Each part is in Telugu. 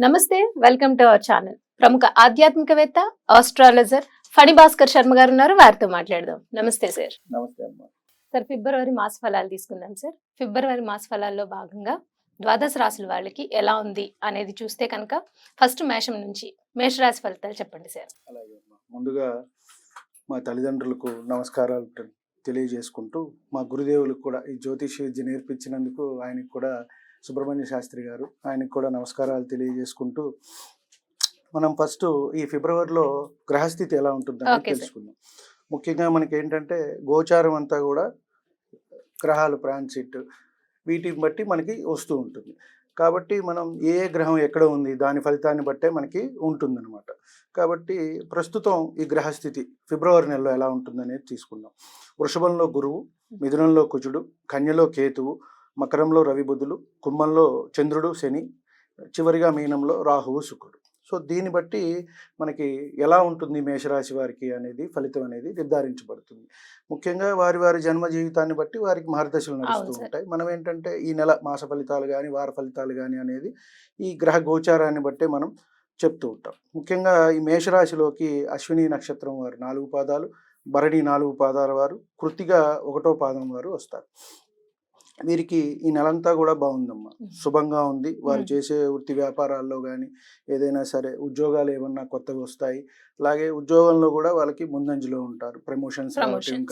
నమస్తే, వెల్కమ్ టు అవర్ ఛానల్. ప్రముఖ ఆధ్యాత్మికవేత్త, ఆస్ట్రాలజర్ ఫణి భాస్కర్ శర్మ గారు ఉన్నారు. వారితో మాట్లాడదాం. నమస్తే సార్. నమస్తే అమ్మా. సార్, ఫిబ్రవరి మాస ఫలాలు తీసుకుందాం సార్. ఫిబ్రవరి మాస ఫలాల్లో భాగంగా ద్వాదశ రాశుల వాళ్ళకి ఎలా ఉంది అనేది చూస్తే కనుక ఫస్ట్ మేషం నుంచి మేషరాశి ఫలితాలు చెప్పండి సార్. అలాగే అమ్మా. ముందుగా మా తల్లిదండ్రులకు నమస్కారాలు తెలియజేసుకుంటూ, మా గురుదేవులకు కూడా ఈ జ్యోతిష విద్య నేర్పించినందుకు ఆయనకు కూడా, సుబ్రహ్మణ్య శాస్త్రి గారు, ఆయనకు కూడా నమస్కారాలు తెలియజేసుకుంటూ, మనం ఫస్ట్ ఈ ఫిబ్రవరిలో గ్రహస్థితి ఎలా ఉంటుందని తెలుసుకుందాం. ముఖ్యంగా మనకి ఏంటంటే గోచారం అంతా కూడా గ్రహాలు ట్రాన్సిట్ వీటిని బట్టి మనకి వస్తూ ఉంటుంది. కాబట్టి మనం ఏ గ్రహం ఎక్కడ ఉంది దాని ఫలితాన్ని బట్టే మనకి ఉంటుందన్నమాట. కాబట్టి ప్రస్తుతం ఈ గ్రహస్థితి ఫిబ్రవరి నెలలో ఎలా ఉంటుందనేది తీసుకుందాం. వృషభంలో గురువు, మిథునంలో కుజుడు, కన్యలో కేతువు, మకరంలో రవి బుధులు, కుంభంలో చంద్రుడు శని, చివరిగా మీనంలో రాహువు శుక్రుడు. సో దీన్ని బట్టి మనకి ఎలా ఉంటుంది మేషరాశి వారికి అనేది ఫలితం అనేది నిర్ధారించబడుతుంది. ముఖ్యంగా వారి వారి జన్మ జీవితాన్ని బట్టి వారికి మార్గదర్శనలు నడుస్తూ ఉంటాయి. మనం ఏంటంటే ఈ నెల మాస ఫలితాలు కానీ వార ఫలితాలు కానీ అనేది ఈ గ్రహ గోచారాన్ని బట్టే మనం చెప్తూ ఉంటాం. ముఖ్యంగా ఈ మేషరాశిలోకి అశ్విని నక్షత్రం వారు 4 పాదాలు, భరణి 4 పాదాల వారు, కృత్తిక 1వ పాదం వారు వస్తారు. వీరికి ఈ నెలంతా కూడా బాగుందమ్మా, శుభంగా ఉంది. వారు చేసే వృత్తి వ్యాపారాల్లో కానీ ఏదైనా సరే ఉద్యోగాలు ఏమన్నా కొత్తగా వస్తాయి. అలాగే ఉద్యోగంలో కూడా వాళ్ళకి ముందంజలో ఉంటారు. ప్రమోషన్స్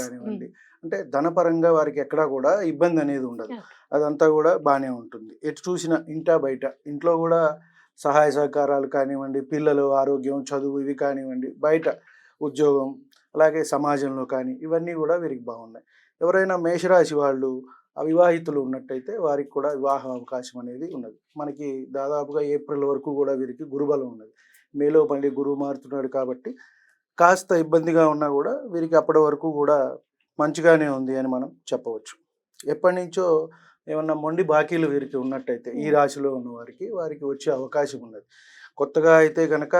కానివ్వండి, అంటే ధనపరంగా వారికి ఎక్కడా కూడా ఇబ్బంది అనేది ఉండదు. అదంతా కూడా బాగానే ఉంటుంది. ఎటు చూసినా ఇంటా బయట, ఇంట్లో కూడా సహాయ సహకారాలు కానివ్వండి, పిల్లలు ఆరోగ్యం, చదువు ఇవి కానివ్వండి, బయట ఉద్యోగం, అలాగే సమాజంలో కానీ ఇవన్నీ కూడా వీరికి బాగున్నాయి. ఎవరైనా మేషరాశి వాళ్ళు అవివాహితులు ఉన్నట్టయితే వారికి కూడా వివాహ అవకాశం అనేది ఉన్నది. మనకి దాదాపుగా ఏప్రిల్ వరకు కూడా వీరికి గురుబలం ఉన్నది. మేలో మళ్ళీ గురువు మారుతున్నాడు కాబట్టి కాస్త ఇబ్బందిగా ఉన్నా కూడా వీరికి అప్పటి వరకు కూడా మంచిగానే ఉంది అని మనం చెప్పవచ్చు. ఎప్పటి నుంచో ఏమన్నా మొండి బాకీలు వీరికి ఉన్నట్టయితే ఈ రాశిలో ఉన్న వారికి వచ్చే అవకాశం ఉన్నది. కొత్తగా అయితే కనుక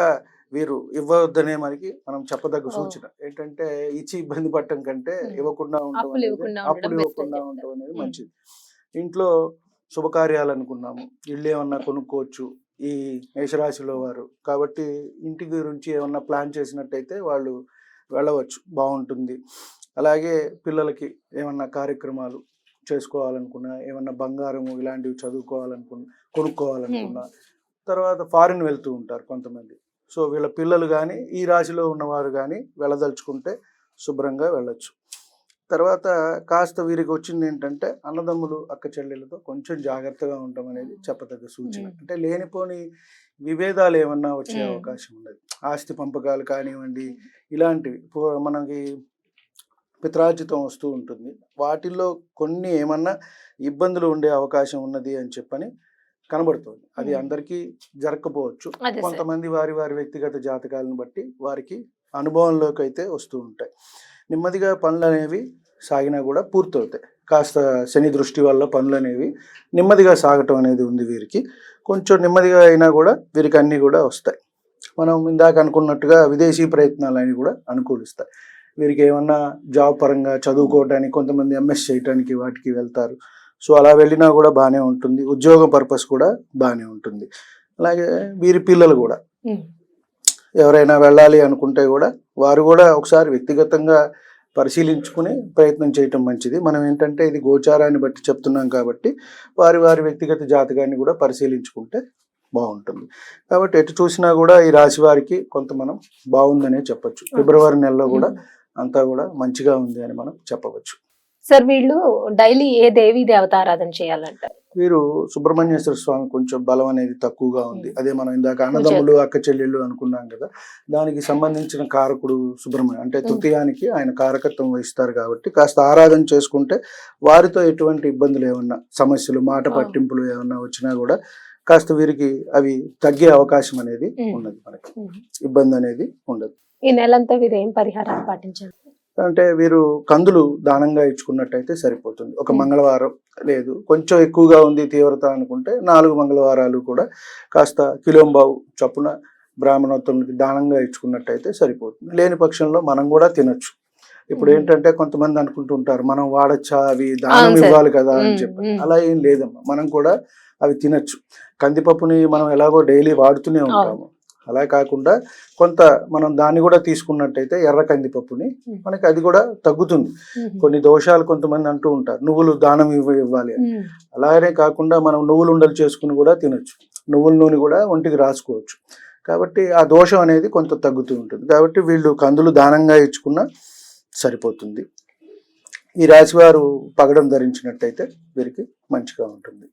వీరు ఇవ్వవద్దనే మనకి మనం చెప్పదగ్గ సూచన ఏంటంటే, ఇచ్చి ఇబ్బంది పడటం కంటే ఇవ్వకుండా ఉండటం, అప్పులు ఇవ్వకుండా ఉండటం అనేది మంచిది. ఇంట్లో శుభకార్యాలు అనుకున్నాము, ఇల్లు ఏమన్నా కొనుక్కోవచ్చు ఈ మేషరాశిలో వారు. కాబట్టి ఇంటి గురించి ఏమన్నా ప్లాన్ చేసినట్టయితే వాళ్ళు వెళ్ళవచ్చు, బాగుంటుంది. అలాగే పిల్లలకి ఏమన్నా కార్యక్రమాలు చేసుకోవాలనుకున్నా, ఏమన్నా బంగారము ఇలాంటివి కొనుక్కోవాలనుకున్నా, తర్వాత ఫారిన్ వెళ్తూ ఉంటారు కొంతమంది. సో వీళ్ళ పిల్లలు కానీ ఈ రాశిలో ఉన్నవారు కానీ వెళ్ళదలుచుకుంటే శుభ్రంగా వెళ్ళొచ్చు. తర్వాత కాస్త వీరికి వచ్చింది ఏంటంటే, అన్నదమ్ములు అక్క చెల్లెలతో కొంచెం జాగ్రత్తగా ఉండటం అనేది చెప్పదగ్గ సూచన. అంటే లేనిపోని విభేదాలు ఏమన్నా వచ్చే అవకాశం ఉన్నది. ఆస్తి పంపకాలు కానివ్వండి, ఇలాంటివి మనకి పిత్రార్జితం వస్తూ ఉంటుంది. వాటిల్లో కొన్ని ఏమన్నా ఇబ్బందులు ఉండే అవకాశం ఉన్నది అని చెప్పని కనబడుతుంది. అది అందరికీ జరగకపోవచ్చు. కొంతమంది వారి వారి వ్యక్తిగత జాతకాలను బట్టి వారికి అనుభవంలోకి అయితే వస్తూ ఉంటాయి. నెమ్మదిగా పనులు అనేవి సాగినా కూడా పూర్తవుతాయి. కాస్త శని దృష్టి వల్ల పనులు అనేవి నెమ్మదిగా సాగటం అనేది ఉంది వీరికి. కొంచెం నెమ్మదిగా అయినా కూడా వీరికి అన్నీ కూడా వస్తాయి. మనం ఇందాక అనుకున్నట్టుగా విదేశీ ప్రయత్నాలు అనేవి కూడా అనుకూలిస్తాయి. వీరికి ఏమన్నా జాబ్ పరంగా చదువుకోవడానికి కొంతమంది ఎంఎస్ చేయడానికి వాటికి వెళ్తారు. సో అలా వెళ్ళినా కూడా బాగానే ఉంటుంది. ఉద్యోగ పర్పస్ కూడా బాగానే ఉంటుంది. అలాగే వీరి పిల్లలు కూడా ఎవరైనా వెళ్ళాలి అనుకుంటే కూడా వారు కూడా ఒకసారి వ్యక్తిగతంగా పరిశీలించుకుని ప్రయత్నం చేయటం మంచిది. మనం ఏంటంటే ఇది గోచారాన్ని బట్టి చెప్తున్నాం కాబట్టి వారి వారి వ్యక్తిగత జాతకాన్ని కూడా పరిశీలించుకుంటే బాగుంటుంది. కాబట్టి ఎటు చూసినా కూడా ఈ రాశి వారికి కొంత మనం బాగుందనే చెప్పచ్చు. ఫిబ్రవరి నెలలో కూడా అంతా కూడా మంచిగా ఉంది అని మనం చెప్పవచ్చు. సార్, వీళ్ళు డైలీ ఏ దేవీ దేవత ఆరాధన చేయాలంటారు? వీరు సుబ్రహ్మణ్యేశ్వర స్వామి కొంచెం బలం అనేది తక్కువగా ఉంది. అదే మనం ఇందాక అన్నదమ్ములు అక్క చెల్లెళ్ళు అనుకున్నాం కదా, దానికి సంబంధించిన కారకుడు సుబ్రహ్మణ్యం, అంటే తృతీయానికి ఆయన కారకత్వం వహిస్తారు. కాబట్టి కాస్త ఆరాధన చేసుకుంటే వారితో ఎటువంటి ఇబ్బందులు ఏమన్నా, సమస్యలు, మాట పట్టింపులు ఏమన్నా వచ్చినా కూడా కాస్త వీరికి అవి తగ్గే అవకాశం అనేది ఉన్నది. మనకి ఇబ్బంది అనేది ఉండదు. ఈ నెలంతా వీరు ఏం పరిహారాలు పాటించాలి అంటే, వీరు కందులు దానంగా ఇచ్చుకున్నట్టయితే సరిపోతుంది. ఒక మంగళవారం, లేదు కొంచెం ఎక్కువగా ఉంది తీవ్రత అనుకుంటే 4 మంగళవారాలు కూడా కాస్త కిలోంబావు చొప్పున బ్రాహ్మణోత్తమునికి దానంగా ఇచ్చుకున్నట్టయితే సరిపోతుంది. లేని పక్షంలో మనం కూడా తినొచ్చు. ఇప్పుడు ఏంటంటే కొంతమంది అనుకుంటుంటారు, మనం వాడచ్చా, అవి దానం ఇవ్వాలి కదా అని చెప్పి. అలా ఏం లేదమ్మా, మనం కూడా అవి తినచ్చు. కందిపప్పుని మనం ఎలాగో డైలీ వాడుతూనే ఉంటాము, అలా కాకుండా కొంత మనం దాన్ని కూడా తీసుకున్నట్టయితే ఎర్ర కందిపప్పుని మనకి అది కూడా తగ్గుతుంది. కొన్ని దోషాలు కొంతమంది అంటూ ఉంటారు నువ్వులు దానం ఇవ్వాలి అని. అలాగనే కాకుండా మనం నువ్వులు ఉండలు చేసుకుని కూడా తినొచ్చు, నువ్వుల నూనె కూడా ఒంటికి రాసుకోవచ్చు. కాబట్టి ఆ దోషం అనేది కొంత తగ్గుతూ ఉంటుంది. కాబట్టి వీళ్ళు కందులు దానంగా ఇచ్చుకున్నా సరిపోతుంది. ఈ రాశి వారు పగడం ధరించినట్టయితే వీరికి మంచిగా ఉంటుంది.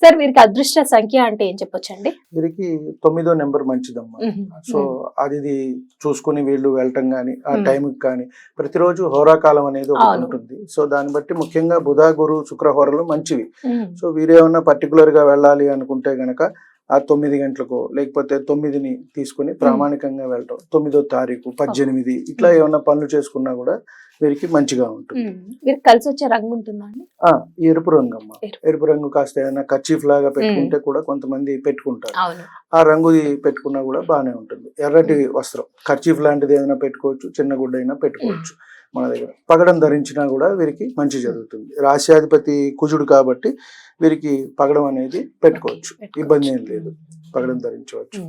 సార్ వీరికి అదృష్ట సంఖ్య అంటే ఏం చెప్పొచ్చండి? వీరికి 9వ నెంబర్ మంచిదమ్మా. సో అది చూసుకుని వీళ్ళు వెళ్ళటం కానీ ఆ టైంకి కానీ ప్రతిరోజు హోరాకాలం అనేది ఒకటి ఉంటుంది. సో దాన్ని బట్టి ముఖ్యంగా బుధ గురు శుక్ర హోరలు మంచివి. సో వీరేమన్నా పర్టికులర్ గా వెళ్ళాలి అనుకుంటే గనక ఆ 9 గంటలకు లేకపోతే 9ని తీసుకుని ప్రామాణికంగా వెళ్ళటం, 9వ తారీఖు 18 ఇట్లా ఏమన్నా పనులు చేసుకున్నా కూడా వీరికి మంచిగా ఉంటుంది. వీరికి కలిసి వచ్చే రంగు ఉంటుందా అండి? ఎరుపు రంగు అమ్మ. ఎరుపు రంగు కాస్త ఏదైనా కర్చీఫ్ లాగా పెట్టుకుంటే కూడా కొంతమంది పెట్టుకుంటారు, ఆ రంగు పెట్టుకున్నా కూడా బాగానే ఉంటుంది. ఎర్రటి వస్త్రం కర్చీఫ్ లాంటిది ఏదైనా పెట్టుకోవచ్చు, చిన్న గుడ్డ అయినా పెట్టుకోవచ్చు. మన దగ్గర పగడం ధరించినా కూడా వీరికి మంచి జరుగుతుంది. రాశ్యాధిపతి కుజుడు కాబట్టి వీరికి పగడం అనేది పెట్టుకోవచ్చు, ఇబ్బంది ఏం లేదు, పగడం ధరించవచ్చు.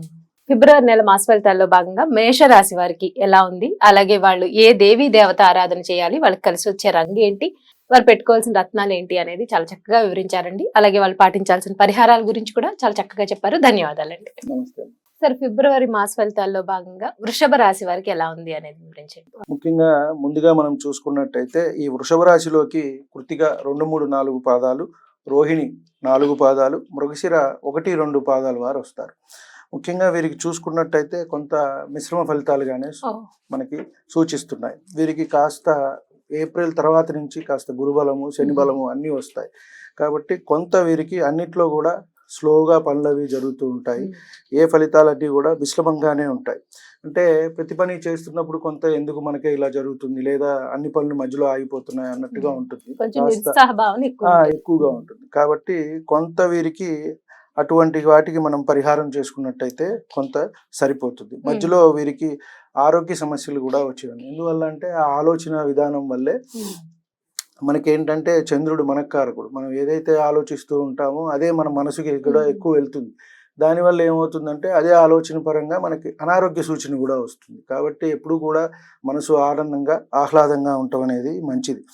ఫిబ్రవరి నెల మాస ఫలితాల్లో భాగంగా మేషరాశి వారికి ఎలా ఉంది, అలాగే వాళ్ళు ఏ దేవీ దేవత ఆరాధన చేయాలి, వాళ్ళకి కలిసి వచ్చే రంగు ఏంటి, వారు పెట్టుకోవాల్సిన రత్నాలు ఏంటి అనేది చాలా చక్కగా వివరించారండి. అలాగే వాళ్ళు పాటించాల్సిన పరిహారాల గురించి కూడా చాలా చక్కగా చెప్పారు. ధన్యవాదాలండి. నమస్తే. సార్ ఫిబ్రవరి మాస ఫలితాల్లో భాగంగా వృషభ రాశి వారికి ఎలా ఉంది అనేది వివరించండి. ముఖ్యంగా ముందుగా మనం చూసుకున్నట్టయితే ఈ వృషభ రాశిలోకి కృత్తిక 2, 3, 4 పాదాలు, రోహిణి 4 పాదాలు, మృగశిర 1, 2 పాదాలు వారు వస్తారు. ముఖ్యంగా వీరికి చూసుకున్నట్టయితే కొంత మిశ్రమ ఫలితాలుగానే మనకి సూచిస్తున్నాయి. వీరికి కాస్త ఏప్రిల్ తర్వాత నుంచి కాస్త గురుబలము శని బలము అన్నీ వస్తాయి. కాబట్టి కొంత వీరికి అన్నిట్లో కూడా స్లోగా పనులు అవి జరుగుతూ ఉంటాయి. ఏ ఫలితాలన్నీ కూడా మిశ్రమంగానే ఉంటాయి. అంటే ప్రతి పని చేస్తున్నప్పుడు కొంత ఎందుకు మనకే ఇలా జరుగుతుంది, లేదా అన్ని పనులు మధ్యలో ఆగిపోతున్నాయి అన్నట్టుగా ఉంటుంది, ఎక్కువగా ఉంటుంది. కాబట్టి కొంత వీరికి అటువంటి వాటికి మనం పరిహారం చేసుకున్నట్టయితే కొంత సరిపోతుంది. మధ్యలో వీరికి ఆరోగ్య సమస్యలు కూడా వచ్చేవి. ఎందువల్ల అంటే ఆ ఆలోచన విధానం వల్లే మనకేంటంటే చంద్రుడు మనకారకుడు. మనం ఏదైతే ఆలోచిస్తూ ఉంటామో అదే మన మనసుకి కూడా ఎక్కువ వెళ్తుంది. దానివల్ల ఏమవుతుందంటే అదే ఆలోచన పరంగా మనకి అనారోగ్య సూచన కూడా వస్తుంది. కాబట్టి ఎప్పుడు కూడా మనసు ఆనందంగా ఆహ్లాదంగా ఉండటం అనేది మంచిది.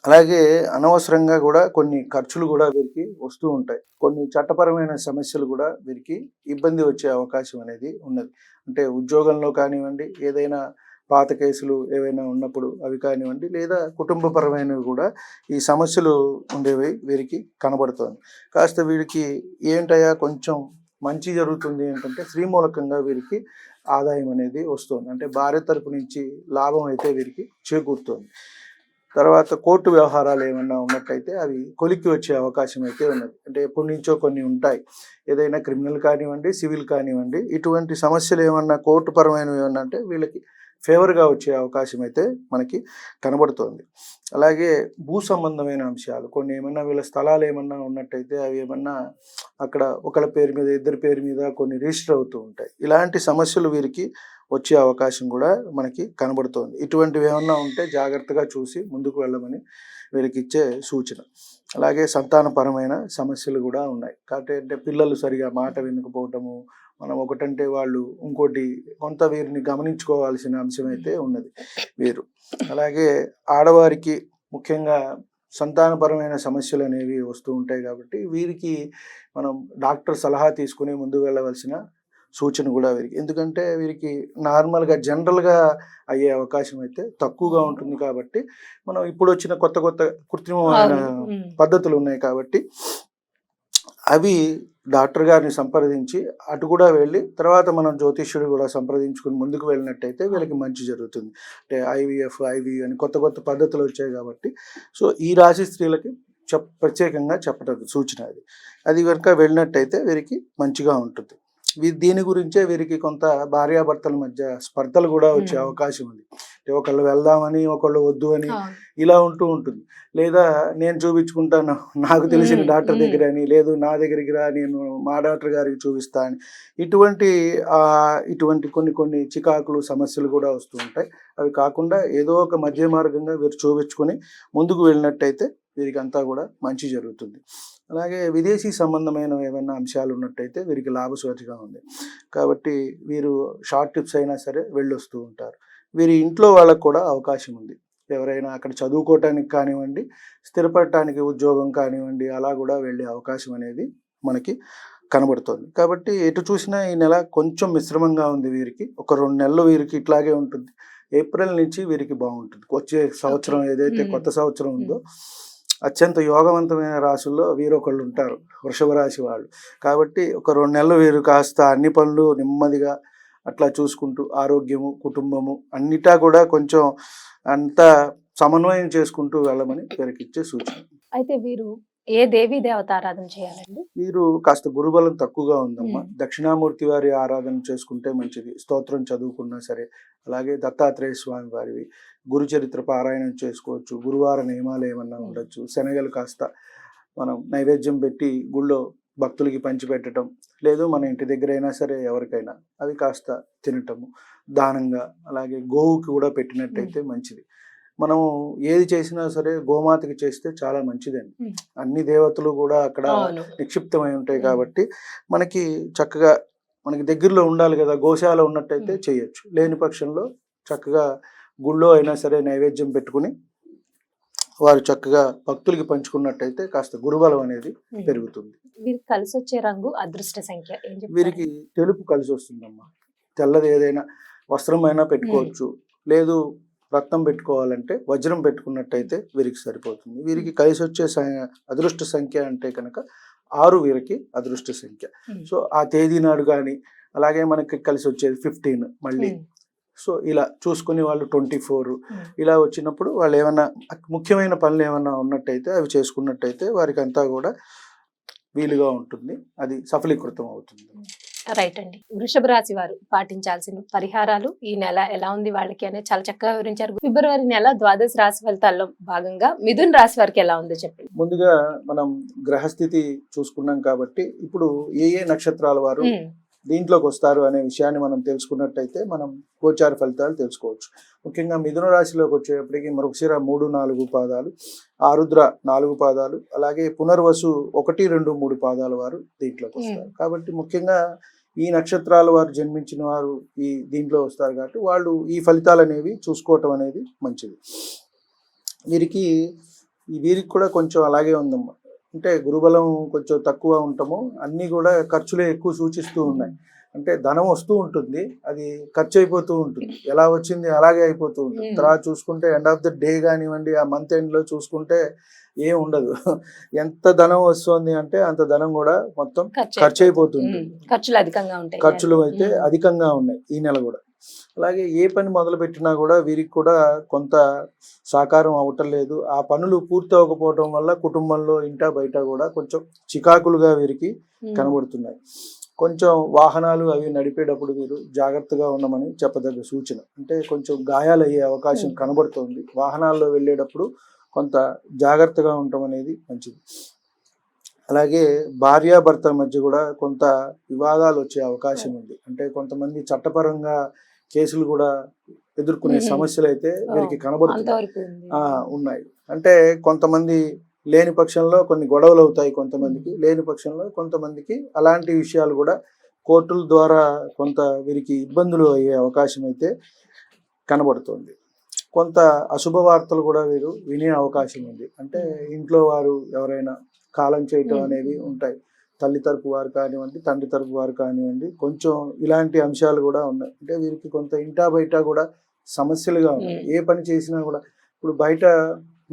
అలాగే అనవసరంగా కూడా కొన్ని ఖర్చులు కూడా వీరికి వస్తూ ఉంటాయి. కొన్ని చట్టపరమైన సమస్యలు కూడా వీరికి ఇబ్బంది వచ్చే అవకాశం అనేది ఉన్నది. అంటే ఉద్యోగంలో కానివ్వండి, ఏదైనా పాత కేసులు ఏవైనా ఉన్నప్పుడు అవి కానివ్వండి, లేదా కుటుంబపరమైనవి కూడా ఈ సమస్యలు ఉండేవి వీరికి కనబడుతుంది. కాస్త వీరికి ఏంటయ్యా కొంచెం మంచి జరుగుతుంది ఏంటంటే శ్రీమూలకంగా వీరికి ఆదాయం అనేది వస్తుంది. అంటే భార్య తరపు నుంచి లాభం అయితే వీరికి చేకూరుతుంది. తర్వాత కోర్టు వ్యవహారాలు ఏమన్నా ఉన్నట్టయితే అవి కొలిక్కి వచ్చే అవకాశం అయితే ఉన్నది. అంటే ఎప్పటి నుంచో కొన్ని ఉంటాయి, ఏదైనా క్రిమినల్ కానివ్వండి సివిల్ కానివ్వండి, ఇటువంటి సమస్యలు ఏమన్నా కోర్టు పరమైనవి ఏమన్నా అంటే వీళ్ళకి ఫేవర్గా వచ్చే అవకాశం అయితే మనకి కనబడుతోంది. అలాగే భూ సంబంధమైన అంశాలు కొన్ని ఏమన్నా వీళ్ళ స్థలాలు ఏమన్నా ఉన్నట్టయితే అవి ఏమన్నా అక్కడ ఒకళ్ళ పేరు మీద ఇద్దరి పేరు మీద కొన్ని రిజిస్టర్ అవుతూ ఉంటాయి. ఇలాంటి సమస్యలు వీరికి వచ్చే అవకాశం కూడా మనకి కనబడుతోంది. ఇటువంటివి ఏమన్నా ఉంటే జాగ్రత్తగా చూసి ముందుకు వెళ్ళమని వీరికి ఇచ్చే సూచన. అలాగే సంతానపరమైన సమస్యలు కూడా ఉన్నాయి. కాబట్టి అంటే పిల్లలు సరిగా మాట వినకపోవటము, మనం ఒకటంటే వాళ్ళు ఇంకోటి, కొంత వీరిని గమనించుకోవాల్సిన అంశం అయితే ఉన్నది వీరు. అలాగే ఆడవారికి ముఖ్యంగా సంతానపరమైన సమస్యలు అనేవి వస్తూ ఉంటాయి. కాబట్టి వీరికి మనం డాక్టర్ సలహా తీసుకుని ముందుకు వెళ్ళవలసిన సూచన కూడా వీరికి. ఎందుకంటే వీరికి నార్మల్గా జనరల్గా అయ్యే అవకాశం అయితే తక్కువగా ఉంటుంది. కాబట్టి మనం ఇప్పుడు వచ్చిన కొత్త కొత్త కృత్రిమమైన పద్ధతులు ఉన్నాయి కాబట్టి అవి డాక్టర్ గారిని సంప్రదించి అటు కూడా వెళ్ళి తర్వాత మనం జ్యోతిష్యుడు కూడా సంప్రదించుకుని ముందుకు వెళ్ళినట్టయితే వీళ్ళకి మంచి జరుగుతుంది. అంటే IVF అని కొత్త కొత్త పద్ధతులు వచ్చాయి కాబట్టి సో ఈ రాశి స్త్రీలకి ప్రత్యేకంగా చెప్పడం సూచన అది కనుక వెళ్ళినట్టయితే వీరికి మంచిగా ఉంటుంది. దీని గురించే వీరికి కొంత భార్యాభర్తల మధ్య స్పర్ధలు కూడా వచ్చే అవకాశం ఉంది. ఒకళ్ళు వెళ్దామని ఒకళ్ళు వద్దు అని ఇలా ఉంటూ ఉంటుంది. లేదా నేను చూపించుకుంటాను నాకు తెలిసిన డాక్టర్ దగ్గర అని, లేదు నా దగ్గరికి రా నేను మా డాక్టర్ గారికి చూపిస్తా అని, ఇటువంటి కొన్ని చికాకులు సమస్యలు కూడా వస్తూ ఉంటాయి. అవి కాకుండా ఏదో ఒక మధ్య మార్గంగా వీరు చూపించుకొని ముందుకు వెళ్ళినట్టయితే వీరికి అంతా కూడా మంచి జరుగుతుంది. అలాగే విదేశీ సంబంధమైన ఏమైనా అంశాలు ఉన్నట్టయితే వీరికి లాభసాటిగా ఉంది. కాబట్టి వీరు షార్ట్ ట్రిప్స్ అయినా సరే వెళ్ళొస్తూ ఉంటారు. వీరి ఇంట్లో వాళ్ళకు కూడా అవకాశం ఉంది. ఎవరైనా అక్కడ చదువుకోవటానికి కానివ్వండి, స్థిరపడటానికి ఉద్యోగం కానివ్వండి, అలా కూడా వెళ్ళే అవకాశం అనేది మనకి కనబడుతోంది. కాబట్టి ఎటు చూసినా ఈ నెల కొంచెం మిశ్రమంగా ఉంది వీరికి. ఒక 2 నెలలు వీరికి ఇట్లాగే ఉంటుంది. ఏప్రిల్ నుంచి వీరికి బాగుంటుంది. వచ్చే సంవత్సరం ఏదైతే కొత్త సంవత్సరం ఉందో అత్యంత యోగవంతమైన రాశుల్లో వీరొకళ్ళు ఉంటారు, వృషభ రాశి వాళ్ళు. కాబట్టి ఒక 2 నెలలు వీరు కాస్త అన్ని పనులు నెమ్మదిగా అట్లా చూసుకుంటూ ఆరోగ్యము, కుటుంబము అన్నిటా కూడా కొంచెం అంతా సమన్వయం చేసుకుంటూ వెళ్ళమని వీరికి ఇచ్చే సూచన. అయితే వీరు ఏ దేవీ దేవత ఆరాధన చేయాలండి? వీరు కాస్త గురుబలం తక్కువగా ఉందమ్మా. దక్షిణామూర్తి వారి ఆరాధన చేసుకుంటే మంచిది. స్తోత్రం చదువుకున్నా సరే, అలాగే దత్తాత్రేయ స్వామి వారివి గురు చరిత్ర పారాయణం చేసుకోవచ్చు. గురువార నియమాలు ఏమన్నా ఉండొచ్చు. శనగలు కాస్త మనం నైవేద్యం పెట్టి గుళ్ళో భక్తులకి పంచిపెట్టడం, లేదు మన ఇంటి దగ్గర అయినా సరే ఎవరికైనా అవి కాస్త తినటము దానంగా. అలాగే గోవుకి కూడా పెట్టినట్టయితే మంచిది. మనము ఏది చేసినా సరే గోమాతకి చేస్తే చాలా మంచిదండి. అన్ని దేవతలు కూడా అక్కడ నిక్షిప్తమై ఉంటాయి కాబట్టి మనకి చక్కగా మనకి దగ్గరలో ఉండాలి కదా. గోశాల ఉన్నట్టయితే చేయొచ్చు. లేని పక్షంలో చక్కగా గుళ్ళో అయినా సరే నైవేద్యం పెట్టుకుని వారు చక్కగా భక్తులకి పంచుకున్నట్టయితే కాస్త గురుబలం అనేది పెరుగుతుంది. వీరికి కలిసి వచ్చే రంగు, అదృష్ట సంఖ్య వీరికి తెలుపు కలిసి వస్తుందమ్మా. తెల్లది ఏదైనా వస్త్రం అయినా పెట్టుకోవచ్చు. లేదు రత్నం పెట్టుకోవాలంటే వజ్రం పెట్టుకున్నట్టయితే వీరికి సరిపోతుంది. వీరికి కలిసి వచ్చే అదృష్ట సంఖ్య అంటే కనుక 6 వీరికి అదృష్ట సంఖ్య. సో ఆ తేదీ నాడు కానీ, అలాగే మనకి కలిసి వచ్చేది 15 మళ్ళీ. సో ఇలా చూసుకుని వాళ్ళు 24 ఇలా వచ్చినప్పుడు వాళ్ళు ఏమన్నా ముఖ్యమైన పనులు ఏమన్నా ఉన్నట్టయితే అవి చేసుకున్నట్టయితే వారికి అంతా కూడా వీలుగా ఉంటుంది. అది సఫలీకృతం అవుతుంది. రైట్ అండి. వృషభ రాశి వారు పాటించాల్సిన పరిహారాలు, ఈ నెల ఎలా ఉంది వాళ్ళకి అనేది చాలా చక్కగా వివరించారు. ఫిబ్రవరి నెల ద్వాదశ రాశి ఫలితాల్లో భాగంగా మిథున్ రాశి వారికి ఎలా ఉందో చెప్పండి. ముందుగా మనం గ్రహస్థితి చూసుకున్నాం కాబట్టి ఇప్పుడు ఏ నక్షత్రాల వారు దీంట్లోకి వస్తారు అనే విషయాన్ని మనం తెలుసుకున్నట్టయితే మనం గోచార ఫలితాలు తెలుసుకోవచ్చు. ముఖ్యంగా మిథున రాశిలోకి వచ్చేటప్పటికి మృగశిర 3, 4 పాదాలు, ఆరుద్ర 4 పాదాలు, అలాగే పునర్వసు 1, 2, 3 పాదాల వారు దీంట్లోకి వస్తారు. కాబట్టి ముఖ్యంగా ఈ నక్షత్రాల వారు జన్మించిన వారు ఈ దీంట్లో వస్తారు కాబట్టి వాళ్ళు ఈ ఫలితాలు అనేవి చూసుకోవటం అనేది మంచిది. వీరికి కూడా కొంచెం అలాగే ఉందమ్మా. అంటే గురుబలం కొంచెం తక్కువ ఉంటాము. అన్నీ కూడా ఖర్చులే ఎక్కువ సూచిస్తూ ఉన్నాయి. అంటే ధనం వస్తూ ఉంటుంది, అది ఖర్చు అయిపోతూ ఉంటుంది. ఎలా వచ్చింది అలాగే అయిపోతూ ఉంటుంది. తర్వాత చూసుకుంటే ఎండ్ ఆఫ్ ద డే కానివ్వండి, ఆ మంత్ ఎండ్లో చూసుకుంటే ఏం ఉండదు. ఎంత ధనం వస్తుంది అంటే అంత ధనం కూడా మొత్తం ఖర్చు అయిపోతుంది. ఖర్చులు అయితే అధికంగా ఉన్నాయి ఈ నెల కూడా. అలాగే ఏ పని మొదలు పెట్టినా కూడా వీరికి కూడా కొంత సాకారం అవటం లేదు. ఆ పనులు పూర్తి అవ్వకపోవడం వల్ల కుటుంబంలో ఇంటా బయట కూడా కొంచెం చికాకులుగా వీరికి కనబడుతున్నాయి. కొంచెం వాహనాలు అవి నడిపేటప్పుడు వీరు జాగ్రత్తగా ఉండమని చెప్పదగ్గ సూచన. అంటే కొంచెం గాయాలు అయ్యే అవకాశం కనబడుతుంది. వాహనాల్లో వెళ్ళేటప్పుడు కొంత జాగ్రత్తగా ఉండటం అనేది మంచిది. అలాగే భార్యాభర్తల మధ్య కూడా కొంత వివాదాలు వచ్చే అవకాశం ఉంది. అంటే కొంతమంది చట్టపరంగా కేసులు కూడా ఎదుర్కొనే సమస్యలు అయితే వీరికి కనబడుతున్నాయి, ఉన్నాయి. అంటే కొంతమంది లేని పక్షంలో కొన్ని గొడవలు అవుతాయి, కొంతమందికి లేని పక్షంలో కొంతమందికి అలాంటి విషయాలు కూడా కోర్టుల ద్వారా కొంత వీరికి ఇబ్బందులు అయ్యే అవకాశం అయితే కనబడుతుంది. కొంత అశుభ వార్తలు కూడా వీరు వినే అవకాశం ఉంది. అంటే ఇంట్లో వారు ఎవరైనా కాలం చేయటం అనేవి ఉంటాయి. తల్లి తరపు వారు కానివ్వండి, తండ్రి తరపు వారు కానివ్వండి, కొంచెం ఇలాంటి అంశాలు కూడా ఉన్నాయి. అంటే వీరికి కొంత ఇంటా బయట కూడా సమస్యలుగా ఉన్నాయి. ఏ పని చేసినా కూడా ఇప్పుడు బయట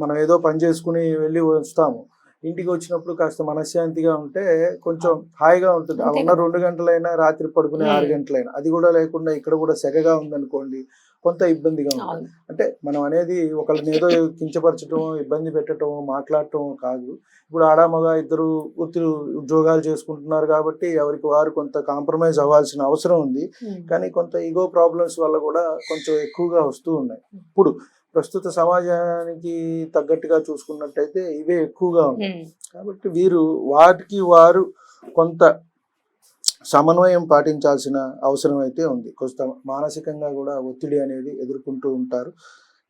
మనం ఏదో పని చేసుకుని వెళ్ళి వస్తాము, ఇంటికి వచ్చినప్పుడు కాస్త మనశ్శాంతిగా ఉంటే కొంచెం హాయిగా ఉంటుంది. ఆ ఉన్న 2 గంటలైనా, రాత్రి పడుకునే 6 గంటలైనా, అది కూడా లేకుండా ఇక్కడ కూడా సెగగా ఉందనుకోండి, కొంత ఇబ్బందిగా ఉంటుంది. అంటే మనం అనేది ఒకళ్ళని ఏదో కించపరచటమో, ఇబ్బంది పెట్టడమో, మాట్లాడటమో కాదు. ఇప్పుడు ఆడామగ ఇద్దరు ఉద్యోగాలు చేసుకుంటున్నారు కాబట్టి ఎవరికి వారు కొంత కాంప్రమైజ్ అవ్వాల్సిన అవసరం ఉంది. కానీ కొంత ఈగో ప్రాబ్లమ్స్ వల్ల కూడా కొంచెం ఎక్కువగా వస్తూ ఉన్నాయి. ఇప్పుడు ప్రస్తుత సమాజానికి తగ్గట్టుగా చూసుకున్నట్టయితే ఇవే ఎక్కువగా ఉన్నాయి. కాబట్టి వీరు వారు కొంత సమన్వయం పాటించాల్సిన అవసరం అయితే ఉంది. కొంత మానసికంగా కూడా ఒత్తిడి అనేది ఎదుర్కొంటూ ఉంటారు.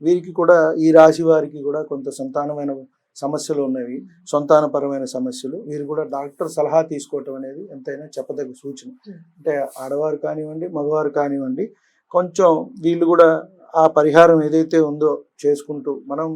వీరికి కూడా ఈ రాశి వారికి కూడా కొంత సంతానమైన సమస్యలు ఉన్నవి, సంతానపరమైన సమస్యలు, వీరు కూడా డాక్టర్ సలహా తీసుకోవటం అనేది ఎంతైనా చెప్పదగ్గ సూచన. అంటే ఆడవారు కానివ్వండి, మగవారు కానివ్వండి, కొంచెం వీళ్ళు కూడా ఆ పరిహారం ఏదైతే ఉందో చేసుకుంటూ, మనం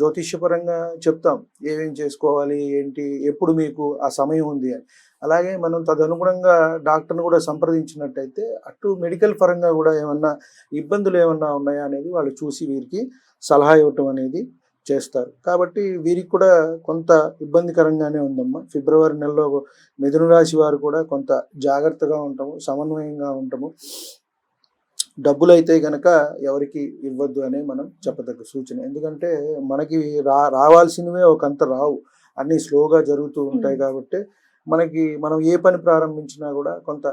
జ్యోతిష్యపరంగా చెప్తాం ఏమేం చేసుకోవాలి ఏంటి, ఎప్పుడు మీకు ఆ సమయం ఉంది అని. అలాగే మనం తదనుగుణంగా డాక్టర్ని కూడా సంప్రదించినట్టయితే అటు మెడికల్ పరంగా కూడా ఏమన్నా ఇబ్బందులు ఏమన్నా ఉన్నాయా అనేది వాళ్ళు చూసి వీరికి సలహా ఇవ్వటం అనేది చేస్తారు. కాబట్టి వీరికి కూడా కొంత ఇబ్బందికరంగానే ఉందమ్మా. ఫిబ్రవరి నెలలో మిథున రాశి వారు కూడా కొంత జాగ్రత్తగా ఉంటాము, సమన్వయంగా ఉంటాము. డబ్బులు అయితే గనక ఎవరికి ఇవ్వద్దు అనే మనం చెప్పదగ్గ సూచన. ఎందుకంటే మనకి రావాల్సినవే ఒకంత రావు, అన్నీ స్లోగా జరుగుతూ ఉంటాయి. కాబట్టి మనం ఏ పని ప్రారంభించినా కూడా కొంత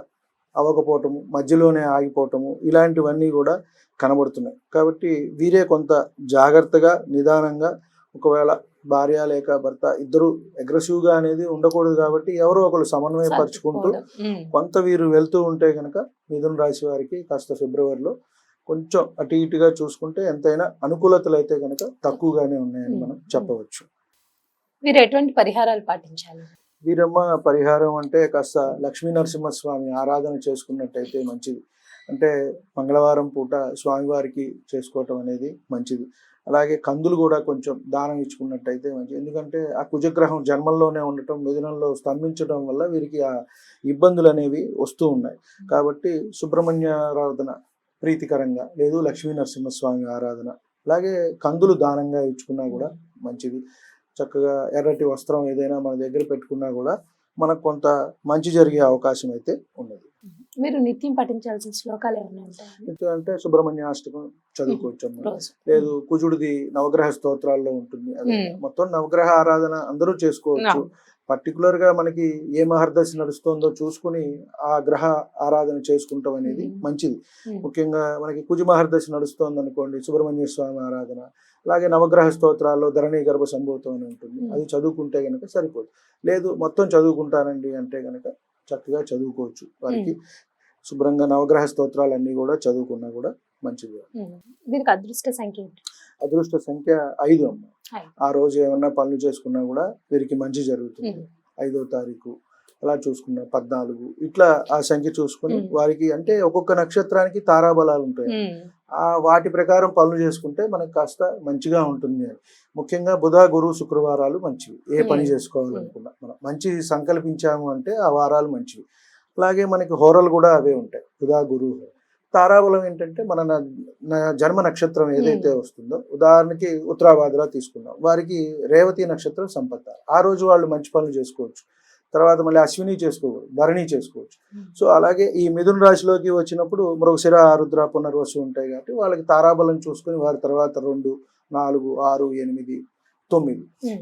అవ్వకపోవటము, మధ్యలోనే ఆగిపోవటము, ఇలాంటివన్నీ కూడా కనబడుతున్నాయి. కాబట్టి వీరే కొంత జాగ్రత్తగా నిదానంగా, ఒకవేళ భార్య లేక భర్త ఇద్దరు అగ్రెసివ్గా అనేది ఉండకూడదు. కాబట్టి ఎవరో ఒకరు సమన్వయపరుచుకుంటూ కొంత వీరు వెళ్తూ ఉంటే కనుక మిథున రాశి వారికి కాస్త ఫిబ్రవరిలో కొంచెం అటు ఇటుగా చూసుకుంటే ఎంతైనా అనుకూలతలు అయితే కనుక తక్కువగానే ఉన్నాయని మనం చెప్పవచ్చు. మీరు ఎటువంటి పరిహారాలు పాటించాలి? వీరమ్మ పరిహారం అంటే కాస్త లక్ష్మీ నరసింహస్వామి ఆరాధన చేసుకున్నట్టయితే మంచిది. అంటే మంగళవారం పూట స్వామివారికి చేసుకోవటం అనేది మంచిది. అలాగే కందులు కూడా కొంచెం దానం ఇచ్చుకున్నట్టయితే మంచిది. ఎందుకంటే ఆ కుజగ్రహం జన్మల్లోనే ఉండటం, మిథునంలో స్తంభించడం వల్ల వీరికి ఆ ఇబ్బందులు అనేవి వస్తూ ఉన్నాయి. కాబట్టి సుబ్రహ్మణ్యారాధన ప్రీతికరంగా, లేదు లక్ష్మీ నరసింహస్వామి ఆరాధన, అలాగే కందులు దానంగా ఇచ్చుకున్నా కూడా మంచిది. చక్కగా ఎర్రటి వస్త్రం ఏదైనా మన దగ్గర పెట్టుకున్నా కూడా మనకు కొంత మంచి జరిగే అవకాశం అయితే ఉన్నది. మీరు నిత్యం పఠించాల్సిన శ్లోకాలు ఏమైనా ఉంటాయి అంటే సుబ్రహ్మణ్యాష్టకం చదువుకోవచ్చు, లేదు కుజుడిది నవగ్రహ స్తోత్రాల్లో ఉంటుంది. అదే మొత్తం నవగ్రహ ఆరాధన అందరూ చేసుకోవచ్చు. పర్టికులర్ గా మనకి ఏ మహర్దశి నడుస్తుందో చూసుకుని ఆ గ్రహ ఆరాధన చేసుకుంటాం అనేది మంచిది. ముఖ్యంగా మనకి కుజ మహర్దశి నడుస్తోంది అనుకోండి, సుబ్రహ్మణ్య స్వామి ఆరాధన, అలాగే నవగ్రహ స్తోత్రాల్లో ధరణి గర్భ సంభూతం అని ఉంటుంది, అది చదువుకుంటే గనక సరిపోదు. లేదు మొత్తం చదువుకుంటానండి అంటే గనక చక్కగా చదువుకోవచ్చు. వారికి శుభ్రంగా నవగ్రహ స్తోత్రాలన్నీ కూడా చదువుకున్నా కూడా మంచిది. వీరికి అదృష్ట సంఖ్య అదృష్ట సంఖ్య 5 అమ్మ. ఆ రోజు ఏమన్నా పనులు చేసుకున్నా కూడా వీరికి మంచి జరుగుతుంది. 5వ తారీఖు అలా చూసుకున్నా 14 ఇట్లా ఆ సంఖ్య చూసుకుని వారికి, అంటే ఒక్కొక్క నక్షత్రానికి తారాబలాలు ఉంటాయి, ఆ వాటి ప్రకారం పనులు చేసుకుంటే మనకు కాస్త మంచిగా ఉంటుంది అని. ముఖ్యంగా బుధ గురు శుక్రవారాలు మంచివి. ఏ పని చేసుకోవాలనుకున్నా మనం మంచి సంకల్పించాము అంటే ఆ వారాలు మంచివి. అలాగే మనకి హోరలు కూడా అవే ఉంటాయి, బుధ గురు. తారాబలం ఏంటంటే మన జన్మ నక్షత్రం ఏదైతే వస్తుందో, ఉదాహరణకి ఉత్తరాభాద్ర తీసుకుందాం, వారికి రేవతి నక్షత్రం సంపద, ఆ రోజు వాళ్ళు మంచి పనులు చేసుకోవచ్చు. తర్వాత మళ్ళీ అశ్విని చేసుకోవచ్చు, భరణి చేసుకోవచ్చు. సో అలాగే ఈ మిథున రాశిలోకి వచ్చినప్పుడు మృగశిర, ఆరుద్ర, పునర్వసు ఉంటాయి. కాబట్టి వాళ్ళకి తారాబలం చూసుకుని వారి తర్వాత 2, 4, 6, 8, 9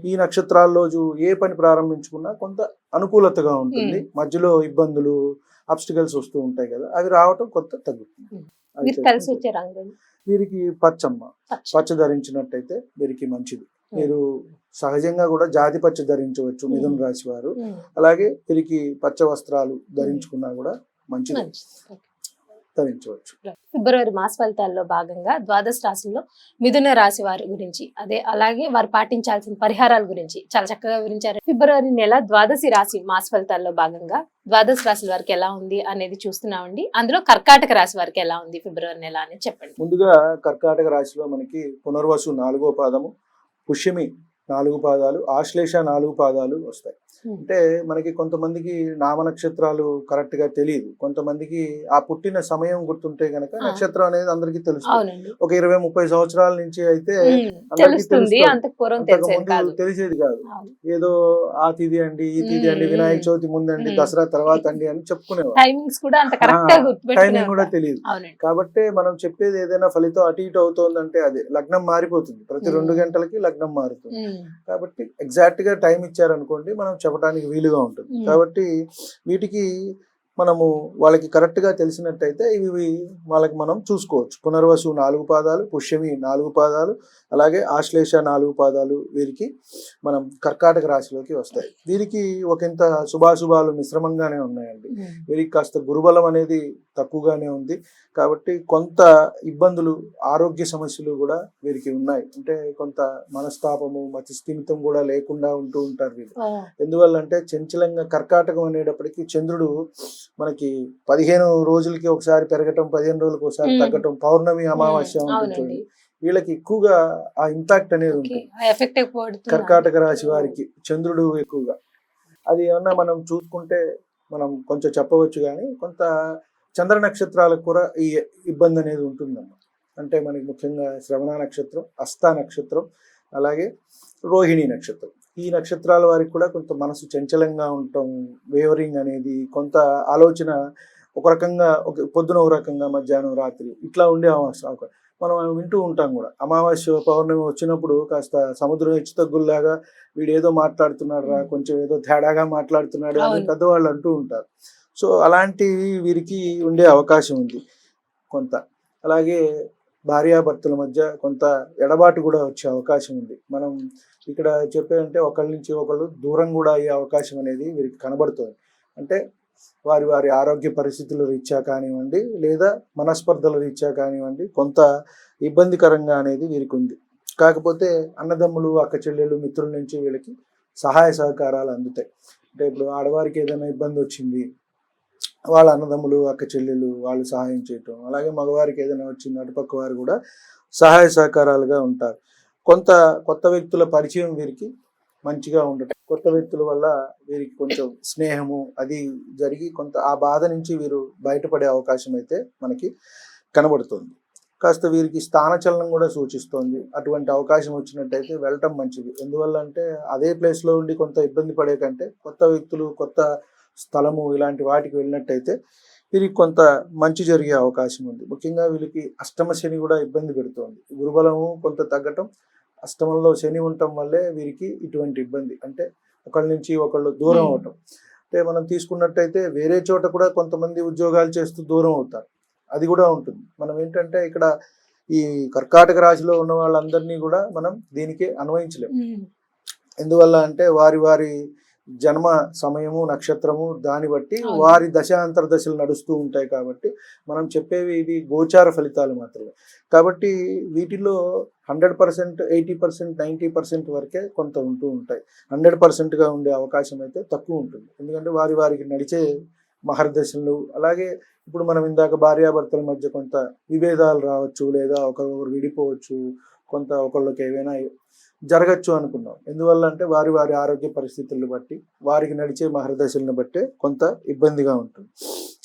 ఈ నక్షత్రాల్లో ఏ పని ప్రారంభించుకున్నా కొంత అనుకూలతగా ఉంటుంది. మధ్యలో ఇబ్బందులు, అబ్స్టికల్స్ వస్తూ ఉంటాయి కదా, అవి రావటం కొంత తగ్గుతుంది. వీరికి పచ్చమ్మ, పచ్చ ధరించినట్టయితే వీరికి మంచిది. మీరు సహజంగా కూడా జాతి పచ్చ ధరించవచ్చు మిథున రాశి వారు. అలాగే వీరికి పచ్చ వస్త్రాలు ధరించుకున్నా కూడా మంచిది, ధరించవచ్చు. ఫిబ్రవరి మాస ఫలితాల్లో భాగంగా ద్వాదశ రాశుల్లో మిథున రాశి వారి గురించి, అలాగే వారు పాటించాల్సిన పరిహారాల గురించి చాలా చక్కగా వివరించారు. ఫిబ్రవరి నెల ద్వాదశి రాశి మాస ఫలితాల్లో భాగంగా ద్వాదశ రాశి వారికి ఎలా ఉంది అనేది చూస్తున్నామండి. అందులో కర్కాటక రాశి వారికి ఎలా ఉంది ఫిబ్రవరి నెల అనేది చెప్పండి. ముందుగా కర్కాటక రాశిలో మనకి పునర్వసు 4వ పాదము, పుష్యమి 4 పాదాలు, ఆశ్లేష 4 పాదాలు వస్తాయి. అంటే మనకి కొంతమందికి నామ నక్షత్రాలు కరెక్ట్ గా తెలియదు, కొంతమందికి ఆ పుట్టిన సమయం గుర్తుంటే గనక నక్షత్రం అనేది అందరికీ తెలుస్తుంది. ఒక 20-30 సంవత్సరాల నుంచి అయితే అందరికీ తెలుస్తుంది, అంతకుముందు తెలిసేది కాదు. ఏదో ఆ తిథి అండి, ఈ తిథి అండి, వినాయక చవితి ముందండి, దసరా తర్వాత అండి అని చెప్పుకునేవారు. టైమింగ్ కూడా తెలియదు. కాబట్టి మనం చెప్పేది ఏదైనా ఫలితం అటు ఇటు అవుతోందంటే అదే లగ్నం మారిపోతుంది, ప్రతి 2 గంటలకి లగ్నం మారుతుంది. కాబట్టి ఎగ్జాక్ట్ గా టైం ఇచ్చారనుకోండి మనం చెప్పడానికి వీలుగా ఉంటుంది. కాబట్టి వీటికి మనము వాళ్ళకి కరెక్ట్గా తెలిసినట్టయితే ఇవి వాళ్ళకి మనం చూసుకోవచ్చు. పునర్వసు 4 పాదాలు, పుష్యమి 4 పాదాలు, అలాగే ఆశ్లేష 4 పాదాలు వీరికి మనం కర్కాటక రాశిలోకి వస్తాయి. వీరికి ఒకంత శుభాశుభాలు మిశ్రమంగానే ఉన్నాయండి. వీరికి కాస్త గురుబలం అనేది తక్కువగానే ఉంది కాబట్టి కొంత ఇబ్బందులు, ఆరోగ్య సమస్యలు కూడా వీరికి ఉన్నాయి. అంటే కొంత మనస్తాపము, మతిస్థిమితం కూడా లేకుండా ఉంటూ ఉంటారు వీళ్ళు. ఎందువల్ల అంటే చంచలంగా కర్కాటకం అనేటప్పటికీ చంద్రుడు మనకి 15 రోజులకి ఒకసారి పెరగటం, 15 రోజులకి ఒకసారి తగ్గటం, పౌర్ణమి అమావాస్య ఉంటుంది. వీళ్ళకి ఎక్కువగా ఆ ఇంపాక్ట్ అనేది ఉంటుంది కర్కాటక రాశి వారికి చంద్రుడు ఎక్కువగా. అది ఏమన్నా మనం చూసుకుంటే మనం కొంచెం చెప్పవచ్చు, కానీ కొంత చంద్ర నక్షత్రాలకు కూడా ఈ ఇబ్బంది అనేది ఉంటుందన్నమాట. అంటే మనకి ముఖ్యంగా శ్రవణ నక్షత్రం, హస్త నక్షత్రం, అలాగే రోహిణి నక్షత్రం, ఈ నక్షత్రాల వారికి కూడా కొంత మనసు చంచలంగా ఉండటం, వేవరింగ్ అనేది, కొంత ఆలోచన ఒక రకంగా, ఒక పొద్దున ఒక రకంగా, మధ్యాహ్నం రాత్రి ఇట్లా ఉండే అవకాశం మనం వింటూ ఉంటాం కూడా. అమావాస్య పౌర్ణమి వచ్చినప్పుడు కాస్త సముద్రం హెచ్చు తగ్గుల్లాగా వీడు ఏదో మాట్లాడుతున్నాడు రా, కొంచెం ఏదో తేడాగా మాట్లాడుతున్నాడు అని పెద్దవాళ్ళు అంటూ ఉంటారు. సో అలాంటివి వీరికి ఉండే అవకాశం ఉంది కొంత. అలాగే భార్యాభర్తల మధ్య కొంత ఎడబాటు కూడా వచ్చే అవకాశం ఉంది. మనం ఇక్కడ చెప్పేదంటే ఒకళ్ళ నుంచి ఒకళ్ళు దూరం కూడా అయ్యే అవకాశం అనేది వీరికి కనబడుతుంది. అంటే వారి వారి ఆరోగ్య పరిస్థితుల రీత్యా కానివ్వండి, లేదా మనస్పర్ధల రీత్యా కానివ్వండి, కొంత ఇబ్బందికరంగా అనేది వీరికి ఉంది. కాకపోతే అన్నదమ్ములు, అక్క చెల్లెలు, మిత్రుల నుంచి వీళ్ళకి సహాయ సహకారాలు అందుతాయి. అంటే ఇప్పుడు ఆడవారికి ఏదైనా ఇబ్బంది వచ్చింది, వాళ్ళ అన్నదమ్ములు, అక్క చెల్లెలు వాళ్ళు సహాయం చేయటం, అలాగే మగవారికి ఏదైనా వచ్చింది అటుపక్క వారు కూడా సహాయ సహకారాలుగా ఉంటారు. కొంత కొత్త వ్యక్తుల పరిచయం వీరికి మంచిగా ఉండటం, కొత్త వ్యక్తుల వల్ల వీరికి కొంచెం స్నేహము అది జరిగి కొంత ఆ బాధ నుంచి వీరు బయటపడే అవకాశం అయితే మనకి కనబడుతుంది. కాస్త వీరికి స్థానచలనం కూడా సూచిస్తోంది. అటువంటి అవకాశం వచ్చినట్టయితే వెళ్ళటం మంచిది. ఎందువల్ల అంటే అదే ప్లేస్లో ఉండి కొంత ఇబ్బంది పడే కంటే కొత్త వ్యక్తులు, కొత్త స్థలము ఇలాంటి వాటికి వెళ్ళినట్టయితే వీరికి కొంత మంచి జరిగే అవకాశం ఉంది. ముఖ్యంగా వీళ్ళకి అష్టమ శని కూడా ఇబ్బంది పెడుతోంది. గురుబలము కొంత తగ్గటం, అష్టమంలో శని ఉండటం వల్లే వీరికి ఇటువంటి ఇబ్బంది. అంటే ఒకళ్ళ నుంచి ఒకళ్ళు దూరం అవటం. అంటే మనం తీసుకున్నట్టయితే వేరే చోట కూడా కొంతమంది ఉద్యోగాలు చేస్తూ దూరం అవుతారు, అది కూడా ఉంటుంది. మనం ఏంటంటే ఇక్కడ ఈ కర్కాటక రాశిలో ఉన్న వాళ్ళందరినీ కూడా మనం దీనికి అన్వయించలేము. ఎందువల్ల అంటే వారి వారి జన్మ సమయము, నక్షత్రము, దాన్ని బట్టి వారి దశాంతర దశలు నడుస్తూ ఉంటాయి. కాబట్టి మనం చెప్పేవి ఇవి గోచార ఫలితాలు మాత్రమే. కాబట్టి వీటిలో 100%, 80%, 90% వరకే కొంత ఉంటూ ఉంటాయి. 100%గా ఉండే అవకాశం అయితే తక్కువ ఉంటుంది. ఎందుకంటే వారి వారికి నడిచే మహర్దశలు, అలాగే ఇప్పుడు మనం ఇందాక భార్యాభర్తల మధ్య కొంత విభేదాలు రావచ్చు, లేదా ఒకరు విడిపోవచ్చు, కొంత ఒకళ్ళకి ఏవైనా జరగచ్చు అనుకున్నాం. ఎందువల్ల అంటే వారి వారి ఆరోగ్య పరిస్థితులను బట్టి, వారికి నడిచే మహర్దశలను బట్టే కొంత ఇబ్బందిగా ఉంటుంది.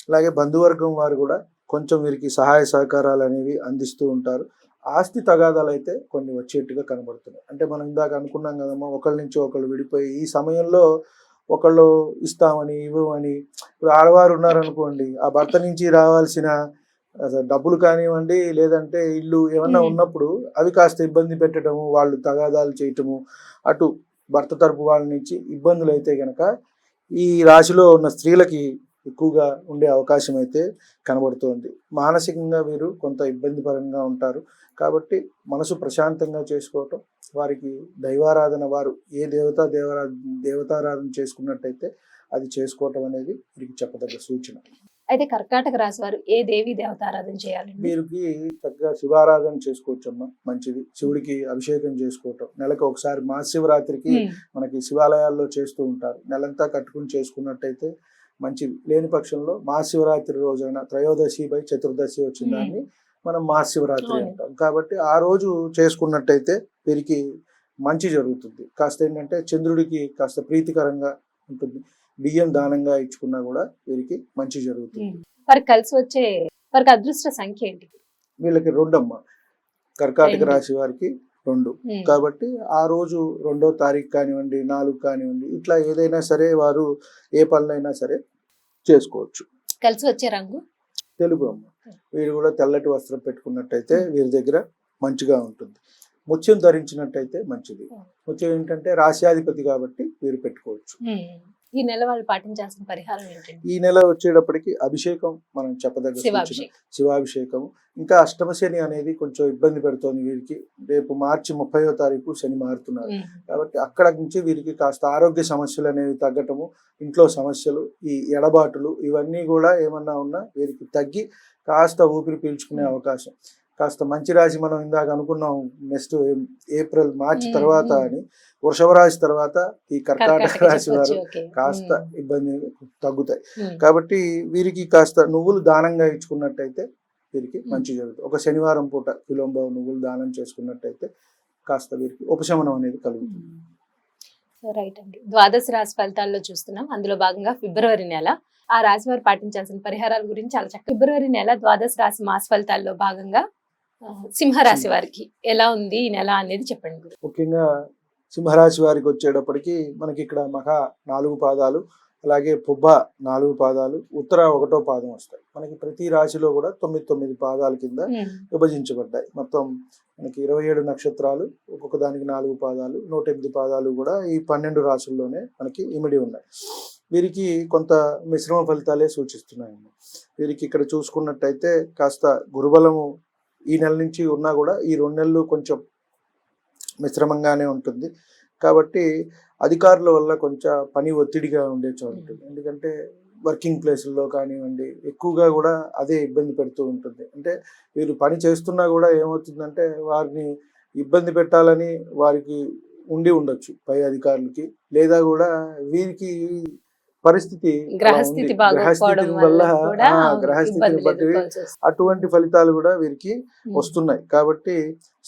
అలాగే బంధువర్గం వారు కూడా కొంచెం వీరికి సహాయ సహకారాలు అనేవి అందిస్తూ ఉంటారు. ఆస్తి తగాదాలు అయితే కొన్ని వచ్చేట్టుగా కనబడుతున్నాయి. అంటే మనం ఇందాక అనుకున్నాం కదమ్మా, ఒకళ్ళ నుంచి ఒకళ్ళు విడిపోయి ఈ సమయంలో ఒకళ్ళు ఇస్తామని, ఇవ్వమని, ఇప్పుడు ఆడవారు ఉన్నారనుకోండి, ఆ భర్త నుంచి రావాల్సిన డబ్బులు కానివ్వండి, లేదంటే ఇల్లు ఏమన్నా ఉన్నప్పుడు అవి కాస్త ఇబ్బంది పెట్టడము, వాళ్ళు తగాదాలు చేయటము, అటు భర్త తరపు వాళ్ళ నుంచి ఇబ్బందులు అయితే కనుక ఈ రాశిలో ఉన్న స్త్రీలకి ఎక్కువగా ఉండే అవకాశం అయితే కనబడుతోంది. మానసికంగా వీరు కొంత ఇబ్బందికరంగా ఉంటారు. కాబట్టి మనసు ప్రశాంతంగా చేసుకోవటం, వారికి దైవారాధన, వారు ఏ దేవతారాధన చేసుకున్నట్టయితే అది చేసుకోవటం అనేది వీరికి చెప్పదగ్గ సూచన. అయితే కర్కాటక రాశి వారు ఏ దేవి దేవత ఆరాధన చేయాలి? వీరికి చక్కగా శివారాధన చేసుకోవచ్చమ్మా, మంచిది. శివుడికి అభిషేకం చేసుకోవటం, నెలకు ఒకసారి మహాశివరాత్రికి మనకి శివాలయాల్లో చేస్తూ ఉంటారు. నెలంతా కట్టుకుని చేసుకున్నట్టయితే మంచిది. లేని పక్షంలో మహాశివరాత్రి రోజైన త్రయోదశి బై చతుర్దశి వచ్చిన దాన్ని మనం మహాశివరాత్రి అంటాం. కాబట్టి ఆ రోజు చేసుకున్నట్టయితే వీరికి మంచి జరుగుతుంది. కాస్త ఏంటంటే చంద్రుడికి కాస్త ప్రీతికరంగా ఉంటుంది. బియ్యం దానంగా ఇచ్చుకున్నా కూడా వీరికి మంచి జరుగుతుంది. వారికి కలిసి వచ్చే వారికి అదృష్ట సంఖ్య ఏంటి? వీళ్ళకి 2 అమ్మ. కర్కాటక రాశి వారికి 2. కాబట్టి ఆ రోజు 2వ తారీఖు కానివ్వండి, 4 కానివ్వండి, ఇట్లా ఏదైనా సరే వారు ఏ పనులైనా సరే చేసుకోవచ్చు. కలిసి వచ్చే రంగు తెలుగు అమ్మ. వీరు కూడా తెల్లటి వస్త్రం పెట్టుకున్నట్టయితే వీరి దగ్గర మంచిగా ఉంటుంది. ముత్యం ధరించినట్టయితే మంచిది. ముత్యం ఏంటంటే రాశ్యాధిపతి కాబట్టి వీరు పెట్టుకోవచ్చు. ఈ నెల వాళ్ళు పాటించాల్సిన పరిహారం ఏంటండి? ఈ నెల వచ్చేటప్పటికి అభిషేకం మనం చెప్పదగ్గ సూచన, శివాభిషేకం. శివాభిషేకము. ఇంకా అష్టమ శని అనేది కొంచెం ఇబ్బంది పెడుతోంది వీరికి. రేపు మార్చి 30వ తారీఖు శని మారుతున్నారు కాబట్టి అక్కడ నుంచి వీరికి కాస్త ఆరోగ్య సమస్యలు అనేవి తగ్గటము, ఇంట్లో సమస్యలు, ఈ ఎడబాటులు ఇవన్నీ కూడా ఏమన్నా ఉన్నా వీరికి తగ్గి కాస్త ఊపిరి పీల్చుకునే అవకాశం. కాస్త మంచి రాశి మనం ఇందాక అనుకున్నాం నెక్స్ట్ ఏప్రిల్ మార్చి తర్వాత అని, వృషభ రాశి తర్వాత ఈ కర్కాటక రాశి వారు కాస్త ఇబ్బంది తగ్గుతాయి. కాబట్టి వీరికి కాస్త నువ్వులు దానంగా ఇచ్చుకున్నట్టయితే వీరికి మంచి జరుగుతుంది. ఒక శనివారం పూట విలోంబ నువ్వులు దానం చేసుకున్నట్టయితే కాస్త వీరికి ఉపశమనం అనేది కలుగుతుంది. రైట్ అండి. ద్వాదశ రాశి ఫలితాల్లో చూస్తున్నాం. అందులో భాగంగా ఫిబ్రవరి నెల ఆ రాశి వారు పాటించాల్సిన పరిహారాల గురించి చాలా చక్కగా. ఫిబ్రవరి నెల ద్వాదశ రాశి మాస ఫలితాల్లో భాగంగా సింహరాశి వారికి ఎలా ఉంది ఈ నెల అనేది చెప్పండి. ముఖ్యంగా సింహరాశి వారికి వచ్చేటప్పటికి మనకి ఇక్కడ మఖ 4 పాదాలు, అలాగే పుబ్బ 4 పాదాలు, ఉత్తర 1వ పాదం వస్తాయి. మనకి ప్రతి రాశిలో కూడా 9 పాదాల కింద విభజించబడ్డాయి. మొత్తం మనకి 27 నక్షత్రాలు, ఒక్కొక్క దానికి 4 పాదాలు, 108 పాదాలు కూడా ఈ 12 రాశుల్లోనే మనకి ఇమిడి ఉన్నాయి. వీరికి కొంత మిశ్రమ ఫలితాలే సూచిస్తున్నాయండి. వీరికి ఇక్కడ చూసుకున్నట్టయితే కాస్త గురుబలము ఈ నెల నుంచి ఉన్నా కూడా ఈ 2 నెలలు కొంచెం మిశ్రమంగానే ఉంటుంది. కాబట్టి అధికారుల వల్ల కొంచెం పని ఒత్తిడిగా ఉండే చోటు ఉంటుంది. ఎందుకంటే వర్కింగ్ ప్లేసుల్లో కానివ్వండి ఎక్కువగా కూడా అదే ఇబ్బంది పెడుతూ ఉంటుంది. అంటే వీరు పని చేస్తున్నా కూడా ఏమవుతుందంటే వారిని ఇబ్బంది పెట్టాలని వారికి ఉండి ఉండొచ్చు పై అధికారులకి, లేదా కూడా వీరికి పరిస్థితి గ్రహస్థితి వల్ల గ్రహస్థితిని బట్టి అటువంటి ఫలితాలు కూడా వీరికి వస్తున్నాయి. కాబట్టి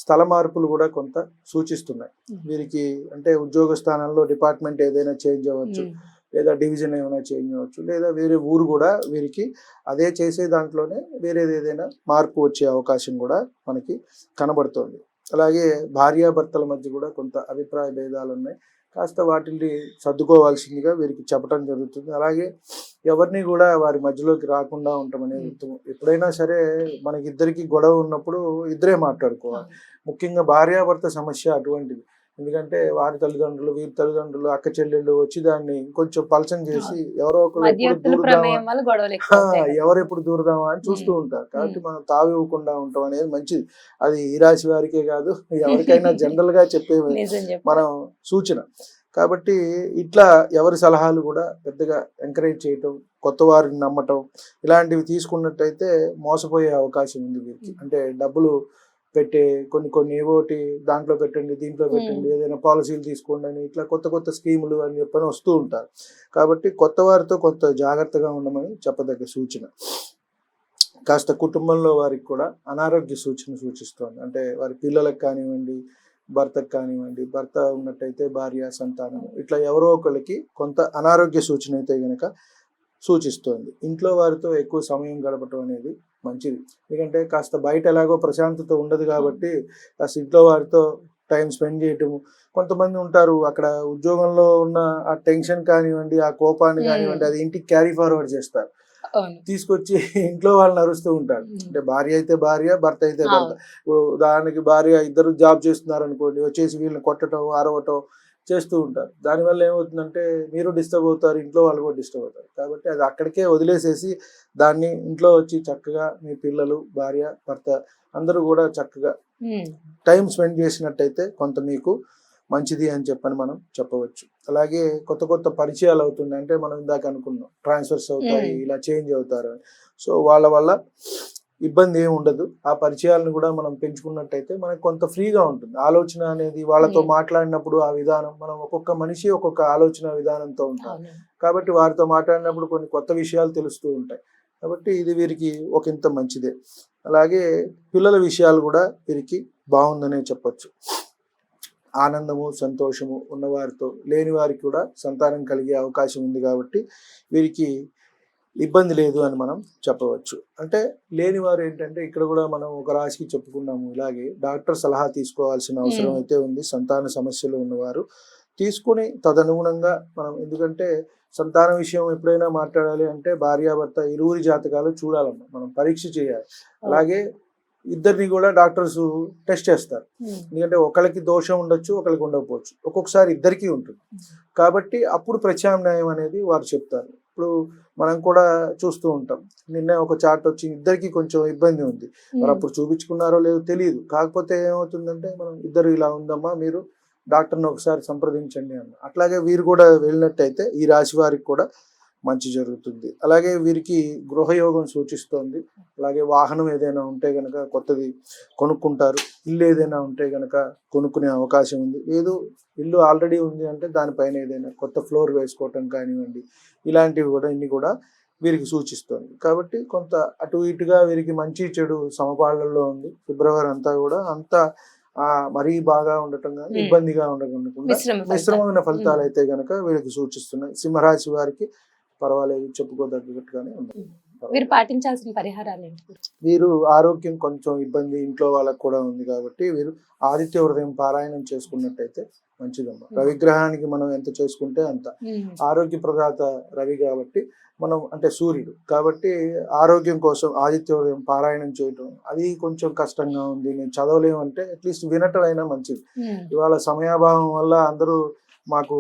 స్థల మార్పులు కూడా కొంత సూచిస్తున్నాయి వీరికి. అంటే ఉద్యోగ స్థానంలో డిపార్ట్మెంట్ ఏదైనా చేంజ్ అవ్వచ్చు, లేదా డివిజన్ ఏమైనా చేంజ్ అవ్వచ్చు, లేదా వేరే ఊరు కూడా వీరికి అదే చేసే దాంట్లోనే వేరేది ఏదైనా మార్పు వచ్చే అవకాశం కూడా మనకి కనబడుతోంది. అలాగే భార్యాభర్తల మధ్య కూడా కొంత అభిప్రాయ భేదాలు ఉన్నాయి. కాస్త వాటిని సర్దుకోవాల్సిందిగా వీరికి చెప్పడం జరుగుతుంది. అలాగే ఎవరిని కూడా వారి మధ్యలోకి రాకుండా ఉండటం అనేది ఉత్తమం. ఎప్పుడైనా సరే మనకిద్దరికి గొడవ ఉన్నప్పుడు ఇద్దరే మాట్లాడుకోవాలి. ముఖ్యంగా భార్యాభర్త సమస్య అటువంటిది. ఎందుకంటే వారి తల్లిదండ్రులు, వీరి తల్లిదండ్రులు, అక్క చెల్లెళ్ళు వచ్చి దాన్ని కొంచెం పలచం చేసి ఎవరో ఎవరెప్పుడు దూరదామా అని చూస్తూ ఉంటారు. కాబట్టి మనం తావివ్వకుండా ఉండటం అనేది మంచిది. అది ఈ రాశి వారికే కాదు, ఎవరికైనా జనరల్ గా చెప్పే మనం సూచన. కాబట్టి ఇట్లా ఎవరి సలహాలు కూడా పెద్దగా ఎంకరేజ్ చేయటం, కొత్త వారిని నమ్మటం ఇలాంటివి తీసుకున్నట్టయితే మోసపోయే అవకాశం ఉంది వీరికి. అంటే డబ్బులు పెట్టే కొన్ని ఏవోటి దాంట్లో పెట్టండి, దీంట్లో పెట్టండి, ఏదైనా పాలసీలు తీసుకోండి అని ఇట్లా కొత్త స్కీములు అని చెప్పని వస్తూ ఉంటారు. కాబట్టి కొత్త వారితో కొంత జాగ్రత్తగా ఉండమని చెప్పదగ్గ సూచన. కాస్త కుటుంబంలో వారికి కూడా అనారోగ్య సూచన సూచిస్తోంది. అంటే వారి పిల్లలకు కానివ్వండి, భర్తకు కానివ్వండి, భర్త ఉన్నట్టయితే భార్య, సంతానం ఇట్లా ఎవరో ఒకరికి కొంత అనారోగ్య సూచన అయితే గనక సూచిస్తోంది. ఇంట్లో వారితో ఎక్కువ సమయం గడపటం అనేది మంచిది. ఎందుకంటే కాస్త బయట ఎలాగో ప్రశాంతత ఉండదు కాబట్టి కాస్త ఇంట్లో వారితో టైం స్పెండ్ చేయటము. కొంతమంది ఉంటారు అక్కడ ఉద్యోగంలో ఉన్న ఆ టెన్షన్ కానివ్వండి, ఆ కోపాన్ని కానివ్వండి అది ఇంటికి క్యారీ ఫార్వర్డ్ చేస్తారు, తీసుకొచ్చి ఇంట్లో వాళ్ళని అరుస్తూ ఉంటారు. అంటే భార్య అయితే భార్య, భర్త అయితే భర్త. దానికి భార్య ఇద్దరు జాబ్ చేస్తున్నారు అనుకోండి, వచ్చేసి వీళ్ళని కొట్టడం, అరవటం చేస్తూ ఉంటారు. దానివల్ల ఏమవుతుందంటే మీరు డిస్టర్బ్ అవుతారు, ఇంట్లో వాళ్ళు కూడా డిస్టర్బ్ అవుతారు. కాబట్టి అది అక్కడికే వదిలేసేసి దాన్ని ఇంట్లో వచ్చి చక్కగా మీ పిల్లలు, భార్య, భర్త అందరూ కూడా చక్కగా టైం స్పెండ్ చేసినట్టయితే కొంత మీకు మంచిది అని చెప్పని మనం చెప్పవచ్చు. అలాగే కొత్త పరిచయాలు అవుతున్నాయి. అంటే మనం ఇందాక అనుకున్నాం ట్రాన్స్ఫర్స్ అవుతాయి, ఇలా చేంజ్ అవుతారు. సో వాళ్ళ వల్ల ఇబ్బంది ఏమి ఉండదు. ఆ పరిచయాలను కూడా మనం పెంచుకున్నట్టయితే మనకు కొంత ఫ్రీగా ఉంటుంది. ఆలోచన అనేది వాళ్ళతో మాట్లాడినప్పుడు ఆ విధానం, మనం ఒక్కొక్క మనిషి ఒక్కొక్క ఆలోచన విధానంతో ఉంటాం. కాబట్టి వారితో మాట్లాడినప్పుడు కొన్ని కొత్త విషయాలు తెలుస్తూ ఉంటాయి. కాబట్టి ఇది వీరికి ఒకంత మంచిదే. అలాగే పిల్లల విషయాలు కూడా వీరికి బాగుందనే చెప్పచ్చు. ఆనందము, సంతోషము ఉన్నవారితో, లేని వారికి కూడా సంతానం కలిగే అవకాశం ఉంది. కాబట్టి వీరికి ఇబ్బంది లేదు అని మనం చెప్పవచ్చు. అంటే లేని వారు ఏంటంటే ఇక్కడ కూడా మనం ఒక రాశికి చెప్పుకున్నాము, ఇలాగే డాక్టర్ సలహా తీసుకోవాల్సిన అవసరం అయితే ఉంది. సంతాన సమస్యలు ఉన్నవారు తీసుకుని తదనుగుణంగా మనం, ఎందుకంటే సంతాన విషయం ఎప్పుడైనా మాట్లాడాలి అంటే భార్యాభర్త ఇరువురి జాతకాలు చూడాలమ్మా, మనం పరీక్ష చేయాలి. అలాగే ఇద్దరిని కూడా డాక్టర్స్ టెస్ట్ చేస్తారు. ఎందుకంటే ఒకరికి దోషం ఉండొచ్చు, ఒకరికి ఉండకపోవచ్చు, ఒక్కొక్కసారి ఇద్దరికీ ఉంటుంది. కాబట్టి అప్పుడు ప్రత్యామ్నాయం అనేది వారు చెప్తారు. ఇప్పుడు మనం కూడా చూస్తూ ఉంటాం, నిన్న ఒక చార్ట్ వచ్చి ఇద్దరికి కొంచెం ఇబ్బంది ఉంది, మరి అప్పుడు చూపించుకున్నారో లేదో తెలియదు. కాకపోతే ఏమవుతుందంటే మనం ఇద్దరు ఇలా ఉందమ్మా, మీరు డాక్టర్ని ఒకసారి సంప్రదించండి అన్న. అట్లాగే వీరు కూడా వెళ్ళినట్టయితే ఈ రాశి వారికి కూడా మంచి జరుగుతుంది. అలాగే వీరికి గృహయోగం సూచిస్తోంది. అలాగే వాహనం ఏదైనా ఉంటే కనుక కొత్తది కొనుక్కుంటారు. ఇల్లు ఏదైనా ఉంటే కనుక కొనుక్కునే అవకాశం ఉంది. ఏదో ఇల్లు ఆల్రెడీ ఉంది అంటే దానిపైన ఏదైనా కొత్త ఫ్లోర్ వేసుకోవటం కానివ్వండి, ఇలాంటివి కూడా ఇన్ని కూడా వీరికి సూచిస్తుంది. కాబట్టి కొంత అటు ఇటుగా వీరికి మంచి చెడు సమపాళ్లలో ఉంది. ఫిబ్రవరి అంతా కూడా అంతా మరీ బాగా ఉండటం కానీ ఇబ్బందిగా ఉండకుండా మిశ్రమమైన ఫలితాలు అయితే కనుక వీరికి సూచిస్తున్నాయి. సింహరాశి వారికి పర్వాలేదు, చెప్పుకోదగ్గట్టుగానే ఉంది. వీరు పాటించాల్సిన పరిహారాలు ఏంటి? వీరు ఆరోగ్యం కొంచెం ఇబ్బంది ఇంట్లో వాళ్ళకు కూడా ఉంది కాబట్టి వీరు ఆదిత్య హృదయం పారాయణం చేసుకున్నట్టయితే మంచిదమ్మా. రవిగ్రహానికి మనం ఎంత చేసుకుంటే అంత. ఆరోగ్య ప్రదాత రవి కాబట్టి మనం అంటే సూర్యుడు కాబట్టి ఆరోగ్యం కోసం ఆదిత్య హృదయం పారాయణం చేయటం అది కొంచెం కష్టంగా ఉంది, నేను చదవలేమంటే అట్లీస్ట్ వినటం అయినా మంచిది. ఇవాళ సమయాభావం వల్ల అందరూ మాకు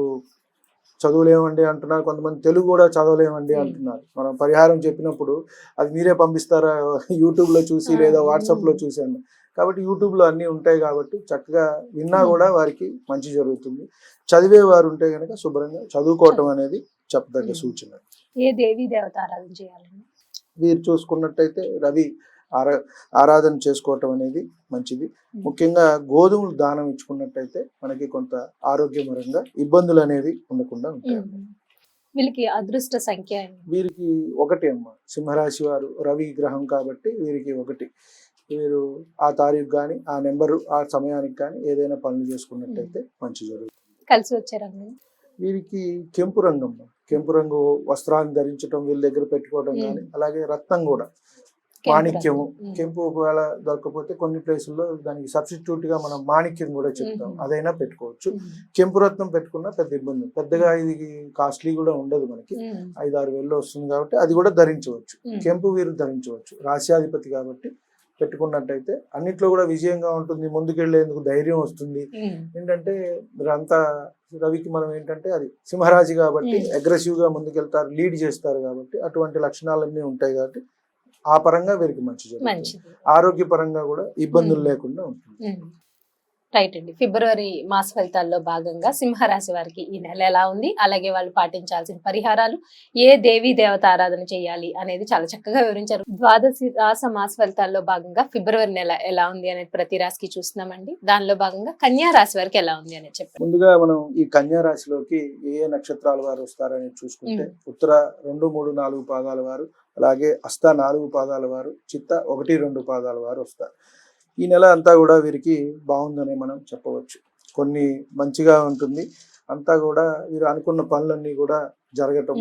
చదువులేమండి అంటున్నారు, కొంతమంది తెలుగు కూడా చదవలేమండి అంటున్నారు. మనం పరిహారం చెప్పినప్పుడు అది మీరే పంపిస్తారా యూట్యూబ్లో చూసి లేదా వాట్సాప్లో చూసాను. కాబట్టి యూట్యూబ్లో అన్నీ ఉంటాయి కాబట్టి చక్కగా విన్నా కూడా వారికి మంచి జరుగుతుంది. చదివే వారు ఉంటే కనుక శుభ్రంగా చదువుకోవటం అనేది చెప్పదగ్గ సూచన. ఏ దేవీ దేవత ఆరాధన చేయాలండి? వీరు చూసుకున్నట్టయితే రవి ఆరాధన చేసుకోవటం అనేది మంచిది. ముఖ్యంగా గోధుమలు దానం ఇచ్చుకున్నట్టయితే మనకి కొంత ఆరోగ్యపరంగా ఇబ్బందులు అనేవి ఉండకుండా ఉంటాయి. వీళ్ళకి అదృష్ట సంఖ్య? వీరికి 1 అమ్మ. సింహరాశి వారు రవి గ్రహం కాబట్టి వీరికి 1. వీరు ఆ తారీఖు కానీ ఆ నెంబరు ఆ సమయానికి కానీ ఏదైనా పనులు చేసుకున్నట్టయితే మంచి జరుగుతుంది. కలిసి వచ్చే రంగం వీరికి కెంపు రంగు. కెంపు రంగు వస్త్రాన్ని ధరించడం వీళ్ళ దగ్గర పెట్టుకోవడం కానీ, అలాగే రత్నం కూడా మాణిక్యము. కెంపు ఒకవేళ దొరకపోతే కొన్ని ప్లేసుల్లో దానికి సబ్స్టిట్యూట్ గా మనం మాణిక్యం కూడా చెప్తాం, అదైనా పెట్టుకోవచ్చు. కెంపు రత్నం పెట్టుకున్నా పెద్ద ఇబ్బంది, పెద్దగా ఇది కాస్ట్లీ కూడా ఉండదు, మనకి 5-6 వేల్లో వస్తుంది కాబట్టి అది కూడా ధరించవచ్చు. కెంపు వీరు ధరించవచ్చు, రాశ్యాధిపతి కాబట్టి పెట్టుకున్నట్టయితే అన్నిట్లో కూడా విజయంగా ఉంటుంది, ముందుకెళ్లేందుకు ధైర్యం వస్తుంది. ఏంటంటే మీరంతా రవికి మనం ఏంటంటే అది సింహరాశి కాబట్టి అగ్రెసివ్ గా ముందుకెళ్తారు, లీడ్ చేస్తారు కాబట్టి అటువంటి లక్షణాలన్నీ ఉంటాయి కాబట్టి ఆ పరంగా వీరికి మంచి జరుగుతుంది. ఆరోగ్యపరంగా కూడా ఇబ్బందులు లేకుండా ఉంటుంది. రైట్ అండి. ఫిబ్రవరి మాస ఫలితాల్లో భాగంగా సింహరాశి వారికి ఈ నెల ఎలా ఉంది, అలాగే వాళ్ళు పాటించాల్సిన పరిహారాలు, ఏ దేవీ దేవత ఆరాధన చేయాలి అనేది చాలా చక్కగా వివరించారు. ద్వాదశి రాస మాస ఫలితాల్లో భాగంగా ఫిబ్రవరి నెల ఎలా ఉంది అనేది ప్రతి రాశికి చూస్తున్నామండి. దానిలో భాగంగా కన్యా రాశి వారికి ఎలా ఉంది అనేది చెప్పండి. ముందుగా మనం ఈ కన్యా రాశిలోకి ఏ నక్షత్రాల వారు వస్తారని చూసుకుంటే ఉత్తర 2, 3, 4 పాదాల వారు, అలాగే హస్త 4 పాదాల వారు, చిత్త 1, 2 పాదాల వారు వస్తారు. ఈ నెల అంతా కూడా వీరికి బాగుందని మనం చెప్పవచ్చు. కొన్ని మంచిగా ఉంటుంది, అంతా కూడా వీరు అనుకున్న పనులన్నీ కూడా జరగటం,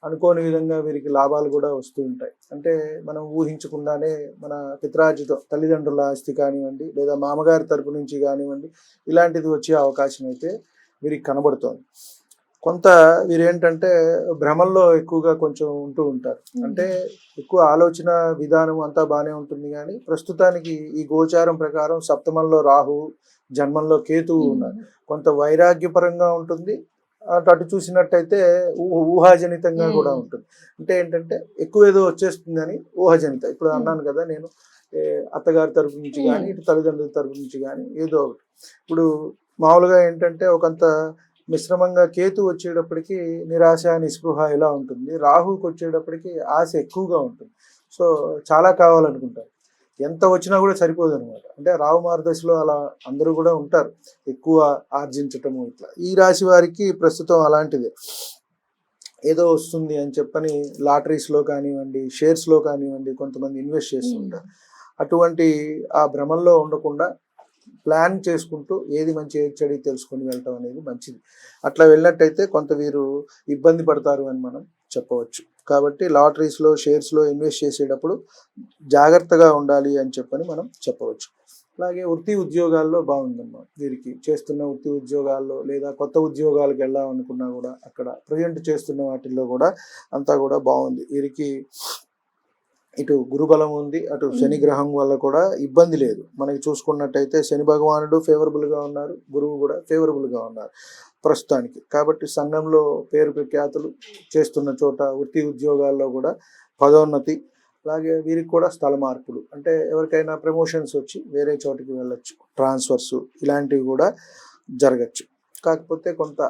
అనుకోని విధంగా వీరికి లాభాలు కూడా వస్తూ ఉంటాయి. అంటే మనం ఊహించకుండానే మన పిత్రార్జితం తల్లిదండ్రుల ఆస్తి కానివ్వండి, లేదా మామగారి తరపు నుంచి కానివ్వండి, ఇలాంటిది వచ్చే అవకాశం అయితే వీరికి కనబడుతోంది. కొంత వీరు ఏంటంటే భ్రమల్లో ఎక్కువగా కొంచెం ఉంటూ ఉంటారు. అంటే ఎక్కువ ఆలోచన విధానం అంతా బాగానే ఉంటుంది, కానీ ప్రస్తుతానికి ఈ గోచారం ప్రకారం సప్తమంలో రాహు, జన్మంలో కేతువు ఉన్నారు. కొంత వైరాగ్యపరంగా ఉంటుంది, అటు చూసినట్టయితే ఊహాజనితంగా కూడా ఉంటుంది. అంటే ఏంటంటే ఎక్కువ ఏదో వచ్చేస్తుందని ఊహాజనిత. ఇప్పుడు అన్నాను కదా నేను, అత్తగారి తరపు నుంచి కానీ ఇటు తల్లిదండ్రుల తరపు నుంచి కానీ ఏదో ఒకటి. ఇప్పుడు మామూలుగా ఏంటంటే ఒకంత మిశ్రమంగా కేతు వచ్చేటప్పటికి నిరాశ నిస్పృహ ఇలా ఉంటుంది, రాహుకి వచ్చేటప్పటికి ఆశ ఎక్కువగా ఉంటుంది. సో చాలా కావాలనుకుంటారు, ఎంత వచ్చినా కూడా సరిపోదు అనమాట. అంటే రాహు మార్గదశలో అలా అందరూ కూడా ఉంటారు, ఎక్కువ ఆర్జించటము ఇట్లా. ఈ రాశి వారికి ప్రస్తుతం అలాంటిదే, ఏదో వస్తుంది అని చెప్పని లాటరీస్లో కానివ్వండి, షేర్స్లో కానివ్వండి కొంతమంది ఇన్వెస్ట్ చేస్తుంటారు. అటువంటి ఆ భ్రమంలో ఉండకుండా ప్లాన్ చేసుకుంటూ ఏది మంచి ఏది చెడు తెలుసుకుని వెళ్ళటం అనేది మంచిది. అట్లా వెళ్ళినట్టయితే కొంత వీరు ఇబ్బంది పడతారు అని మనం చెప్పవచ్చు. కాబట్టి లాటరీస్లో, షేర్స్లో ఇన్వెస్ట్ చేసేటప్పుడు జాగ్రత్తగా ఉండాలి అని చెప్పని మనం చెప్పవచ్చు. అలాగే వృత్తి ఉద్యోగాల్లో బాగుందమ్మా వీరికి. చేస్తున్న వృత్తి ఉద్యోగాల్లో లేదా కొత్త ఉద్యోగాలకు వెళ్ళాలనుకున్నా కూడా అక్కడ ప్రజెంట్ చేస్తున్న వాటిల్లో కూడా అంతా కూడా బాగుంది. వీరికి ఇటు గురుబలం ఉంది, అటు శని గ్రహం వల్ల కూడా ఇబ్బంది లేదు. మనకి చూసుకున్నట్టయితే శని భగవానుడు ఫేవరబుల్గా ఉన్నారు, గురువు కూడా ఫేవరబుల్గా ఉన్నారు ప్రస్తుతానికి. కాబట్టి సంఘంలో పేరు ప్రఖ్యాతులు, చేస్తున్న చోట వృత్తి ఉద్యోగాల్లో కూడా పదోన్నతి, అలాగే వీరికి కూడా స్థల మార్పులు, అంటే ఎవరికైనా ప్రమోషన్స్ వచ్చి వేరే చోటికి వెళ్ళొచ్చు, ట్రాన్స్ఫర్స్ ఇలాంటివి కూడా జరగచ్చు. కాకపోతే కొంత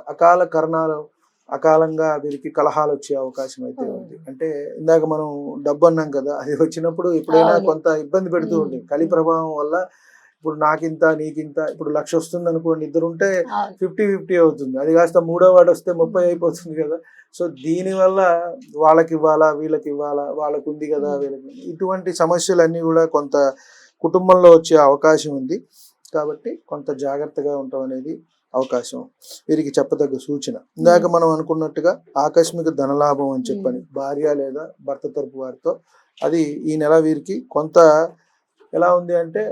అకాలంగా వీరికి కలహాలు వచ్చే అవకాశం అయితే ఉంది. అంటే ఇందాక మనం డబ్బు అన్నాం కదా, అది వచ్చినప్పుడు ఎప్పుడైనా కొంత ఇబ్బంది పెడుతూ ఉంటుంది. కలి ప్రభావం వల్ల ఇప్పుడు నాకింత నీకింత, ఇప్పుడు 1,00,000 వస్తుంది అనుకోండి, ఇద్దరు ఉంటే 50-50 అవుతుంది. అది కాస్త మూడో వాడు వస్తే 30 అయిపోతుంది కదా. సో దీనివల్ల వాళ్ళకి ఇవ్వాలా, వీళ్ళకి ఇవ్వాలా, వాళ్ళకు ఉంది కదా వీళ్ళకి, ఇటువంటి సమస్యలన్నీ కూడా కొంత కుటుంబంలో వచ్చే అవకాశం ఉంది. కాబట్టి కొంత జాగ్రత్తగా ఉండటం అనేది అవకాశం వీరికి చెప్పదగ్గ సూచన. ఇందాక మనం అనుకున్నట్టుగా ఆకస్మిక ధనలాభం అని చెప్పని భార్య లేదా భర్త తరపు వారితో, అది ఈ నెల వీరికి కొంత ఎలా ఉంది అంటే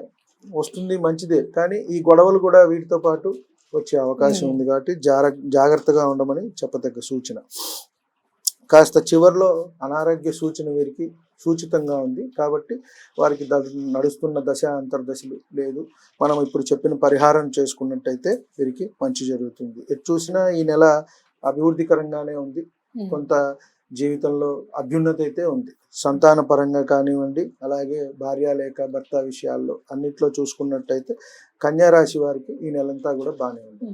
వస్తుంది, మంచిదే, కానీ ఈ గొడవలు కూడా వీటితో పాటు వచ్చే అవకాశం ఉంది. కాబట్టి జాగ్రత్తగా ఉండమని చెప్పదగ్గ సూచన. కాస్త చివరిలో అనారోగ్య సూచన వీరికి సూచితంగా ఉంది. కాబట్టి వారికి నడుస్తున్న దశ అంతర్దశలు లేదు. మనం ఇప్పుడు చెప్పిన పరిహారం చేసుకున్నట్టయితే వీరికి మంచి జరుగుతుంది. ఎటు చూసినా ఈ నెల అభివృద్ధికరంగానే ఉంది. కొంత జీవితంలో అభ్యున్నతి అయితే ఉంది. సంతాన పరంగా కానివ్వండి, అలాగే భార్య లేక భర్త విషయాల్లో అన్నిట్లో చూసుకున్నట్టయితే కన్యా రాశి వారికి ఈ నెలంతా కూడా బాగానే ఉంది.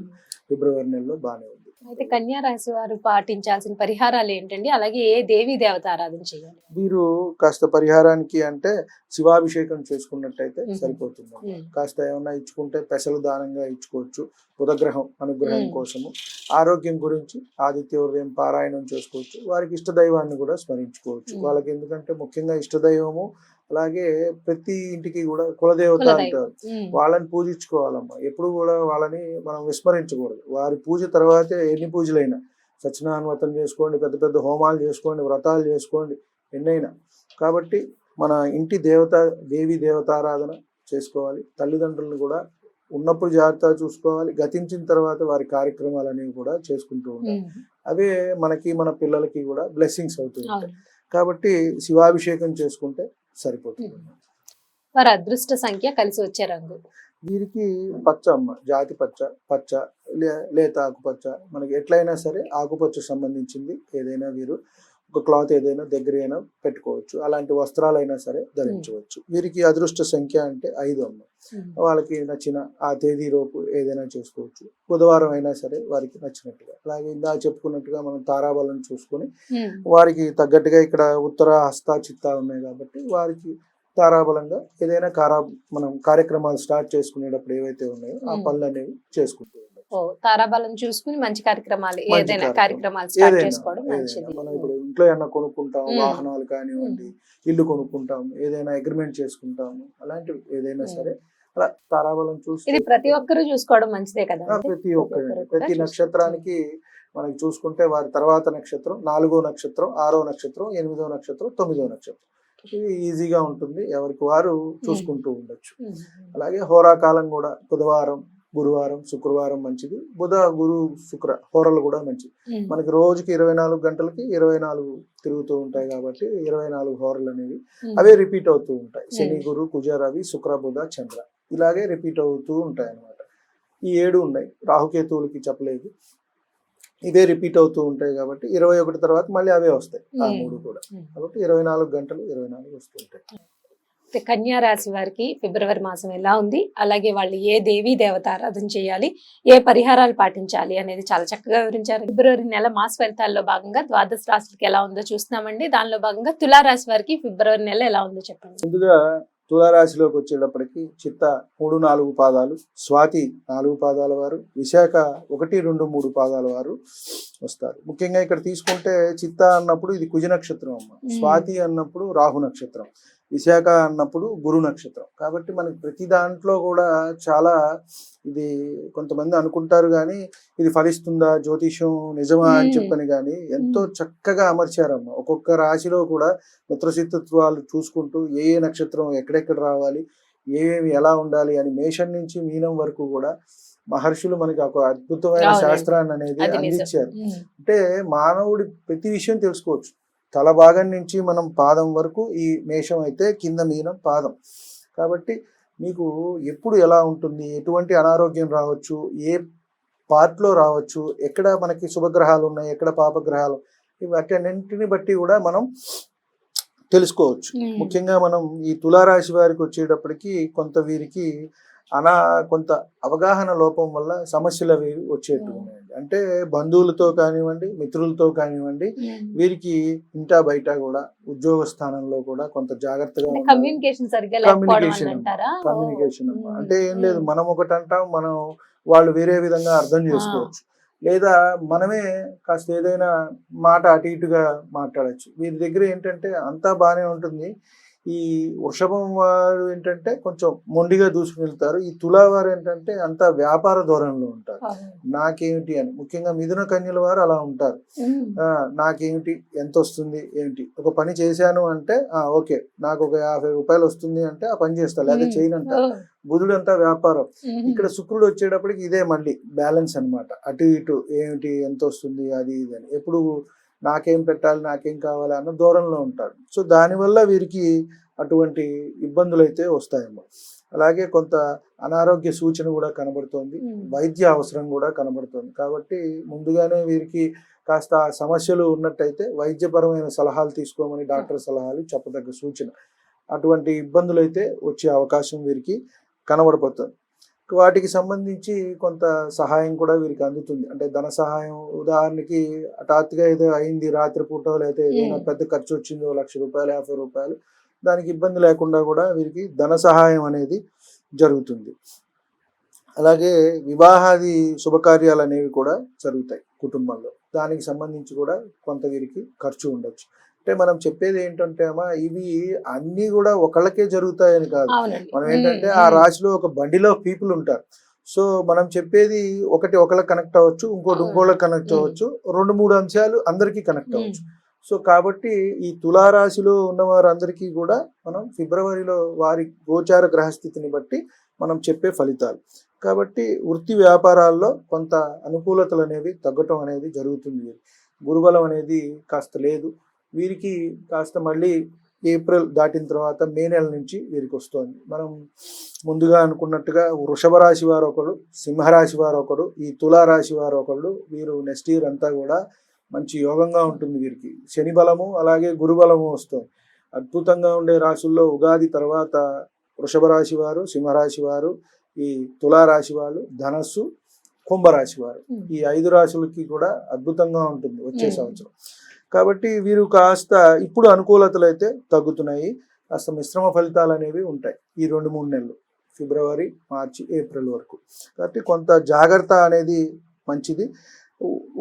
ఫిబ్రవరి నెలలో బాగానే ఉంది. అయితే కన్యా రాశి వారు పాటించాల్సిన పరిహారాలు ఏంటండి? అలాగే ఏ దేవీ దేవత ఆరాధన చేయాలి? వీరు కాస్త పరిహారానికి అంటే శివాభిషేకం చేసుకున్నట్టయితే సరిపోతుంది. కాస్త ఏమన్నా ఇచ్చుకుంటే పెసలు దానంగా ఇచ్చుకోవచ్చు. బుధగ్రహం అనుగ్రహం కోసము, ఆరోగ్యం గురించి ఆదిత్య హృదయం పారాయణం చేసుకోవచ్చు. వారికి ఇష్టదైవాన్ని కూడా స్మరించుకోవచ్చు. వాళ్ళకి ఎందుకంటే ముఖ్యంగా ఇష్టదైవము, అలాగే ప్రతి ఇంటికి కూడా కులదేవత అంటారు, వాళ్ళని పూజించుకోవాలమ్మా. ఎప్పుడు కూడా వాళ్ళని మనం విస్మరించకూడదు. వారి పూజ తర్వాతే ఎన్ని పూజలైనా, సత్యనారాయణ వ్రతం చేసుకోండి, పెద్ద పెద్ద హోమాలు చేసుకోండి, వ్రతాలు చేసుకోండి, ఎన్నైనా. కాబట్టి మన ఇంటి దేవీ దేవతారాధన చేసుకోవాలి. తల్లిదండ్రులను కూడా ఉన్నప్పుడు జాగ్రత్తగా చూసుకోవాలి. గతించిన తర్వాత వారి కార్యక్రమాలు అనేవి కూడా చేసుకుంటూ ఉండాలి. అవే మనకి మన పిల్లలకి కూడా బ్లెస్సింగ్స్ అవుతూ ఉంటాయి. కాబట్టి శివాభిషేకం చేసుకుంటే సరిపోతుంది. వారి అదృష్ట సంఖ్య, కలిసి వచ్చే రంగు వీరికి పచ్చ అమ్మ, జాతి పచ్చ, లేత ఆకుపచ్చ, మనకి ఎట్లయినా సరే ఆకుపచ్చ సంబంధించింది ఏదైనా వీరు ఒక క్లాత్ ఏదైనా దగ్గర అయినా పెట్టుకోవచ్చు. అలాంటి వస్త్రాలైనా సరే ధరించవచ్చు. వీరికి అదృష్ట సంఖ్య అంటే 5 అమ్మ. వాళ్ళకి నచ్చిన ఆ తేదీ లోపు ఏదైనా చేసుకోవచ్చు. బుధవారం అయినా సరే వారికి నచ్చినట్టుగా. అలాగే ఇందాక చెప్పుకున్నట్టుగా మనం తారాబలం చూసుకొని వారికి తగ్గట్టుగా ఇక్కడ ఉత్తర హస్త చిత్త ఉన్నాయి కాబట్టి వారికి తారాబలంగా ఏదైనా మనం కార్యక్రమాలు స్టార్ట్ చేసుకునేటప్పుడు ఏవైతే ఉన్నాయో ఆ పనులు అనేవి చేసుకుంటూ ఉంటాం. తారాబలం చూసుకుని మంచి కార్యక్రమాలు ఏదైనా కార్యక్రమాలు స్టార్ట్ చేసుకోవడం మంచిది. మనం ఇప్పుడు ఇంట్లో ఏమైనా కొనుక్కుంటాం, వాహనాలు కానివ్వండి, ఇల్లు కొనుక్కుంటాం, ఏదైనా అగ్రిమెంట్ చేసుకుంటాము, అలాంటివి ఏదైనా సరే అలా తారాబలం చూసి ఇది ప్రతి ఒక్కరు చూసుకోవడం మంచిదే కదా. ప్రతి నక్షత్రానికి మనకి చూసుకుంటే వారి తర్వాత నక్షత్రం, 4వ నక్షత్రం, 6వ నక్షత్రం, 8వ నక్షత్రం, 9వ నక్షత్రం, ఇది ఈజీగా ఉంటుంది. ఎవరికి వారు చూసుకుంటూ ఉండొచ్చు. అలాగే హోరాకాలం కూడా బుధవారం, గురువారం, శుక్రవారం మంచిది. బుధ, గురు, శుక్ర హోరలు కూడా మంచిది. మనకి రోజుకి 24 గంటలకి 24 తిరుగుతూ ఉంటాయి కాబట్టి 24 హోరలు అనేవి అవే రిపీట్ అవుతూ ఉంటాయి. శని, గురు, కుజ, రవి, శుక్ర, బుధ, చంద్ర ఇలాగే రిపీట్ అవుతూ ఉంటాయి అన్నమాట. ఈ 7 ఉన్నాయి. రాహుకేతువులకి చెప్పలేదు, ఇవే రిపీట్ అవుతూ ఉంటాయి కాబట్టి 21 తర్వాత మళ్ళీ అవే వస్తాయి ఆ 3 కూడా. కాబట్టి 24 గంటలు 24 వస్తుంటాయి. కన్యా రాశి వారికి ఫిబ్రవరి మాసం ఎలా ఉంది, అలాగే వాళ్ళు ఏ దేవీ దేవత ఆరాధన చేయాలి, ఏ పరిహారాలు పాటించాలి అనేది చాలా చక్కగా వివరించారు. ఫిబ్రవరి నెల మాస ఫలితాల్లో భాగంగా ద్వాదశ రాశులకి ఎలా ఉందో చూస్తున్నామండి. దానిలో భాగంగా తులారాశి వారికి ఫిబ్రవరి నెల ఎలా ఉందో చెప్పండి. ముందుగా తులారాశిలోకి వచ్చేటప్పటికి చిత్త 3-4 పాదాలు, స్వాతి 4 పాదాల వారు, విశాఖ 1-2-3 పాదాల వారు వస్తారు. ముఖ్యంగా ఇక్కడ తీసుకుంటే చిత్త అన్నప్పుడు ఇది కుజ నక్షత్రం అమ్మ, స్వాతి అన్నప్పుడు రాహు నక్షత్రం, విశాఖ అన్నప్పుడు గురు నక్షత్రం. కాబట్టి మనకి ప్రతి దాంట్లో కూడా చాలా ఇది కొంతమంది అనుకుంటారు కానీ ఇది ఫలిస్తుందా, జ్యోతిషం నిజమా అని చెప్పని కానీ ఎంతో చక్కగా అమర్చారమ్మ. ఒక్కొక్క రాశిలో కూడా మిత్రశిత్తుత్వాలు చూసుకుంటూ ఏ నక్షత్రం ఎక్కడెక్కడ రావాలి, ఏమేమి ఎలా ఉండాలి అని మేషం నుంచి మీనం వరకు కూడా మహర్షులు మనకి ఒక అద్భుతమైన శాస్త్రాన్ని అనేది అందించారు. అంటే మానవుడి ప్రతి విషయం తెలుసుకోవచ్చు. తల భాగం నుంచి మనం పాదం వరకు ఈ మేషం అయితే కింద మీనం పాదం. కాబట్టి మీకు ఎప్పుడు ఎలా ఉంటుంది, ఎటువంటి అనారోగ్యం రావచ్చు, ఏ పార్ట్లో రావచ్చు, ఎక్కడ మనకి శుభగ్రహాలు ఉన్నాయి, ఎక్కడ పాపగ్రహాలు, వాటన్నింటిని బట్టి కూడా మనం తెలుసుకోవచ్చు. ముఖ్యంగా మనం ఈ తులారాశి వారికి వచ్చేటప్పటికి వీరికి కొంత అవగాహన లోపం వల్ల సమస్యలు అవి వచ్చేట్టు ఉన్నాయండి. అంటే బంధువులతో కానివ్వండి, మిత్రులతో కానివ్వండి, వీరికి ఇంటా బయట కూడా ఉద్యోగ స్థానంలో కూడా కొంత జాగ్రత్తగా కమ్యూనికేషన్ అంటే ఏం లేదు, మనం ఒకటి అంటాం, మనం వాళ్ళు వేరే విధంగా అర్థం చేసుకోవచ్చు, లేదా మనమే కాస్త ఏదైనా మాట అటు ఇటుగా మాట్లాడచ్చు. వీరి దగ్గర ఏంటంటే అంతా బాగానే ఉంటుంది. ఈ వృషభం వారు ఏంటంటే కొంచెం మొండిగా దూసుకుని వెళ్తారు. ఈ తులా వారు ఏంటంటే అంతా వ్యాపార ధోరణిలో ఉంటారు. నాకేమిటి అని, ముఖ్యంగా మిథున కన్యల వారు అలా ఉంటారు. నాకేమిటి, ఎంత వస్తుంది ఏంటి, ఒక పని చేశాను అంటే ఓకే నాకు ఒక 50 రూపాయలు వస్తుంది అంటే ఆ పని చేస్తారు, లేదా చేయనంటారు. బుధుడు అంతా వ్యాపారం. ఇక్కడ శుక్రుడు వచ్చేటప్పటికి ఇదే మళ్ళీ బ్యాలెన్స్ అన్నమాట. అటు ఇటు ఏమిటి, ఎంత వస్తుంది, అది ఇది అని ఎప్పుడు నాకేం పెట్టాలి, నాకేం కావాలి అన్న ధోరణిలో ఉంటారు. సో దానివల్ల వీరికి అటువంటి ఇబ్బందులు అయితే వస్తాయేమో. అలాగే కొంత అనారోగ్య సూచన కూడా కనబడుతోంది, వైద్య అవసరం కూడా కనబడుతోంది. కాబట్టి ముందుగానే వీరికి కాస్త సమస్యలు ఉన్నట్టయితే వైద్యపరమైన సలహాలు తీసుకోమని డాక్టర్ సలహాలు చెప్పదగ్గ సూచన. అటువంటి ఇబ్బందులు అయితే వచ్చే అవకాశం వీరికి కనబడిపోతుంది. వాటికి సంబంధించి కొంత సహాయం కూడా వీరికి అందుతుంది. అంటే ధన సహాయం, ఉదాహరణకి హఠాత్తుగా ఏదో అయింది రాత్రిపూట, లేకపోతే ఏదైనా పెద్ద ఖర్చు వచ్చింది, 1 లక్ష రూపాయలు, 50 రూపాయలు, దానికి ఇబ్బంది లేకుండా కూడా వీరికి ధన సహాయం అనేది జరుగుతుంది. అలాగే వివాహాది శుభకార్యాలు అనేవి కూడా జరుగుతాయి కుటుంబంలో. దానికి సంబంధించి కూడా కొంత వీరికి ఖర్చు ఉండొచ్చు. అంటే మనం చెప్పేది ఏంటంటే అమ్మా, ఇవి అన్నీ కూడా ఒకళ్ళకే జరుగుతాయని కాదు. మనం ఏంటంటే ఆ రాశిలో ఒక బండిలో పీపుల్ ఉంటారు. సో మనం చెప్పేది ఒకళ్ళకి కనెక్ట్ అవ్వచ్చు, ఇంకోళ్ళకి కనెక్ట్ అవ్వచ్చు, 2-3 అంశాలు అందరికీ కనెక్ట్ అవ్వచ్చు. సో కాబట్టి ఈ తులారాశిలో ఉన్న వారందరికీ కూడా మనం ఫిబ్రవరిలో వారి గోచార గ్రహస్థితిని బట్టి మనం చెప్పే ఫలితాలు. కాబట్టి వృత్తి వ్యాపారాల్లో కొంత అనుకూలతలు అనేవి తగ్గటం అనేది జరుగుతుంది. గురుబలం అనేది కాస్త లేదు వీరికి. కాస్త మళ్ళీ ఏప్రిల్ దాటిన తర్వాత మే నెల నుంచి వీరికి వస్తుంది. మనం ముందుగా అనుకున్నట్టుగా వృషభ రాశి వారు ఒకరు, సింహరాశి వారు ఒకరు, ఈ తులారాశి వారు ఒకళ్ళు. వీరు నెక్స్ట్ ఇయర్ అంతా కూడా మంచి యోగంగా ఉంటుంది వీరికి. శని బలము అలాగే గురుబలము వస్తుంది. అద్భుతంగా ఉండే రాశుల్లో ఉగాది తర్వాత వృషభ రాశి వారు, సింహరాశి వారు, ఈ తులారాశి వాళ్ళు, ధనస్సు, కుంభరాశి వారు, ఈ 5 రాశులకి కూడా అద్భుతంగా ఉంటుంది వచ్చే సంవత్సరం. కాబట్టి వీరు కాస్త ఇప్పుడు అనుకూలతలు అయితే తగ్గుతున్నాయి, కాస్త మిశ్రమ ఫలితాలు అనేవి ఉంటాయి ఈ 2-3 నెలలు, ఫిబ్రవరి, మార్చి, ఏప్రిల్ వరకు. కాబట్టి కొంత జాగ్రత్త అనేది మంచిది.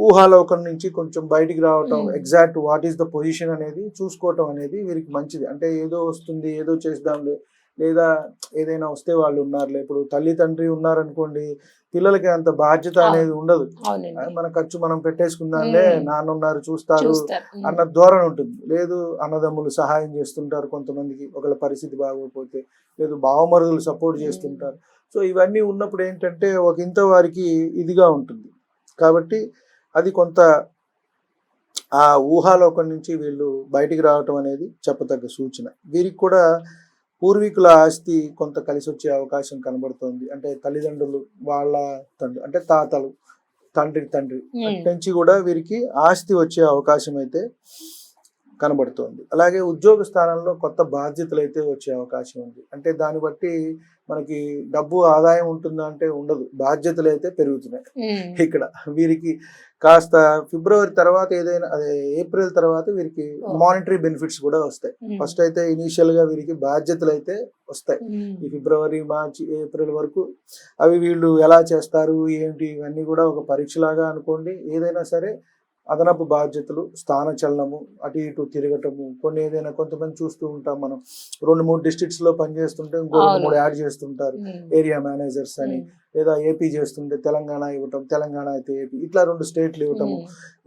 ఊహాలోకం నుంచి కొంచెం బయటికి రావటం, exact what is the position అనేది చూసుకోవటం అనేది వీరికి మంచిది. అంటే ఏదో వస్తుంది, ఏదో చేద్దాంలే, లేదా ఏదైనా వస్తే వాళ్ళు ఉన్నారులే. ఇప్పుడు తల్లి తండ్రి ఉన్నారనుకోండి, పిల్లలకి అంత బాధ్యత అనేది ఉండదు. మన ఖర్చు మనం పెట్టేసుకుందాంలే, నాన్న ఉన్నారు చూస్తారు అన్న ధోరణి ఉంటుంది. లేదు, అన్నదమ్ములు సహాయం చేస్తుంటారు కొంతమందికి, ఒకళ్ళ పరిస్థితి బాగోకపోతే, లేదు బావమరుదులు సపోర్ట్ చేస్తుంటారు. సో ఇవన్నీ ఉన్నప్పుడు ఏంటంటే ఒక ఇంత వారికి ఇదిగా ఉంటుంది. కాబట్టి అది కొంత ఆ ఊహాలోకం నుంచి వీళ్ళు బయటికి రావటం అనేది చెప్పదగ్గ సూచన. వీరికి కూడా పూర్వీకుల ఆస్తి కొంత కలిసి వచ్చే అవకాశం కనబడుతోంది. అంటే తల్లిదండ్రులు వాళ్ళ తండ్రి, అంటే తాతలు, తండ్రి నుంచి కూడా వీరికి ఆస్తి వచ్చే అవకాశం అయితే కనబడుతోంది. అలాగే ఉద్యోగ స్థానంలో కొత్త బాధ్యతలు అయితే వచ్చే అవకాశం ఉంది. అంటే దాన్ని బట్టి మనకి డబ్బు ఆదాయం ఉంటుందా అంటే ఉండదు, బాధ్యతలు అయితే పెరుగుతున్నాయి ఇక్కడ వీరికి. కాస్త ఫిబ్రవరి తర్వాత ఏదైనా అదే ఏప్రిల్ తర్వాత వీరికి మానిటరీ బెనిఫిట్స్ కూడా వస్తాయి. ఫస్ట్ అయితే ఇనీషియల్ గా వీరికి బాధ్యతలు అయితే వస్తాయి. ఈ ఫిబ్రవరి, మార్చి, ఏప్రిల్ వరకు అవి వీళ్ళు ఎలా చేస్తారు ఏంటి ఇవన్నీ కూడా ఒక పరీక్షలాగా అనుకోండి. ఏదైనా సరే అదనపు బాధ్యతలు, స్థానచలనము, అటు ఇటు తిరగటము, కొన్ని ఏదైనా కొంతమంది చూస్తూ ఉంటాం మనం, 2-3 డిస్ట్రిక్ట్స్ లో పనిచేస్తుంటే ఇంకో 2-3 యాడ్ చేస్తుంటారు, ఏరియా మేనేజర్స్ అని. లేదా ఏపీ చేస్తుంటే తెలంగాణ ఇవ్వటం, తెలంగాణ అయితే ఏపీ, ఇట్లా 2 స్టేట్లు ఇవ్వటము,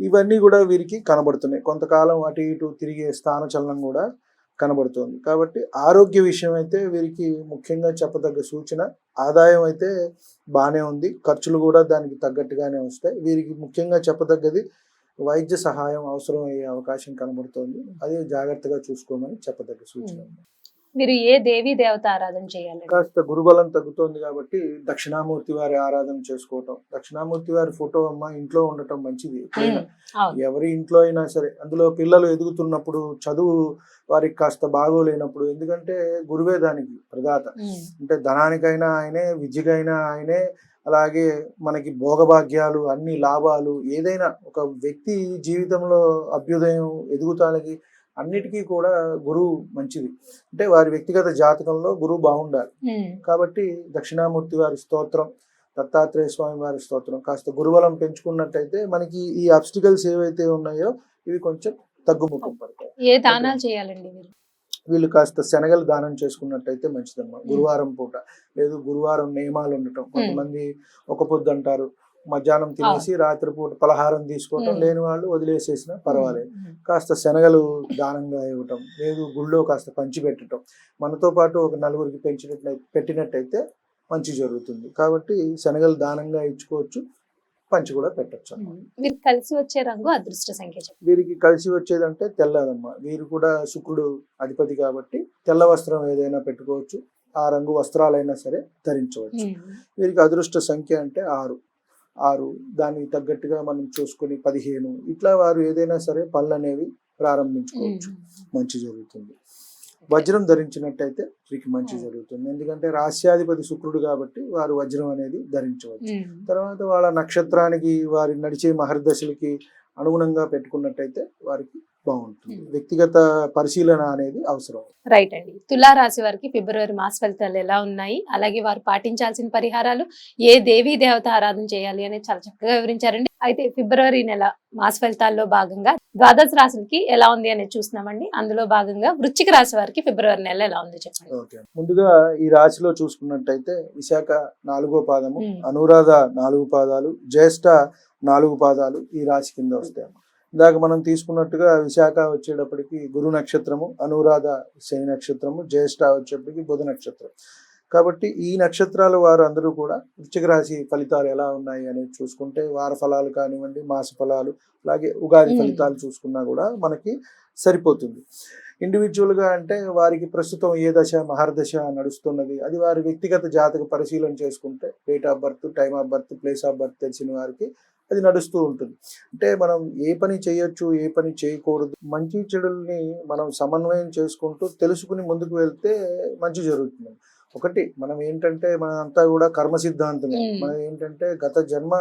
ఇవన్నీ కూడా వీరికి కనబడుతున్నాయి. కొంతకాలం అటు ఇటు తిరిగే స్థానచలనం కూడా కనబడుతుంది. కాబట్టి ఆరోగ్య విషయం అయితే వీరికి ముఖ్యంగా చెప్పదగ్గ సూచన. ఆదాయం అయితే బాగానే ఉంది, ఖర్చులు కూడా దానికి తగ్గట్టుగానే వస్తాయి. వీరికి ముఖ్యంగా చెప్పదగ్గది వైద్య సహాయం అవసరం అయ్యే అవకాశం కనబడుతోంది. అది జాగ్రత్తగా చూసుకోమని చెప్పదగ్గ సూచన. మీరు ఏ దేవీ దేవత ఆరాధన చేయాలి? కాస్త గురుబలం తగ్గుతోంది కాబట్టి దక్షిణామూర్తి వారి ఆరాధన చేసుకోవటం. దక్షిణామూర్తి వారి ఫోటో అమ్మ ఇంట్లో ఉండటం మంచిది. ఎవరి ఇంట్లో అయినా సరే, అందులో పిల్లలు ఎదుగుతున్నప్పుడు, చదువు వారికి కాస్త బాగోలేనప్పుడు, ఎందుకంటే గురువే దానికి ప్రదాత. అంటే ధనానికైనా ఆయనే, విద్యకైనా ఆయనే, అలాగే మనకి భోగభాగ్యాలు, అన్ని లాభాలు, ఏదైనా ఒక వ్యక్తి జీవితంలో అభ్యుదయం, ఎదుగుతానికి అన్నిటికీ కూడా గురువు మంచిది. అంటే వారి వ్యక్తిగత జాతకంలో గురువు బాగుండాలి. కాబట్టి దక్షిణామూర్తి వారి స్తోత్రం, దత్తాత్రేయ స్వామి వారి స్తోత్రం, కాస్త గురుబలం పెంచుకున్నట్టయితే మనకి ఈ అబ్స్టికల్స్ ఏవైతే ఉన్నాయో ఇవి కొంచెం తగ్గుముఖం పడతాయి. ఏ దానాలు చేయాలండి వీళ్ళు కాస్త శనగలు దానం చేసుకున్నట్టయితే మంచిదమ్మా. గురువారం పూట, లేదు గురువారం నియమాలు ఉండటం. కొంతమంది ఒక పొద్దు అంటారు, మధ్యాహ్నం తినేసి రాత్రిపూట పలహారం తీసుకోవటం, లేని వాళ్ళు వదిలేసేసినా పర్వాలేదు. కాస్త శనగలు దానంగా ఇవ్వటం, లేదు గుళ్ళో కాస్త పంచి పెట్టడం, మనతో పాటు ఒక నలుగురికి పెట్టినట్టయితే మంచి జరుగుతుంది. కాబట్టి శనగలు దానంగా ఇచ్చుకోవచ్చు, పంచి కూడా పెట్టచ్చు. వీరికి కలిసి వచ్చే రంగు అదృష్ట సంఖ్య? వీరికి కలిసి వచ్చేదంటే తెల్లదమ్మా. వీరు కూడా శుక్రుడు అధిపతి కాబట్టి తెల్ల వస్త్రం ఏదైనా పెట్టుకోవచ్చు, ఆ రంగు వస్త్రాలైనా సరే ధరించవచ్చు. వీరికి అదృష్ట సంఖ్య అంటే 6. దానికి తగ్గట్టుగా మనం చూసుకుని 15 ఇట్లా వారు ఏదైనా సరే పనులు అనేవి ప్రారంభించుకోవచ్చు, మంచి జరుగుతుంది. వజ్రం ధరించినట్టయితే వీరికి మంచి జరుగుతుంది. ఎందుకంటే రాస్యాధిపతి శుక్రుడు కాబట్టి వారు వజ్రం అనేది ధరించవచ్చు. తర్వాత వాళ్ళ నక్షత్రానికి, వారి నడిచే మహర్దశలకి అనుగుణంగా పెట్టుకున్నట్టయితే వారికి బాగుంటుంది. వ్యక్తిగత పరిశీలన అనేది అవసరం. రైట్ అండి. తులారాశి వారికి ఫిబ్రవరి మాస ఫలితాలు ఎలా ఉన్నాయి, అలాగే వారు పాటించాల్సిన పరిహారాలు, ఏ దేవీ దేవత ఆరాధన చేయాలి అనేది చాలా చక్కగా వివరించారండి. అయితే ఫిబ్రవరి నెల మాస ఫలితాల్లో భాగంగా ద్వాదశ రాశులకి ఎలా ఉంది అనేది చూస్తున్నామండి. అందులో భాగంగా వృశ్చిక రాశి వారికి ఫిబ్రవరి నెల ఎలా ఉంది చెప్పండి. ముందుగా ఈ రాశిలో చూసుకున్నట్టయితే విశాఖ 4వ పాదము, అనురాధ 4 పాదాలు, జ్యేష్ఠ 4 పాదాలు ఈ రాశి కింద వస్తాయి. ఇందాక మనం తీసుకున్నట్టుగా విశాఖ వచ్చేటప్పటికి గురు నక్షత్రము, అనురాధ శని నక్షత్రము, జ్యేష్ఠ వచ్చేటప్పటికి బుధ నక్షత్రం. కాబట్టి ఈ నక్షత్రాల వారు అందరూ కూడా వృశ్చిక రాశి ఫలితాలు ఎలా ఉన్నాయి అనేది చూసుకుంటే, వార ఫలాలు కానివ్వండి, మాస ఫలాలు, అలాగే ఉగాది ఫలితాలు చూసుకున్నా కూడా మనకి సరిపోతుంది. ఇండివిజువల్గా అంటే వారికి ప్రస్తుతం ఏ దశ మహర్దశ నడుస్తున్నది, అది వారి వ్యక్తిగత జాతక పరిశీలన చేసుకుంటే date of birth, time of birth, place of birth తెలిసిన వారికి అది నడుస్తూ ఉంటుంది. అంటే మనం ఏ పని చేయొచ్చు, ఏ పని చేయకూడదు, మంచి చెడుల్ని మనం సమన్వయం చేసుకుంటూ తెలుసుకుని ముందుకు వెళ్తే మంచి జరుగుతుంది. ఒకటి మనం ఏంటంటే మనంతా కూడా కర్మ సిద్ధాంతమే. మనం ఏంటంటే గత జన్మ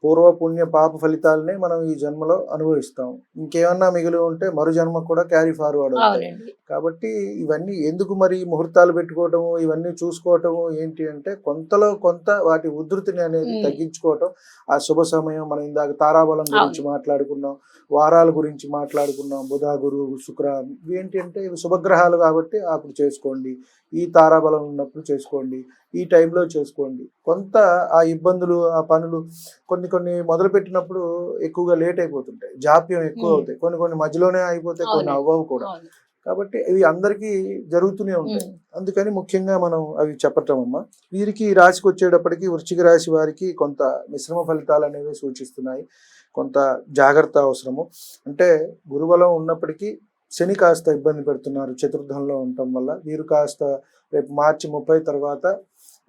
పూర్వ పుణ్య పాప ఫలితాలనే మనం ఈ జన్మలో అనుభవిస్తాం. ఇంకేమన్నా మిగిలి ఉంటే మరు జన్మ కూడా క్యారీ ఫార్వర్డ్ అవుతాయి. కాబట్టి ఇవన్నీ ఎందుకు మరి ముహూర్తాలు పెట్టుకోవటము, ఇవన్నీ చూసుకోవటము ఏంటి అంటే కొంతలో కొంత వాటి ఉధృతిని అనేది తగ్గించుకోవటం. ఆ శుభ సమయం, మనం ఇందాక తారాబలం గురించి మాట్లాడుకున్నాం, వారాల గురించి మాట్లాడుకున్నాం, బుధ గురు శుక్ర, ఏంటి అంటే ఇవి శుభగ్రహాలు కాబట్టి అప్పుడు చేసుకోండి, ఈ తారాబలం ఉన్నప్పుడు చేసుకోండి, ఈ టైంలో చేసుకోండి. కొంత ఆ ఇబ్బందులు, ఆ పనులు కొన్ని మొదలు పెట్టినప్పుడు ఎక్కువగా లేట్ అయిపోతుంటాయి, జాప్యం ఎక్కువ అవుతాయి, కొన్ని మధ్యలోనే అయిపోతాయి, కొన్ని అవ్వవు కూడా. కాబట్టి ఇవి అందరికీ జరుగుతూనే ఉంటాయి. అందుకని ముఖ్యంగా మనం అవి చెప్పటం అమ్మా. వీరికి ఈ రాశికి వచ్చేటప్పటికి వృశ్చిక రాశి వారికి కొంత మిశ్రమ ఫలితాలు అనేవి సూచిస్తున్నాయి. కొంత జాగ్రత్త అవసరము. అంటే గురుబలం ఉన్నప్పటికీ శని కాస్త ఇబ్బంది పెడుతున్నారు చతుర్థంలో ఉండటం వల్ల. వీరు కాస్త రేపు మార్చి 30 తర్వాత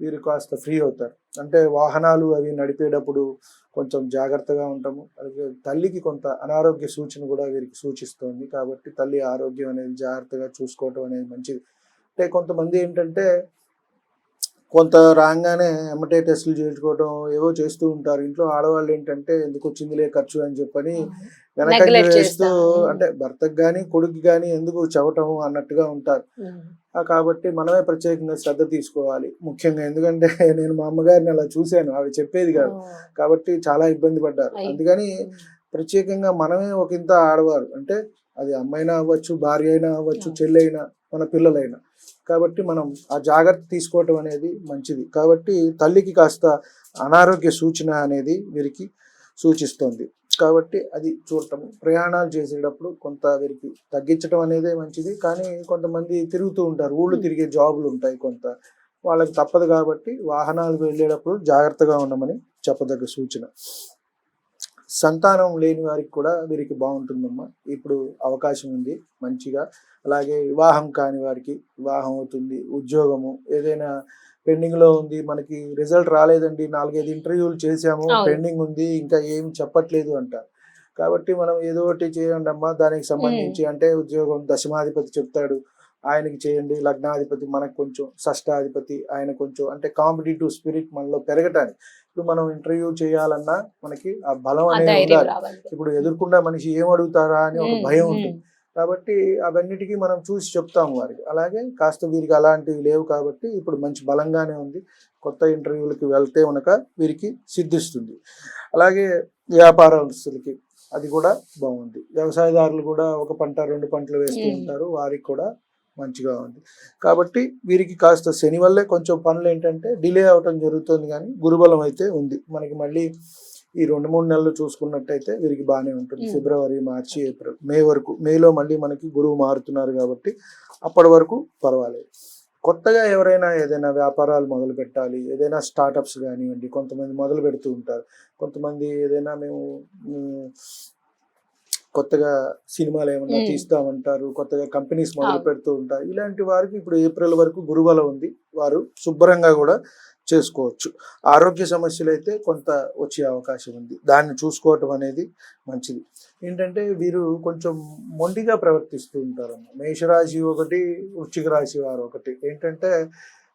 వీరు కాస్త ఫ్రీ అవుతారు. అంటే వాహనాలు అవి నడిపేటప్పుడు కొంచెం జాగ్రత్తగా ఉంటాము. అలాగే తల్లికి కొంత అనారోగ్య సూచన కూడా వీరికి సూచిస్తుంది. కాబట్టి తల్లి ఆరోగ్యం అనేది జాగ్రత్తగా చూసుకోవటం అనేది మంచిది. అంటే కొంతమంది ఏంటంటే కొంత రాగానే ఎమ్మటే టెస్టులు చేయించుకోవటం ఏవో చేస్తూ ఉంటారు. ఇంట్లో ఆడవాళ్ళు ఏంటంటే ఎందుకు వచ్చిందిలే ఖర్చు అని చెప్పని వెనకంజ వేస్తూ, అంటే భర్తకు కానీ కొడుకు కానీ ఎందుకు చెప్పటం అన్నట్టుగా ఉంటారు. కాబట్టి మనమే ప్రత్యేకంగా శ్రద్ధ తీసుకోవాలి ముఖ్యంగా. ఎందుకంటే నేను మా అమ్మగారిని అలా చూశాను, ఆవిడ చెప్పేది కాదు కాబట్టి చాలా ఇబ్బంది పడ్డారు. అందుకని ప్రత్యేకంగా మనమే ఒక ఇంత ఆడవారు, అంటే అది అమ్మైనా అవ్వచ్చు, భార్య అయినా అవ్వచ్చు, చెల్లి అయినా, మన పిల్లలైనా. కాబట్టి మనం ఆ జాగ్రత్త తీసుకోవటం అనేది మంచిది. కాబట్టి తల్లికి కాస్త అనారోగ్య సూచన అనేది వీరికి సూచిస్తుంది. కాబట్టి అది చూడటం, ప్రయాణాలు చేసేటప్పుడు కొంత వీరికి తగ్గించడం అనేది మంచిది. కానీ కొంతమంది తిరుగుతూ ఉంటారు, ఊళ్ళు తిరిగే జాబులు ఉంటాయి, కొంత వాళ్ళకి తప్పదు. కాబట్టి వాహనాలు వెళ్ళేటప్పుడు జాగ్రత్తగా ఉండమని చెప్పదగ్గ సూచన. సంతానం లేని వారికి కూడా వీరికి బాగుంటుందమ్మా. ఇప్పుడు అవకాశం ఉంది మంచిగా. అలాగే వివాహం కాని వారికి వివాహం అవుతుంది. ఉద్యోగము ఏదైనా పెండింగ్లో ఉంది, మనకి రిజల్ట్ రాలేదండి, 4-5 ఇంటర్వ్యూలు చేశాము, పెండింగ్ ఉంది, ఇంకా ఏం చెప్పట్లేదు అంటారు. కాబట్టి మనం ఏదో ఒకటి చేయండి అమ్మా దానికి సంబంధించి. అంటే ఉద్యోగం దశమాధిపతి చెప్తాడు, ఆయనకి చేయండి. లగ్నాధిపతి మనకు కొంచెం, షష్టాధిపతి ఆయన కొంచెం, అంటే కాంపిటేటివ్ స్పిరిట్ మనలో పెరగటానికి. ఇప్పుడు మనం ఇంటర్వ్యూ చేయాలన్నా మనకి ఆ బలం అనేది ఉండాలి. ఇప్పుడు ఎదుర్కొన్న మనిషి ఏం అడుగుతారా అని ఒక భయం ఉంటుంది. కాబట్టి అవన్నిటికీ మనం చూసి చెప్తాము వారికి. అలాగే కాస్త వీరికి అలాంటివి లేవు కాబట్టి ఇప్పుడు మంచి బలంగానే ఉంది. కొత్త ఇంటర్వ్యూలకి వెళ్తే కనుక వీరికి సిద్ధిస్తుంది. అలాగే వ్యాపారస్తులకి అది కూడా బాగుంది. వ్యవసాయదారులు కూడా ఒక పంట 2 పంటలు వేస్తూ ఉంటారు, వారికి కూడా మంచిగా ఉంది. కాబట్టి వీరికి కాస్త శని వల్లే కొంచెం పనులు ఏంటంటే డిలే అవటం జరుగుతుంది, కానీ గురుబలం అయితే ఉంది మనకి. మళ్ళీ ఈ 2-3 నెలలు చూసుకున్నట్టయితే వీరికి బాగానే ఉంటుంది. ఫిబ్రవరి, మార్చి, ఏప్రిల్, మే వరకు. మేలో మళ్ళీ మనకి గురువు మారుతున్నారు కాబట్టి అప్పటి వరకు పర్వాలేదు. కొత్తగా ఎవరైనా ఏదైనా వ్యాపారాలు మొదలు పెట్టాలి, ఏదైనా స్టార్టప్స్ కానివ్వండి, కొంతమంది మొదలు పెడుతూ ఉంటారు. కొంతమంది ఏదైనా మేము కొత్తగా సినిమాలు ఏమన్నా తీస్తామంటారు, కొత్తగా కంపెనీస్ మొదలు పెడుతూ ఉంటారు. ఇలాంటి వారికి ఇప్పుడు ఏప్రిల్ వరకు గురుబలం ఉంది, వారు శుభ్రంగా కూడా చేసుకోవచ్చు. ఆరోగ్య సమస్యలు అయితే కొంత వచ్చే అవకాశం ఉంది, దాన్ని చూసుకోవటం అనేది మంచిది. ఏంటంటే వీరు కొంచెం మొండిగా ప్రవర్తిస్తూ ఉంటారన్న. మేషరాశి ఒకటి, వృశ్చిక రాశి వారు ఒకటి. ఏంటంటే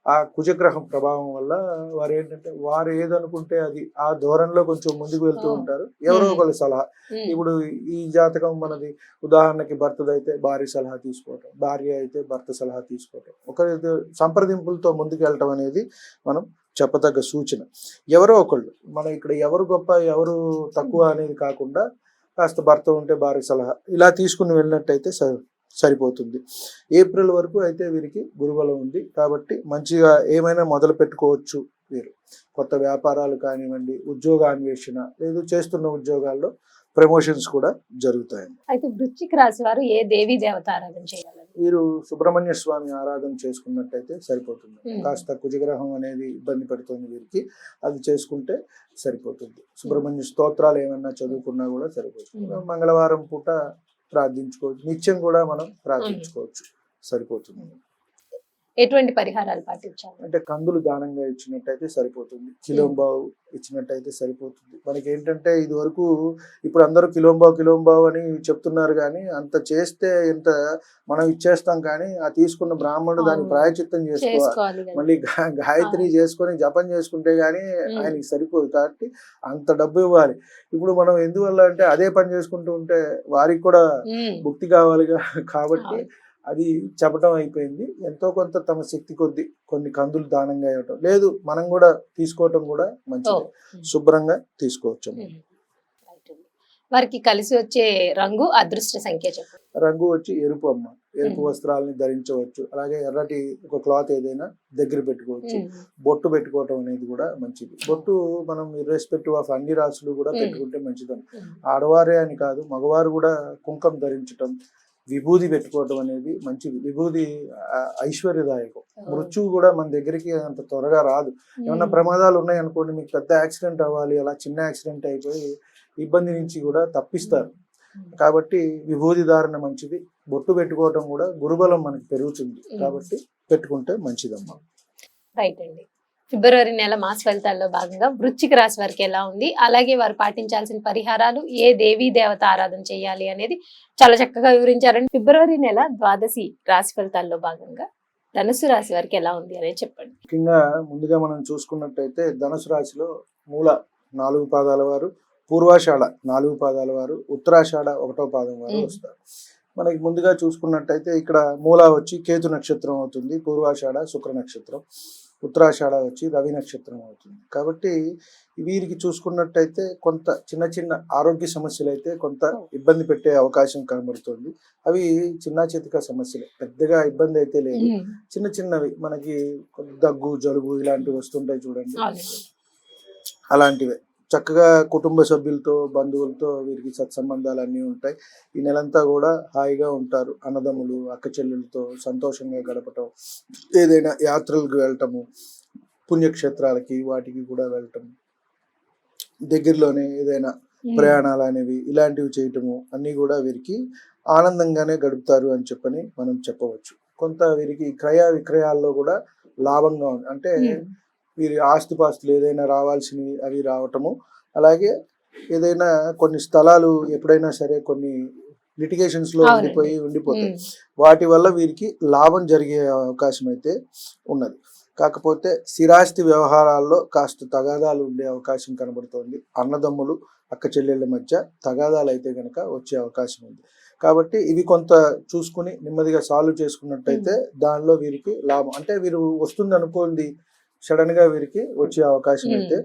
ఆ కుజగ్రహం ప్రభావం వల్ల వారు ఏంటంటే వారు ఏదనుకుంటే అది ఆ ధోరణిలో కొంచెం ముందుకు వెళ్తూ ఉంటారు. ఎవరో ఒకళ్ళు సలహా. ఇప్పుడు ఈ జాతకం మనది ఉదాహరణకి భర్తదైతే భార్య సలహా తీసుకోవటం, భార్య అయితే భర్త సలహా తీసుకోవటం, ఒకరి సంప్రదింపులతో ముందుకు వెళ్ళటం అనేది మనం చెప్పదగ్గ సూచన. ఎవరో ఒకళ్ళు, మనం ఇక్కడ ఎవరు గొప్ప ఎవరు తక్కువ అనేది కాకుండా కాస్త భర్త ఉంటే భార్య సలహా ఇలా తీసుకుని వెళ్ళినట్టయితే సరిపోతుంది. ఏప్రిల్ వరకు అయితే వీరికి గురుబలం ఉంది కాబట్టి మంచిగా ఏమైనా మొదలు పెట్టుకోవచ్చు. వీరు కొత్త వ్యాపారాలు కానివ్వండి, ఉద్యోగ అన్వేషణ, లేదు చేస్తున్న ఉద్యోగాల్లో ప్రమోషన్స్ కూడా జరుగుతాయి. అయితే వృశ్చిక రాశి వారు ఏ దేవీ దేవత ఆరాధన చేయాలి? వీరు సుబ్రహ్మణ్య స్వామి ఆరాధన చేసుకున్నట్టయితే సరిపోతుంది. కాస్త కుజగ్రహం అనేది ఇబ్బంది పెడుతుంది వీరికి, అది చేసుకుంటే సరిపోతుంది. సుబ్రహ్మణ్య స్తోత్రాలు ఏమన్నా చదువుకున్నా కూడా సరిపోతుంది. మంగళవారం పూట ప్రార్థించుకోవచ్చు, నిత్యం కూడా మనం ప్రార్థించుకోవచ్చు, సరిపోతుంది. ఎటువంటి పరిహారాలు పాటించాలి? అంటే కందులు దానంగా ఇచ్చినట్టయితే సరిపోతుంది, కిలోంబావు ఇచ్చినట్టయితే సరిపోతుంది. మనకి ఏంటంటే ఇది వరకు ఇప్పుడు అందరూ కిలోంబావు అని చెప్తున్నారు, కానీ అంత చేస్తే ఇంత మనం ఇచ్చేస్తాం, కానీ ఆ తీసుకున్న బ్రాహ్మణుడు దాన్ని ప్రాయచిత్తం చేసుకోవాలి. మళ్ళీ గాయత్రి చేసుకొని జపం చేసుకుంటే గానీ ఆయనకి సరిపోదు. కాబట్టి అంత డబ్బు ఇవ్వాలి. ఇప్పుడు మనం ఎందువల్ల అంటే అదే పని చేసుకుంటూ ఉంటే వారికి కూడా భుక్తి కావాలిగా, కాబట్టి అది చెప్పడం అయిపోయింది. ఎంతో కొంత తమ శక్తి కొద్ది కొన్ని కందులు దానంగా ఇవ్వటం, లేదు మనం కూడా తీసుకోవటం కూడా మంచిది. శుభ్రంగా తీసుకోవచ్చు. వారికి కలిసి వచ్చే రంగు, అదృష్ట సంఖ్య చెప్పండి. రంగు వచ్చి ఎరుపు అమ్మ. ఎరుపు వస్త్రాలని ధరించవచ్చు. అలాగే ఎర్రటి ఒక క్లాత్ ఏదైనా దగ్గర పెట్టుకోవచ్చు. బొట్టు పెట్టుకోవటం అనేది కూడా మంచిది. బొట్టు మనం ఇర్రెస్పెక్టివ్ ఆఫ్ అన్ని రాసులు కూడా పెట్టుకుంటే మంచిది. ఆడవారే అని కాదు, మగవారు కూడా కుంకం ధరించటం, విభూది పెట్టుకోవటం అనేది మంచిది. విభూది ఐశ్వర్యదాయకం. మృత్యువు కూడా మన దగ్గరికి అంత త్వరగా రాదు. ఏమన్నా ప్రమాదాలు ఉన్నాయనుకోండి, మీకు పెద్ద యాక్సిడెంట్ అవ్వాలి, అలా చిన్న యాక్సిడెంట్ అయిపోయి ఇబ్బంది నుంచి కూడా తప్పిస్తారు. కాబట్టి విభూది ధారణ మంచిది. బొట్టు పెట్టుకోవటం కూడా గురుబలం మనకి పెరుగుతుంది, కాబట్టి పెట్టుకుంటే మంచిదమ్మా. రైట్ అండి. ఫిబ్రవరి నెల మాస ఫలితాల్లో భాగంగా వృశ్చిక రాశి వారికి ఎలా ఉంది, అలాగే వారు పాటించాల్సిన పరిహారాలు, ఏ దేవీ దేవత ఆరాధన చేయాలి అనేది చాలా చక్కగా వివరించారండి. ఫిబ్రవరి నెల ద్వాదశి రాశి ఫలితాల్లో భాగంగా ధనుసు రాశి వారికి ఎలా ఉంది అనేది చెప్పండి. ముఖ్యంగా ముందుగా మనం చూసుకున్నట్టయితే ధనుసు రాశిలో మూల 4 పాదాల వారు, పూర్వాషాఢ 4 పాదాల వారు, ఉత్తరాషాఢ 1వ పాదం వారు వస్తారు. మనకి ముందుగా చూసుకున్నట్టయితే ఇక్కడ మూల వచ్చి కేతు నక్షత్రం అవుతుంది, పూర్వాషాఢ శుక్ర నక్షత్రం, ఉత్తరాషాఢ వచ్చి రవి నక్షత్రం అవుతుంది. కాబట్టి వీరికి చూసుకున్నట్టయితే కొంత చిన్న చిన్న ఆరోగ్య సమస్యలు అయితే కొంత ఇబ్బంది పెట్టే అవకాశం కనబడుతుంది. అవి చిన్న చితక సమస్యలు, పెద్దగా ఇబ్బంది అయితే లేదు. చిన్న చిన్నవి మనకి దగ్గు, జలుబు ఇలాంటివి వస్తుంటాయి చూడండి, అలాంటివే. చక్కగా కుటుంబ సభ్యులతో, బంధువులతో వీరికి సత్సంబంధాలు అన్నీ ఉంటాయి. ఈ నెలంతా కూడా హాయిగా ఉంటారు. అన్నదమ్ములు, అక్క చెల్లెలతో సంతోషంగా గడపటం, ఏదైనా యాత్రలకు వెళ్ళటము, పుణ్యక్షేత్రాలకి వాటికి కూడా వెళ్ళటం, దగ్గరలోనే ఏదైనా ప్రయాణాలు అనేవి ఇలాంటివి చేయటము అన్నీ కూడా వీరికి ఆనందంగానే గడుపుతారు అని చెప్పని మనం చెప్పవచ్చు. కొంత వీరికి క్రయ విక్రయాల్లో కూడా లాభంగా ఉంది. అంటే వీరి ఆస్తిపాస్తులు ఏదైనా రావాల్సినవి అవి రావటము, అలాగే ఏదైనా కొన్ని స్థలాలు ఎప్పుడైనా సరే కొన్ని లిటిగేషన్స్ లో ఉండిపోతాయి. వాటి వల్ల వీరికి లాభం జరిగే అవకాశం అయితే ఉన్నది. కాకపోతే స్థిరాస్తి వ్యవహారాల్లో కాస్త తగాదాలు ఉండే అవకాశం కనబడుతోంది. అన్నదమ్ములు అక్క చెల్లెళ్ళ మధ్య తగాదాలు అయితే కనుక వచ్చే అవకాశం ఉంది. కాబట్టి ఇవి కొంత చూసుకుని నెమ్మదిగా సాల్వ్ చేసుకున్నట్టయితే దానిలో వీరికి లాభం, అంటే వీరు వస్తుంది అనుకోండి సడన్ గా వీరికి వచ్చే అవకాశం అయితే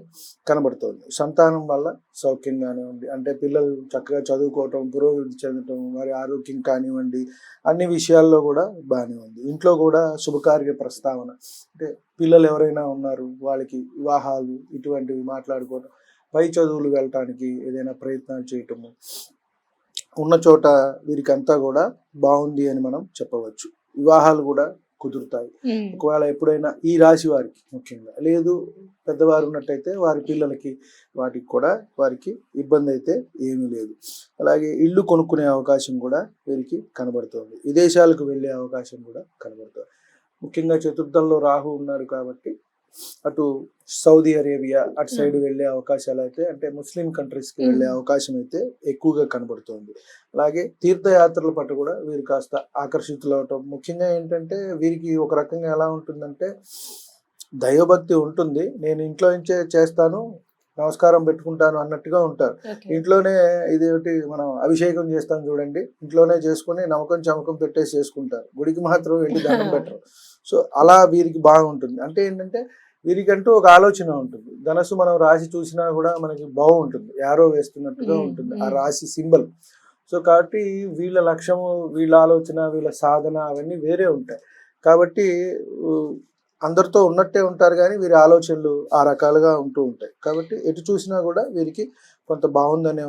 కనబడుతోంది. సంతానం వల్ల సౌఖ్యంగానే ఉంది. అంటే పిల్లలు చక్కగా చదువుకోవటం, పురోగతి చెందటం, వారి ఆరోగ్యం కానివ్వండి, అన్ని విషయాల్లో కూడా బాగానే ఉంది. ఇంట్లో కూడా శుభకార్య ప్రస్తావన, అంటే పిల్లలు ఎవరైనా ఉన్నారు వాళ్ళకి వివాహాలు ఇటువంటివి మాట్లాడుకోవటం, పై చదువులు వెళ్ళటానికి ఏదైనా ప్రయత్నాలు చేయటము, ఉన్న చోట వీరికి అంతా కూడా బాగుంది అని మనం చెప్పవచ్చు. వివాహాలు కూడా కుదురుతాయి. ఒకవేళ ఎప్పుడైనా ఈ రాశి వారికి ముఖ్యంగా లేదు పెద్దవారు ఉన్నట్టయితే వారి పిల్లలకి వాటికి కూడా వారికి ఇబ్బంది అయితే ఏమీ లేదు. అలాగే ఇల్లు కొనుక్కునే అవకాశం కూడా వీరికి కనబడుతుంది. విదేశాలకు వెళ్ళే అవకాశం కూడా కనబడుతుంది. ముఖ్యంగా చతుర్థంలో రాహు ఉన్నాడు కాబట్టి అటు సౌదీ అరేబియా అటు సైడ్ వెళ్ళే అవకాశాలు అయితే, అంటే ముస్లిం కంట్రీస్కి వెళ్ళే అవకాశం అయితే ఎక్కువగా కనబడుతుంది. అలాగే తీర్థయాత్రల పట్ల కూడా వీరు కాస్త ఆకర్షితులు అవటం. ముఖ్యంగా ఏంటంటే వీరికి ఒక రకంగా ఎలా ఉంటుందంటే దైవభక్తి ఉంటుంది. నేను ఇంట్లో నుంచే చేస్తాను, నమస్కారం పెట్టుకుంటాను అన్నట్టుగా ఉంటారు. ఇంట్లోనే ఇదేమిటి మనం అభిషేకం చేస్తాం చూడండి, ఇంట్లోనే చేసుకుని నమ్మకం చమకం పెట్టేసి చేసుకుంటారు, గుడికి మాత్రం వెళ్ళి దండం పెట్టరు. సో అలా వీరికి బాగుంటుంది. అంటే ఏంటంటే వీరికంటూ ఒక ఆలోచన ఉంటుంది. ధనస్సు మనం రాశి చూసినా కూడా మనకి బాగుంటుంది, యారో వేస్తున్నట్టుగా ఉంటుంది ఆ రాశి సింబల్. సో కాబట్టి వీళ్ళ లక్ష్యము, వీళ్ళ ఆలోచన, వీళ్ళ సాధన అవన్నీ వేరే ఉంటాయి. కాబట్టి అందరితో ఉన్నట్టే ఉంటారు కానీ వీరి ఆలోచనలు ఆ రకాలుగా ఉంటూ ఉంటాయి. కాబట్టి ఎటు చూసినా కూడా వీరికి కొంత బాగుందనే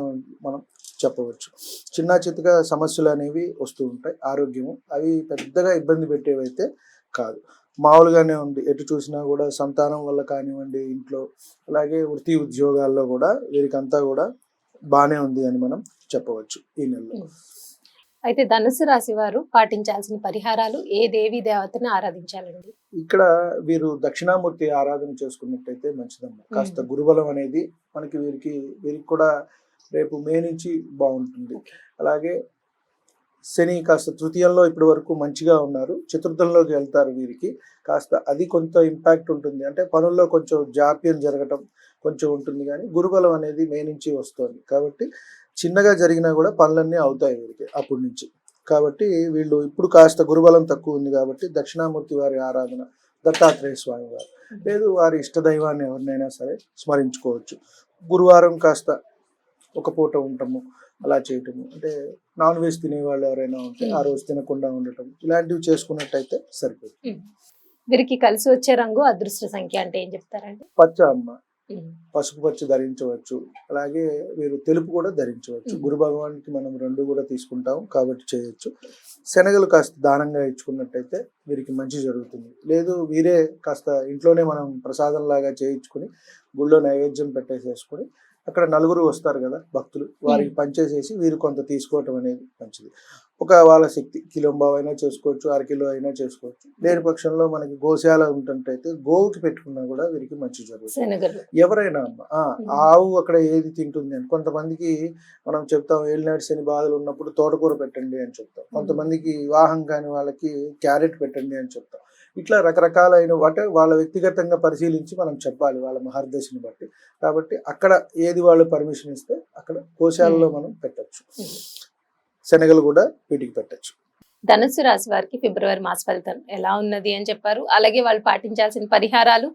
మనం చెప్పవచ్చు. చిన్న చిత్తగా సమస్యలు అనేవి వస్తూ ఉంటాయి. ఆరోగ్యము అవి పెద్దగా ఇబ్బంది పెట్టేవైతే కాదు, మామూలుగానే ఉంది. ఎటు చూసినా కూడా సంతానం వల్ల కానివ్వండి, ఇంట్లో అలాగే వృత్తి ఉద్యోగాల్లో కూడా వీరికంతా కూడా బాగానే ఉంది అని మనం చెప్పవచ్చు ఈ నెలలో. అయితే ధనుసు రాశి వారు పాటించాల్సిన పరిహారాలు, ఏ దేవి దేవతని ఆరాధించాలండి? ఇక్కడ వీరు దక్షిణామూర్తి ఆరాధన చేసుకున్నట్టయితే మంచిదమ్మా. కాస్త గురుబలం అనేది మనకి వీరికి కూడా రేపు మే నుంచి బాగుంటుంది. అలాగే శని కాస్త తృతీయంలో ఇప్పటి వరకు మంచిగా ఉన్నారు, చతుర్థంలోకి వెళ్తారు. వీరికి కాస్త అది కొంత ఇంపాక్ట్ ఉంటుంది, అంటే పనుల్లో కొంచెం జాప్యం జరగటం కొంచెం ఉంటుంది. కానీ గురుబలం అనేది మే నుంచి వస్తుంది కాబట్టి చిన్నగా జరిగినా కూడా పనులన్నీ అవుతాయి వీరికి అప్పటి నుంచి. కాబట్టి వీళ్ళు ఇప్పుడు కాస్త గురుబలం తక్కువ ఉంది కాబట్టి దక్షిణామూర్తి వారి ఆరాధన, దత్తాత్రేయ స్వామి వారు, లేదు వారి ఇష్టదైవాన్ని ఎవరినైనా సరే స్మరించుకోవచ్చు. గురువారం కాస్త ఒక పూట ఉండటము, అలా చేయటము, అంటే నాన్ వెజ్ తినే వాళ్ళు ఎవరైనా ఉంటే ఆ రోజు తినకుండా ఉండటం, ఇలాంటివి చేసుకున్నట్టయితే సరిపోతుంది. వీరికి కలిసి వచ్చే రంగు, అదృష్ట సంఖ్య అంటే ఏం చెప్తారండి? పచ్చ అమ్మ, పసుపు పచ్చి ధరించవచ్చు. అలాగే వీరు తెలుపు కూడా ధరించవచ్చు. గురు భగవానికి మనం రెండు కూడా తీసుకుంటాం కాబట్టి చేయొచ్చు. శనగలు కాస్త దానంగా ఇచ్చుకున్నట్టయితే వీరికి మంచి జరుగుతుంది. లేదు వీరే కాస్త ఇంట్లోనే మనం ప్రసాదం లాగా చేయించుకుని గుళ్ళో నైవేద్యం పెట్టేసేసుకుని అక్కడ నలుగురు వస్తారు కదా భక్తులు, వారికి పనిచేసేసి వీరు కొంత తీసుకోవటం అనేది మంచిది. ఒక వాళ్ళ శక్తి కిలోంబావు అయినా చేసుకోవచ్చు, అరకిలో అయినా చేసుకోవచ్చు. లేని పక్షంలో మనకి గోశాల ఉంటుంటైతే గోవుకి పెట్టుకున్నా కూడా వీరికి మంచి జరుగుతుంది. ఎవరైనా ఆవు అక్కడ ఏది తింటుంది అని కొంతమందికి మనం చెప్తాం, ఏలినాటి శని బాధలు ఉన్నప్పుడు తోటకూర పెట్టండి అని చెప్తాం. కొంతమందికి వివాహం కాని వాళ్ళకి క్యారెట్ పెట్టండి అని చెప్తాం. ఇట్లా రకరకాలైన అంటే వాళ్ళ వ్యక్తిగతంగా పరిశీలించి మనం చెప్పాలి వాళ్ళ మహర్దశని బట్టి. కాబట్టి అక్కడ ఏది వాళ్ళు పర్మిషన్ ఇస్తే అక్కడ గోశాలలో మనం పెట్టచ్చు. శనగలు కూడా వీటికి పెట్టచ్చు. ధనుసు రాశి వారికి ఫిబ్రవరి మాస ఫలితం ఎలా ఉన్నది అని చెప్పారు. అలాగే వాళ్ళు పాటించాల్సిన పరిహారాలు,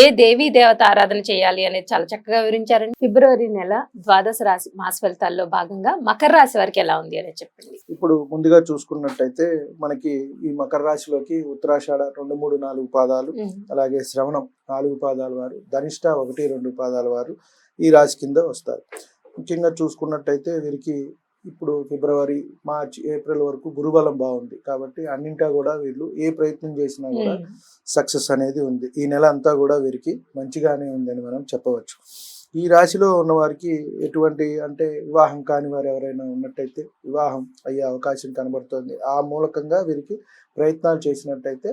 ఏ దేవీ దేవత ఆరాధన చేయాలి అనేది చాలా చక్కగా వివరించారండి. ఫిబ్రవరి నెల ద్వాదశ రాశి మాస ఫలితాల్లో భాగంగా మకర రాశి వారికి ఎలా ఉంది అనేది చెప్పండి. ఇప్పుడు ముందుగా చూసుకున్నట్టయితే మనకి ఈ మకర రాశిలోకి ఉత్తరాషాఢ 2, 3, 4 పాదాలు, అలాగే శ్రవణం 4 పాదాల వారు, ధనిష్ట 1, 2 పాదాల వారు ఈ రాశి కింద వస్తారు. ముఖ్యంగా చూసుకున్నట్టయితే వీరికి ఇప్పుడు ఫిబ్రవరి, మార్చి, ఏప్రిల్ వరకు గురుబలం బాగుంది కాబట్టి అన్నింటా కూడా వీళ్ళు ఏ ప్రయత్నం చేసినా కూడా సక్సెస్ అనేది ఉంది. ఈ నెల అంతా కూడా వీరికి మంచిగానే ఉందని మనం చెప్పవచ్చు. ఈ రాశిలో ఉన్న వారికి ఎటువంటి అంటే వివాహం కాని వారు ఎవరైనా ఉన్నట్టయితే వివాహం అయ్యే అవకాశం కనబడుతుంది. ఆ మూలకంగా వీరికి ప్రయత్నాలు చేసినట్టయితే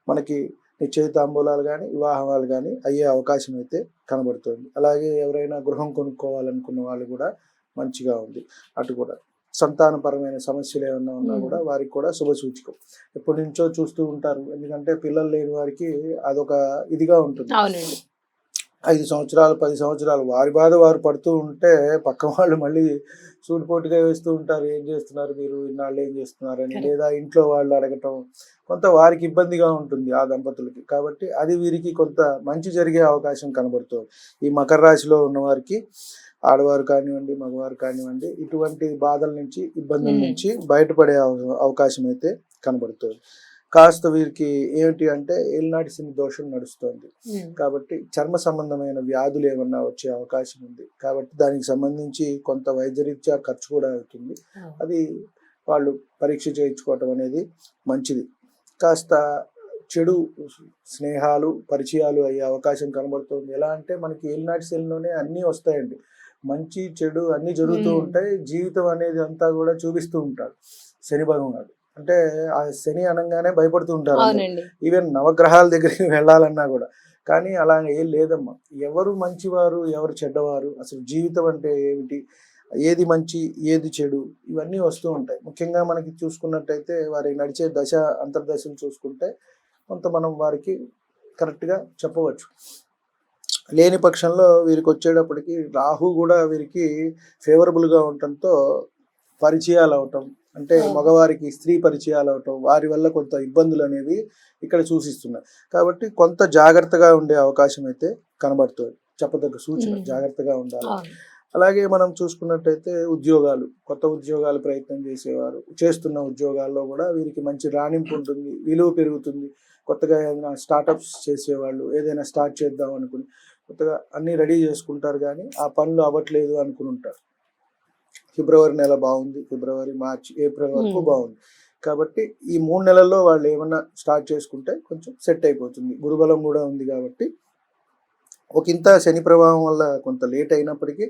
మనకి నిశ్చయితాంబూలాలు కానీ వివాహాలు కానీ అయ్యే అవకాశం అయితే కనబడుతుంది. అలాగే ఎవరైనా గృహం కొనుక్కోవాలనుకున్న వాళ్ళు కూడా మంచిగా ఉంది. అటు కూడా సంతానపరమైన సమస్యలు ఏమన్నా ఉన్నా కూడా వారికి కూడా శుభ సూచకం. ఎప్పటి నుంచో చూస్తూ ఉంటారు, ఎందుకంటే పిల్లలు లేని వారికి అదొక ఇదిగా ఉంటుంది. 5 సంవత్సరాలు 10 సంవత్సరాలు వారి బాధ వారు పడుతూ ఉంటే పక్క వాళ్ళు మళ్ళీ సూటిపోటుగా వేస్తూ ఉంటారు, ఏం చేస్తున్నారు మీరు, ఇన్నాళ్ళు ఏం చేస్తున్నారని. లేదా ఇంట్లో వాళ్ళు అడగటం కొంత వారికి ఇబ్బందిగా ఉంటుంది ఆ దంపతులకి. కాబట్టి అది వీరికి కొంత మంచి జరిగే అవకాశం కనబడుతుంది. ఈ మకర రాశిలో ఉన్న వారికి ఆడవారు కానివ్వండి మగవారు కానివ్వండి ఇటువంటి బాధల నుంచి ఇబ్బందుల నుంచి బయటపడే అవకాశం అయితే కనబడుతుంది. కాస్త వీరికి ఏమిటి అంటే ఏలినాటి శని దోషం నడుస్తుంది. కాబట్టి చర్మ సంబంధమైన వ్యాధులు ఏమన్నా వచ్చే అవకాశం ఉంది. కాబట్టి దానికి సంబంధించి కొంత వైద్యరీత్యా ఖర్చు కూడా అవుతుంది. అది వాళ్ళు పరీక్ష చేయించుకోవటం అనేది మంచిది. కాస్త చెడు స్నేహాలు పరిచయాలు అయ్యే అవకాశం కనబడుతుంది. ఎలా అంటే మనకి ఏలినాటి శనిలోనే అన్నీ వస్తాయండి, మంచి చెడు అన్నీ జరుగుతూ ఉంటాయి. జీవితం అనేది అంతా కూడా చూపిస్తూ ఉంటాడు శని భగవానుడు. అంటే ఆ శని అనగానే భయపడుతూ ఉంటారు. ఈవెన్ నవగ్రహాల దగ్గరికి వెళ్ళాలన్నా కూడా. కానీ అలా ఏం లేదమ్మా. ఎవరు మంచివారు ఎవరు చెడ్డవారు, అసలు జీవితం అంటే ఏమిటి, ఏది మంచి ఏది చెడు, ఇవన్నీ వస్తూ ఉంటాయి. ముఖ్యంగా మనకి చూసుకున్నట్టయితే వారి నడిచే దశ అంతర్దశలు చూసుకుంటే కొంత మనం వారికి కరెక్ట్గా చెప్పవచ్చు. లేని పక్షంలో వీరికి వచ్చేటప్పటికి రాహు కూడా వీరికి ఫేవరబుల్గా ఉండటంతో పరిచయాలు అవటం, అంటే మగవారికి స్త్రీ పరిచయాలు అవటం, వారి వల్ల కొంత ఇబ్బందులు అనేవి ఇక్కడ సూచిస్తున్నాయి. కాబట్టి కొంత జాగ్రత్తగా ఉండే అవకాశం అయితే కనబడుతుంది. చెప్పదగ్గ సూచన, జాగ్రత్తగా ఉండాలి. అలాగే మనం చూసుకున్నట్టయితే ఉద్యోగాలు, కొత్త ఉద్యోగాలు ప్రయత్నం చేసేవారు చేస్తున్న ఉద్యోగాల్లో కూడా వీరికి మంచి రాణింపు ఉంటుంది, విలువ పెరుగుతుంది. కొత్తగా ఏదైనా స్టార్టప్స్ చేసేవాళ్ళు ఏదైనా స్టార్ట్ చేద్దాం అనుకుని కొత్తగా అన్నీ రెడీ చేసుకుంటారు, కానీ ఆ పనులు అవ్వట్లేదు అనుకుని ఉంటారు. ఫిబ్రవరి నెల బాగుంది, ఫిబ్రవరి మార్చి ఏప్రిల్ వరకు బాగుంది. కాబట్టి ఈ 3 నెలల్లో వాళ్ళు ఏమన్నా స్టార్ట్ చేసుకుంటే కొంచెం సెట్ అయిపోతుంది. గురుబలం కూడా ఉంది కాబట్టి ఒకంత శని ప్రభావం వల్ల కొంత లేట్ అయినప్పటికీ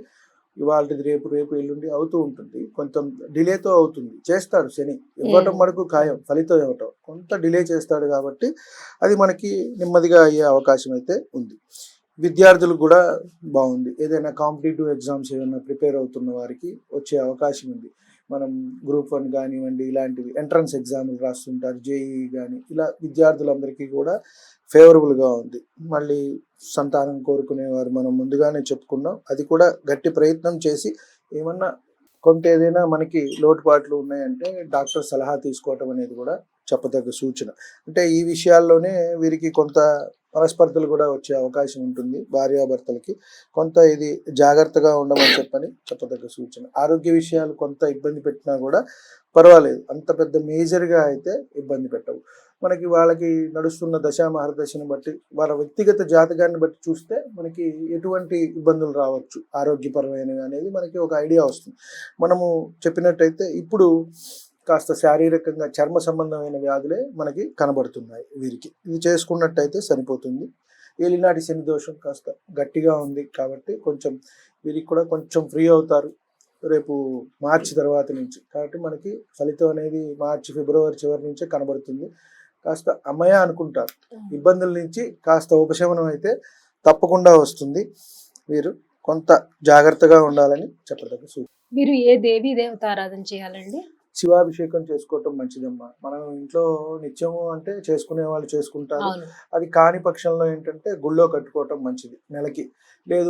ఇవాళది రేపు రేపు ఎల్లుండి అవుతూ ఉంటుంది. కొంత డిలేతో అవుతుంది, చేస్తాడు శని. ఇవ్వటం మటుకు ఖాయం, ఫలితం ఇవ్వటం కొంత డిలే చేస్తాడు. కాబట్టి అది మనకి నెమ్మదిగా అయ్యే అవకాశం అయితే ఉంది. విద్యార్థులకు కూడా బాగుంది. ఏదైనా కాంపిటేటివ్ ఎగ్జామ్స్ ఏమైనా ప్రిపేర్ అవుతున్న వారికి వచ్చే అవకాశం ఉంది. మనం గ్రూప్ 1 కానివ్వండి, ఇలాంటివి ఎంట్రన్స్ ఎగ్జామ్లు రాస్తుంటారు, జేఈఈ కానీ, ఇలా విద్యార్థులందరికీ కూడా ఫేవరబుల్గా ఉంది. మళ్ళీ సంతానం కోరుకునేవారు మనం ముందుగానే చెప్పుకున్నాం, అది కూడా గట్టి ప్రయత్నం చేసి ఏమన్నా కొంత ఏదైనా మనకి లోటుపాట్లు ఉన్నాయంటే డాక్టర్ సలహా తీసుకోవటం అనేది కూడా చెప్పదగ్గ సూచన. అంటే ఈ విషయాల్లోనే వీరికి కొంత మనస్పర్ధలు కూడా వచ్చే అవకాశం ఉంటుంది. భార్యాభర్తలకి కొంత ఇది జాగ్రత్తగా ఉండమని చెప్పదగ్గ సూచన. ఆరోగ్య విషయాలు కొంత ఇబ్బంది పెట్టినా కూడా పర్వాలేదు, అంత పెద్ద మేజర్గా అయితే ఇబ్బంది పెట్టవు. మనకి వాళ్ళకి నడుస్తున్న దశా మహర్దశను బట్టి వాళ్ళ వ్యక్తిగత జాతకాన్ని బట్టి చూస్తే మనకి ఎటువంటి ఇబ్బందులు రావచ్చు ఆరోగ్యపరమైనవి అనేది మనకి ఒక ఐడియా వస్తుంది. మనము చెప్పినట్టయితే ఇప్పుడు కాస్త శారీరకంగా చర్మ సంబంధమైన వ్యాధులే మనకి కనబడుతున్నాయి వీరికి. ఇది చేసుకున్నట్టయితే సరిపోతుంది. ఏలినాటి శని దోషం కాస్త గట్టిగా ఉంది కాబట్టి కొంచెం వీరికి కూడా కొంచెం ఫ్రీ అవుతారు రేపు మార్చి తర్వాత నుంచి. కాబట్టి మనకి ఫలితం అనేది మార్చి ఫిబ్రవరి చివరి నుంచే కనబడుతుంది. కాస్త అమ్మయ్య అనుకుంటారు, ఇబ్బందుల నుంచి కాస్త ఉపశమనం అయితే తప్పకుండా వస్తుంది. మీరు కొంత జాగ్రత్తగా ఉండాలని చెప్పదగ్గ సూచన. మీరు ఏ దేవీ దేవత ఆరాధన చేయాలండి? శివాభిషేకం చేసుకోవటం మంచిదమ్మా. మనం ఇంట్లో నిత్యము అంటే చేసుకునే వాళ్ళు చేసుకుంటారు. అది కాని పక్షంలో ఏంటంటే గుళ్ళో కట్టుకోవటం మంచిది.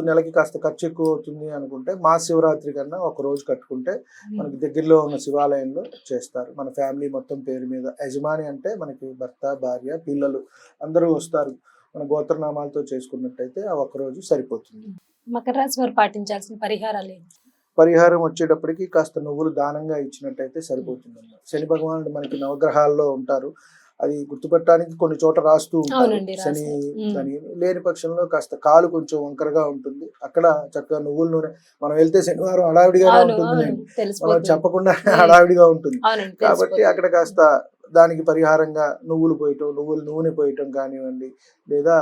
నెలకి కాస్త ఖర్చు ఎక్కువ అవుతుంది అనుకుంటే మహాశివరాత్రి కన్నా ఒక రోజు కట్టుకుంటే మనకి దగ్గరలో ఉన్న శివాలయంలో చేస్తారు. మన ఫ్యామిలీ మొత్తం పేరు మీద, యజమాని అంటే మనకి భర్త భార్య పిల్లలు అందరూ వస్తారు. మన గోత్రనామాలతో చేసుకున్నట్టయితే ఆ ఒక్కరోజు సరిపోతుంది. మకర రాశి వారు పాటించాల్సిన పరిహారాలు పరిహారం వచ్చేటప్పటికి కాస్త నువ్వులు దానంగా ఇచ్చినట్టయితే సరిపోతుందన్నమాట. శని భగవానుడు మనకి నవగ్రహాల్లో ఉంటారు, అది గుర్తుపెట్టడానికి కొన్ని చోట రాస్తూ ఉంటారు శని అని. లేని పక్షంలో కాస్త కాలు కొంచెం వంకరగా ఉంటుంది, అక్కడ చక్కగా నువ్వుల నూనె. మనం వెళ్తే శనివారం హడావిడిగానే ఉంటుంది, మనం చెప్పకుండా హడావిడిగా ఉంటుంది. కాబట్టి అక్కడ కాస్త దానికి పరిహారంగా నువ్వులు పోయటం, నువ్వుల నూనె పోయటం కానివ్వండి, లేదా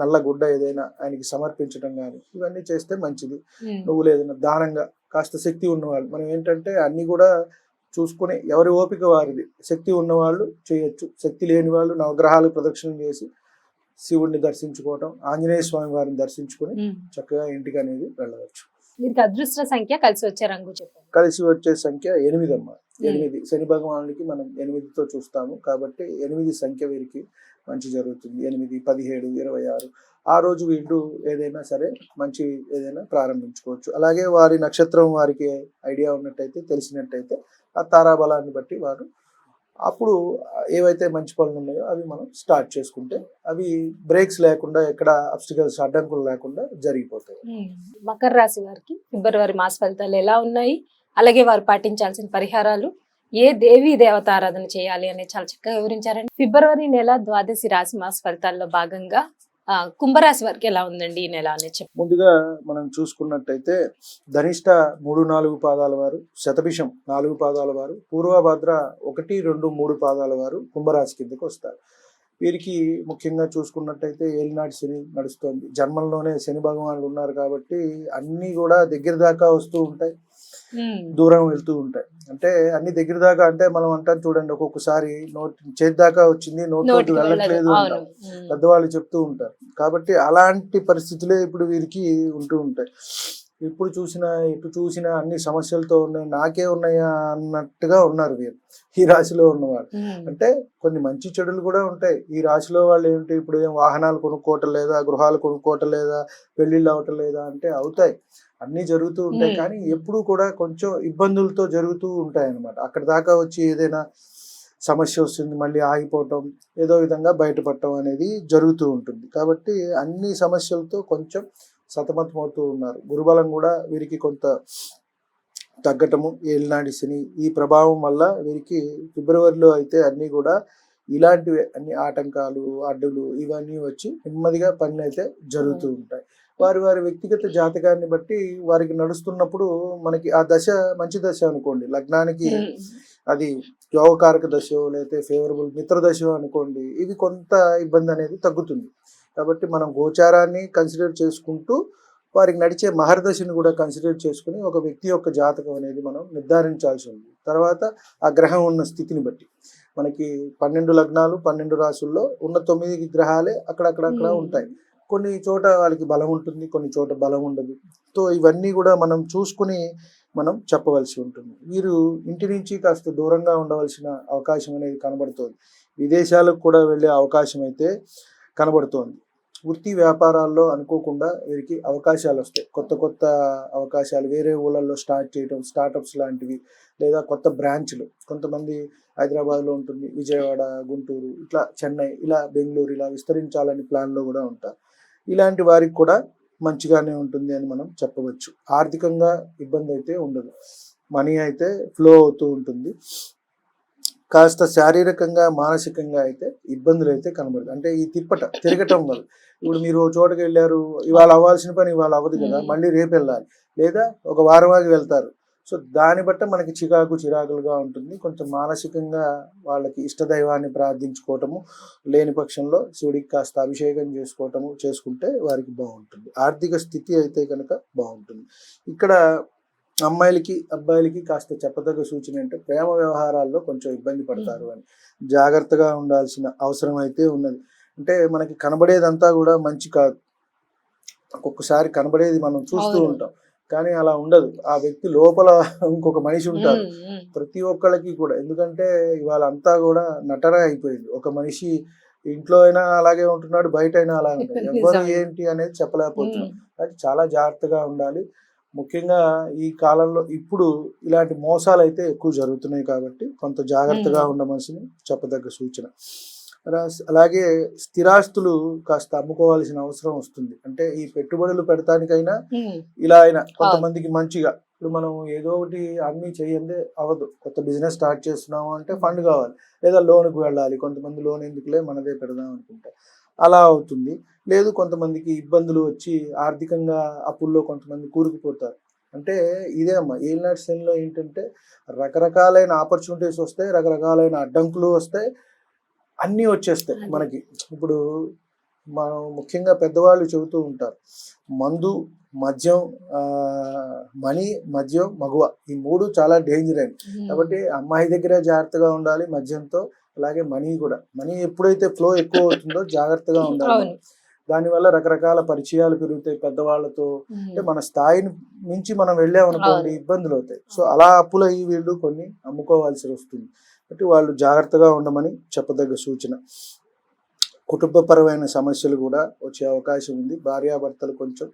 నల్ల గుడ్డ ఏదైనా ఆయనకి సమర్పించడం కానీ ఇవన్నీ చేస్తే మంచిది. ఉమ్, నువ్వులు ఏదైనా దానంగా కాస్త శక్తి ఉన్నవాళ్ళు, మనం ఏంటంటే అన్ని కూడా చూసుకుని ఎవరి ఓపిక వారిది. శక్తి ఉన్నవాళ్ళు చేయొచ్చు, శక్తి లేని వాళ్ళు నవగ్రహాలు ప్రదక్షిణం చేసి శివుడిని దర్శించుకోవటం, ఆంజనేయ స్వామి వారిని దర్శించుకొని ఉమ్. చక్కగా ఇంటికి అనేది వెళ్ళవచ్చు. వీరికి అదృష్ట సంఖ్య కలిసి వచ్చే రంగు చెప్పండి. కలిసి వచ్చే సంఖ్య 8 అమ్మ. 8 శని భగవానుడికి మనం 8తో చూస్తాము కాబట్టి 8 సంఖ్య వీరికి మంచి జరుగుతుంది. 8, 17, 26 ఆ రోజు వీళ్ళు ఏదైనా సరే మంచి ఏదైనా ప్రారంభించుకోవచ్చు. అలాగే వారి నక్షత్రం వారికి ఐడియా ఉన్నట్టయితే, తెలిసినట్టయితే ఆ తారాబలాన్ని బట్టి వారు అప్పుడు ఏవైతే మంచి పనులు ఉన్నాయో అవి మనం స్టార్ట్ చేసుకుంటే అవి బ్రేక్స్ లేకుండా, ఎక్కడ అబ్స్టికల్స్ అడ్డంకులు లేకుండా జరిగిపోతాయి. మకర రాశి వారికి ఫిబ్రవరి మాస ఫలితాలు ఎలా ఉన్నాయి, అలాగే వారు పాటించాల్సిన పరిహారాలు, ఏ దేవీ దేవత ఆరాధన చేయాలి అనేది చాలా చక్కగా వివరించారండి. ఫిబ్రవరి నెల ద్వాదశి రాశి మాస ఫలితాల్లో భాగంగా కుంభరాశి వారికి ఎలా ఉందండి ఈ నెల అనేది చెప్పండి. ముందుగా మనం చూసుకున్నట్టయితే ధనిష్ట 3-4 పాదాల వారు, శతభిషం 4 పాదాల వారు, పూర్వభద్ర 1, 2, 3 పాదాల వారు కుంభరాశి కిందకి వస్తారు. వీరికి ముఖ్యంగా చూసుకున్నట్టయితే ఏలినాటి శని నడుస్తుంది. జన్మంలోనే శని భగవానులు ఉన్నారు కాబట్టి అన్నీ కూడా దగ్గర దాకా వస్తూ ఉంటాయి, దూరం వెళ్తూ ఉంటాయి. అంటే అన్ని దగ్గర దాకా అంటే మనం అంటాం చూడండి, ఒక్కొక్కసారి చేతి దాకా వచ్చింది నోట్లోకి వెళ్ళట్లేదు అంటాం, పెద్దవాళ్ళు చెప్తూ ఉంటారు. కాబట్టి అలాంటి పరిస్థితులే ఇప్పుడు వీరికి ఉంటూ ఉంటాయి. ఎప్పుడు చూసినా ఎటు చూసినా అన్ని సమస్యలతో ఉన్నాయి, నాకే ఉన్నాయా అన్నట్టుగా ఉన్నారు వీరు ఈ రాశిలో ఉన్నవాళ్ళు. అంటే కొన్ని మంచి చెడులు కూడా ఉంటాయి ఈ రాశిలో వాళ్ళు. ఏంటి ఇప్పుడు ఏం వాహనాలు కొనుక్కోవటం లేదా, గృహాలు కొనుక్కోవటం లేదా, పెళ్లిళ్ళు అవటం లేదా అంటే అవుతాయి, అన్నీ జరుగుతూ ఉంటాయి. కానీ ఎప్పుడు కూడా కొంచెం ఇబ్బందులతో జరుగుతూ ఉంటాయి అన్నమాట. అక్కడ దాకా వచ్చి ఏదైనా సమస్య వస్తుంది, మళ్ళీ ఆగిపోవటం, ఏదో విధంగా బయటపడటం అనేది జరుగుతూ ఉంటుంది. కాబట్టి అన్ని సమస్యలతో కొంచెం సతమతమవుతూ ఉన్నారు. గురుబలం కూడా వీరికి కొంత తగ్గటము, ఏలినాటి శని ఈ ప్రభావం వల్ల వీరికి ఫిబ్రవరిలో అయితే అన్నీ కూడా ఇలాంటివి అన్ని ఆటంకాలు, అడ్డులు ఇవన్నీ వచ్చి నెమ్మదిగా పనులు అయితే జరుగుతూ ఉంటాయి. వారి వారి వ్యక్తిగత జాతకాన్ని బట్టి వారికి నడుస్తున్నప్పుడు మనకి ఆ దశ మంచి దశ అనుకోండి, లగ్నానికి అది యోగకారక దశో లేకపోతే ఫేవరబుల్ మిత్ర దశో అనుకోండి, ఇది కొంత ఇబ్బంది అనేది తగ్గుతుంది. కాబట్టి మనం గోచారాన్ని కన్సిడర్ చేసుకుంటూ వారికి నడిచే మహర్దశని కూడా కన్సిడర్ చేసుకుని ఒక వ్యక్తి యొక్క జాతకం అనేది మనం నిర్ధారించాల్సి ఉంది. తర్వాత ఆ గ్రహం ఉన్న స్థితిని బట్టి మనకి 12 లగ్నాలు 12 రాసుల్లో ఉన్న 9 గ్రహాలే అక్కడక్కడ ఉంటాయి. కొన్ని చోట వాళ్ళకి బలం ఉంటుంది, కొన్ని చోట బలం ఉండదు. సో ఇవన్నీ కూడా మనం చూసుకుని మనం చెప్పవలసి ఉంటుంది. వీరు ఇంటి నుంచి కాస్త దూరంగా ఉండవలసిన అవకాశం అనేది కనబడుతోంది. విదేశాలకు కూడా వెళ్ళే అవకాశం అయితే కనబడుతోంది. వృత్తి వ్యాపారాల్లో అనుకోకుండా వీరికి అవకాశాలు వస్తాయి, కొత్త కొత్త అవకాశాలు వేరే ఊళ్ళల్లో స్టార్ట్ చేయడం, స్టార్టప్స్ లాంటివి, లేదా కొత్త బ్రాంచ్లు. కొంతమంది హైదరాబాద్లో ఉంటుంది, విజయవాడ, గుంటూరు, ఇట్లా చెన్నై, ఇలా బెంగళూరు, ఇలా విస్తరించాలని ప్లాన్లో కూడా ఉంటారు. ఇలాంటి వారికి కూడా మంచిగానే ఉంటుంది అని మనం చెప్పవచ్చు. ఆర్థికంగా ఇబ్బంది అయితే ఉండదు, మనీ అయితే ఫ్లో అవుతూ ఉంటుంది. కాస్త శారీరకంగా మానసికంగా అయితే ఇబ్బందులు అయితే కనబడదు. అంటే ఈ తిరగటం వల్ల ఇప్పుడు మీరు చోటుకి వెళ్ళారు, ఇవాళ అవ్వాల్సిన పని ఇవాళ అవ్వదు కదా, మళ్ళీ రేపు వెళ్ళాలి, లేదా ఒక వారం ఆగి వెళ్తారు. సో దాన్ని బట్టి మనకి చిరాకులుగా ఉంటుంది. కొంచెం మానసికంగా వాళ్ళకి ఇష్టదైవాన్ని ప్రార్థించుకోవటము, లేని పక్షంలో శివుడికి కాస్త అభిషేకం చేసుకుంటే వారికి బాగుంటుంది. ఆర్థిక స్థితి అయితే కనుక బాగుంటుంది. ఇక్కడ అమ్మాయిలకి అబ్బాయిలకి కాస్త చెప్పదగ్గ సూచన అంటే ప్రేమ వ్యవహారాల్లో కొంచెం ఇబ్బంది పడతారు అని జాగ్రత్తగా ఉండాల్సిన అవసరం అయితే ఉన్నది. అంటే మనకి కనబడేదంతా కూడా మంచి కాదు, ఒక్కొక్కసారి కనబడేది మనం చూస్తూ ఉంటాం, కానీ అలా ఉండదు. ఆ వ్యక్తి లోపల ఇంకొక మనిషి ఉంటారు ప్రతి ఒక్కళ్ళకి కూడా. ఎందుకంటే ఇవాళ అంతా కూడా నటన అయిపోయింది. ఒక మనిషి ఇంట్లో అయినా అలాగే ఉంటున్నాడు, బయట అయినా అలాగే ఉంటాడు, ఎవరు ఏంటి అనేది చెప్పలేకపోతున్నాం. అది చాలా జాగ్రత్తగా ఉండాలి. ముఖ్యంగా ఈ కాలంలో ఇప్పుడు ఇలాంటి మోసాలు అయితే ఎక్కువ జరుగుతున్నాయి కాబట్టి కొంత జాగ్రత్తగా ఉండమని చెప్పదగ్గ సూచన. అలాగే స్థిరాస్తులు కాస్త అమ్ముకోవాల్సిన అవసరం వస్తుంది. అంటే ఈ పెట్టుబడులు పెడతానికైనా ఇలా అయినా కొంతమందికి మంచిగా, ఇప్పుడు మనం ఏదో ఒకటి అన్ని చేయందే అవ్వదు. కొత్త బిజినెస్ స్టార్ట్ చేస్తున్నాము అంటే ఫండ్ కావాలి, లేదా లోన్కి వెళ్ళాలి. కొంతమంది లోన్ ఎందుకులే మనదే పెడదాం అనుకుంటే అలా అవుతుంది. లేదు కొంతమందికి ఇబ్బందులు వచ్చి ఆర్థికంగా అప్పుల్లో కొంతమంది కూరుకుపోతారు. అంటే ఇదే అమ్మ ఏలినాటి శనిలో ఏంటంటే రకరకాలైన ఆపర్చునిటీస్ వస్తాయి, రకరకాలైన అడ్డంకులు వస్తాయి, అన్నీ వచ్చేస్తాయి మనకి. ఇప్పుడు మనం ముఖ్యంగా పెద్దవాళ్ళు చెబుతూ ఉంటారు, మందు, మద్యం, మనీ, మద్యం, మగువ, ఈ మూడు చాలా డేంజర్ అని. కాబట్టి అమ్మాయి దగ్గర జాగ్రత్తగా ఉండాలి మద్యంతో, అలాగే మనీ కూడా. మనీ ఎప్పుడైతే ఫ్లో ఎక్కువ అవుతుందో జాగ్రత్తగా ఉండాలి. దానివల్ల రకరకాల పరిచయాలు పెరుగుతాయి పెద్దవాళ్ళతో. అంటే మన స్థాయిని మించి మనం వెళ్ళామనుకోండి ఇబ్బందులు అవుతాయి. సో అలా అప్పులు అయ్యి వీళ్ళు కొన్ని అమ్ముకోవాల్సి వస్తుంది. కాబట్టి వాళ్ళు జాగ్రత్తగా ఉండమని చెప్పదగ్గ సూచన. కుటుంబపరమైన సమస్యలు కూడా వచ్చే అవకాశం ఉంది. భార్యాభర్తలు కొంచెం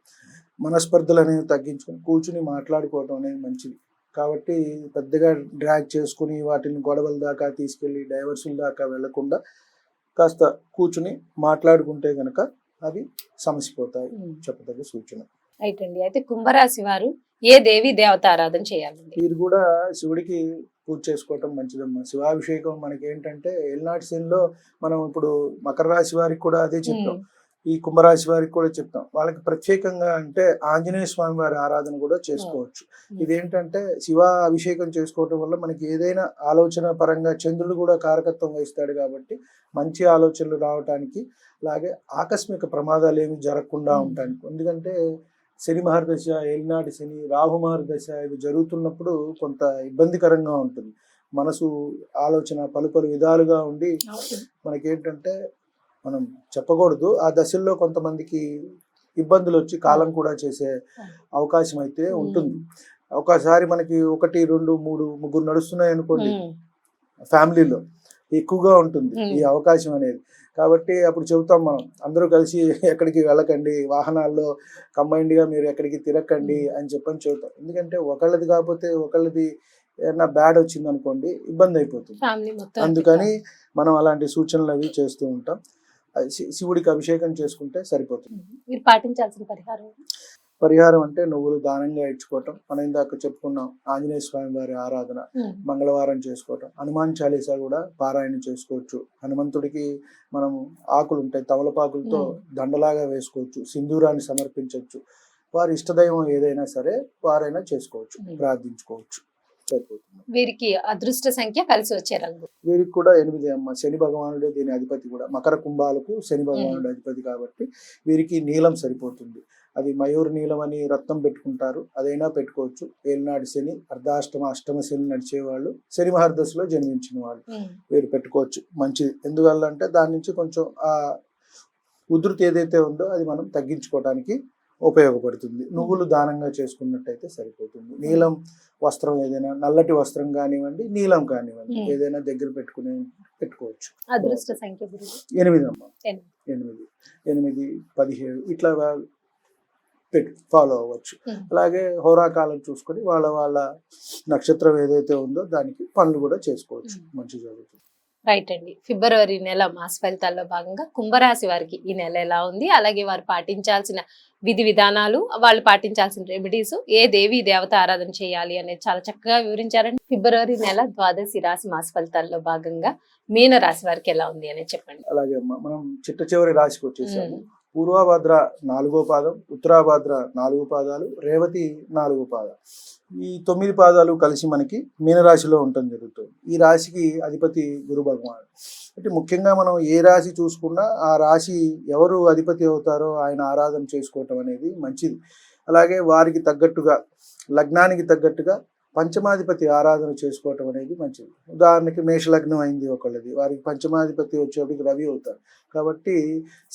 మనస్పర్ధలు అనేవి తగ్గించుకొని కూర్చుని మాట్లాడుకోవటం అనేది మంచిది. కాబట్టి పెద్దగా డ్రాగ్ చేసుకుని వాటిని గొడవల దాకా తీసుకెళ్ళి డైవర్సుల దాకా వెళ్లకుండా కాస్త కూర్చుని మాట్లాడుకుంటే గనక అవి సమసిపోతాయి చెప్పదగ్గ సూచన. అయితే కుంభరాశి వారు ఏ దేవి దేవత ఆరాధన చేయాలండి? వీరు కూడా శివుడికి పూజ చేసుకోవటం మంచిదమ్మా. శివాభిషేకం మనకి ఏంటంటే ఏలినాటి శనిలో మనం ఇప్పుడు మకర రాశి వారికి కూడా అదే చెప్తాం, ఈ కుంభరాశి వారికి కూడా చెప్తాం. వాళ్ళకి ప్రత్యేకంగా అంటే ఆంజనేయ స్వామి వారి ఆరాధన కూడా చేసుకోవచ్చు. ఇదేంటంటే శివ అభిషేకం చేసుకోవటం వల్ల మనకి ఏదైనా ఆలోచన పరంగా చంద్రుడు కూడా కారకత్వం వహిస్తాడు కాబట్టి మంచి ఆలోచనలు రావటానికి, అలాగే ఆకస్మిక ప్రమాదాలు ఏమి జరగకుండా ఉండటానికి. ఎందుకంటే శని మహర్దశ, ఏలినాటి శని, రాహు మహర్దశ ఇవి జరుగుతున్నప్పుడు కొంత ఇబ్బందికరంగా ఉంటుంది. మనసు ఆలోచన పలు విధాలుగా ఉండి మనకేంటంటే మనం చెప్పకూడదు, ఆ దశల్లో కొంతమందికి ఇబ్బందులు వచ్చి కాలం కూడా చేసే అవకాశం అయితే ఉంటుంది. ఒకసారి మనకి 1, 2, 3, 3 నడుస్తున్నాయి అనుకోండి, ఫ్యామిలీలో ఎక్కువగా ఉంటుంది ఈ అవకాశం అనేది. కాబట్టి అప్పుడు చెబుతాం మనం, అందరూ కలిసి ఎక్కడికి వెళ్ళకండి, వాహనాల్లో కంబైన్డ్గా మీరు ఎక్కడికి తిరగకండి అని చెబుతాం. ఎందుకంటే ఒకళ్ళది కాకపోతే ఒకళ్ళది ఏదైనా బ్యాడ్ వచ్చింది అనుకోండి ఇబ్బంది అయిపోతుంది. అందుకని మనం అలాంటి సూచనలు అవి చేస్తూ ఉంటాం. శివుడికి అభిషేకం చేసుకుంటే సరిపోతుంది. మీరు పాటించాల్సిన పరిహారం అంటే నువ్వులు దానంగా ఇచ్చుకోవటం, మనం ఇందాక చెప్పుకున్నాం ఆంజనేయ స్వామి వారి ఆరాధన మంగళవారం చేసుకోవటం, హనుమాన్ చాలీసా కూడా పారాయణ చేసుకోవచ్చు. హనుమంతుడికి మనం ఆకులు ఉంటాయి, తమలపాకులతో దండలాగా వేసుకోవచ్చు, సింధూరాన్ని సమర్పించవచ్చు. వారి ఇష్టదైవం ఏదైనా సరే వారైనా చేసుకోవచ్చు, ప్రార్థించుకోవచ్చు, సరిపోతుంది. వీరికి అదృష్ట సంఖ్య కలిసి వచ్చే రంగు వీరికి కూడా 8 అమ్మ. శని భగవానుడే దీని అధిపతి కూడా, మకర కుంభాలకు శని భగవానుడు అధిపతి కాబట్టి వీరికి నీలం సరిపోతుంది. అది మయూర్ నీలం అని రత్నం పెట్టుకుంటారు, అదైనా పెట్టుకోవచ్చు. ఏలినాటి శని, అష్టమ శని నడిచేవాళ్ళు, శని మహర్దశలో జన్మించిన వాళ్ళు వీరు పెట్టుకోవచ్చు, మంచిది. ఎందువల్ల అంటే దాని నుంచి కొంచెం ఆ ఉధృతి ఏదైతే ఉందో అది మనం తగ్గించుకోవడానికి ఉపయోగపడుతుంది. నువ్వులు దానంగా చేసుకున్నట్టయితే సరిపోతుంది. నీలం వస్త్రం ఏదైనా, నల్లటి వస్త్రం కానివ్వండి, నీలం కానివ్వండి, ఏదైనా దగ్గర పెట్టుకోవచ్చు. అదృష్ట సంఖ్య 8 అమ్మ. 8, 17 ఇట్లా ఫాలో అవ్వచ్చు. అలాగే హోరాకాలం చూసుకొని వాళ్ళ నక్షత్రం ఏదైతే ఉందో దానికి పనులు కూడా చేసుకోవచ్చు, మంచి జరుగుతుంది. రైట్ అండి. ఫిబ్రవరి నెల మాస ఫలితాల్లో భాగంగా కుంభరాశి వారికి ఈ నెల ఎలా ఉంది, అలాగే వారు పాటించాల్సిన విధి విధానాలు, వాళ్ళు పాటించాల్సిన రెమెడీస్, ఏ దేవి దేవత ఆరాధన చేయాలి అనేది చాలా చక్కగా వివరించారండి. ఫిబ్రవరి నెల ద్వాదశి రాశి మాస ఫలితాల్లో భాగంగా మీన రాశి వారికి ఎలా ఉంది అనేది చెప్పండి. అలాగే అమ్మా, మనం చిట్ట చివరి రాశికి వచ్చేసాము. పూర్వభద్ర 4వ పాదం, ఉత్తరాభద్ర 4 పాదాలు, రేవతి 4 పాదాలు, ఈ 9 పాదాలు కలిసి మనకి మీనరాశిలో ఉండటం జరుగుతుంది. ఈ రాశికి అధిపతి గురు భగవానుడు. అంటే ముఖ్యంగా మనం ఏ రాశి చూసుకున్నా ఆ రాశి ఎవరు అధిపతి అవుతారో ఆయన ఆరాధన చేసుకోవటం అనేది మంచిది. అలాగే వారికి తగ్గట్టుగా, లగ్నానికి తగ్గట్టుగా పంచమాధిపతి ఆరాధన చేసుకోవటం అనేది మంచిది. ఉదాహరణకి మేషలగ్నం అయింది ఒకళ్ళది, వారికి పంచమాధిపతి వచ్చేప్పటికి రవి అవుతారు కాబట్టి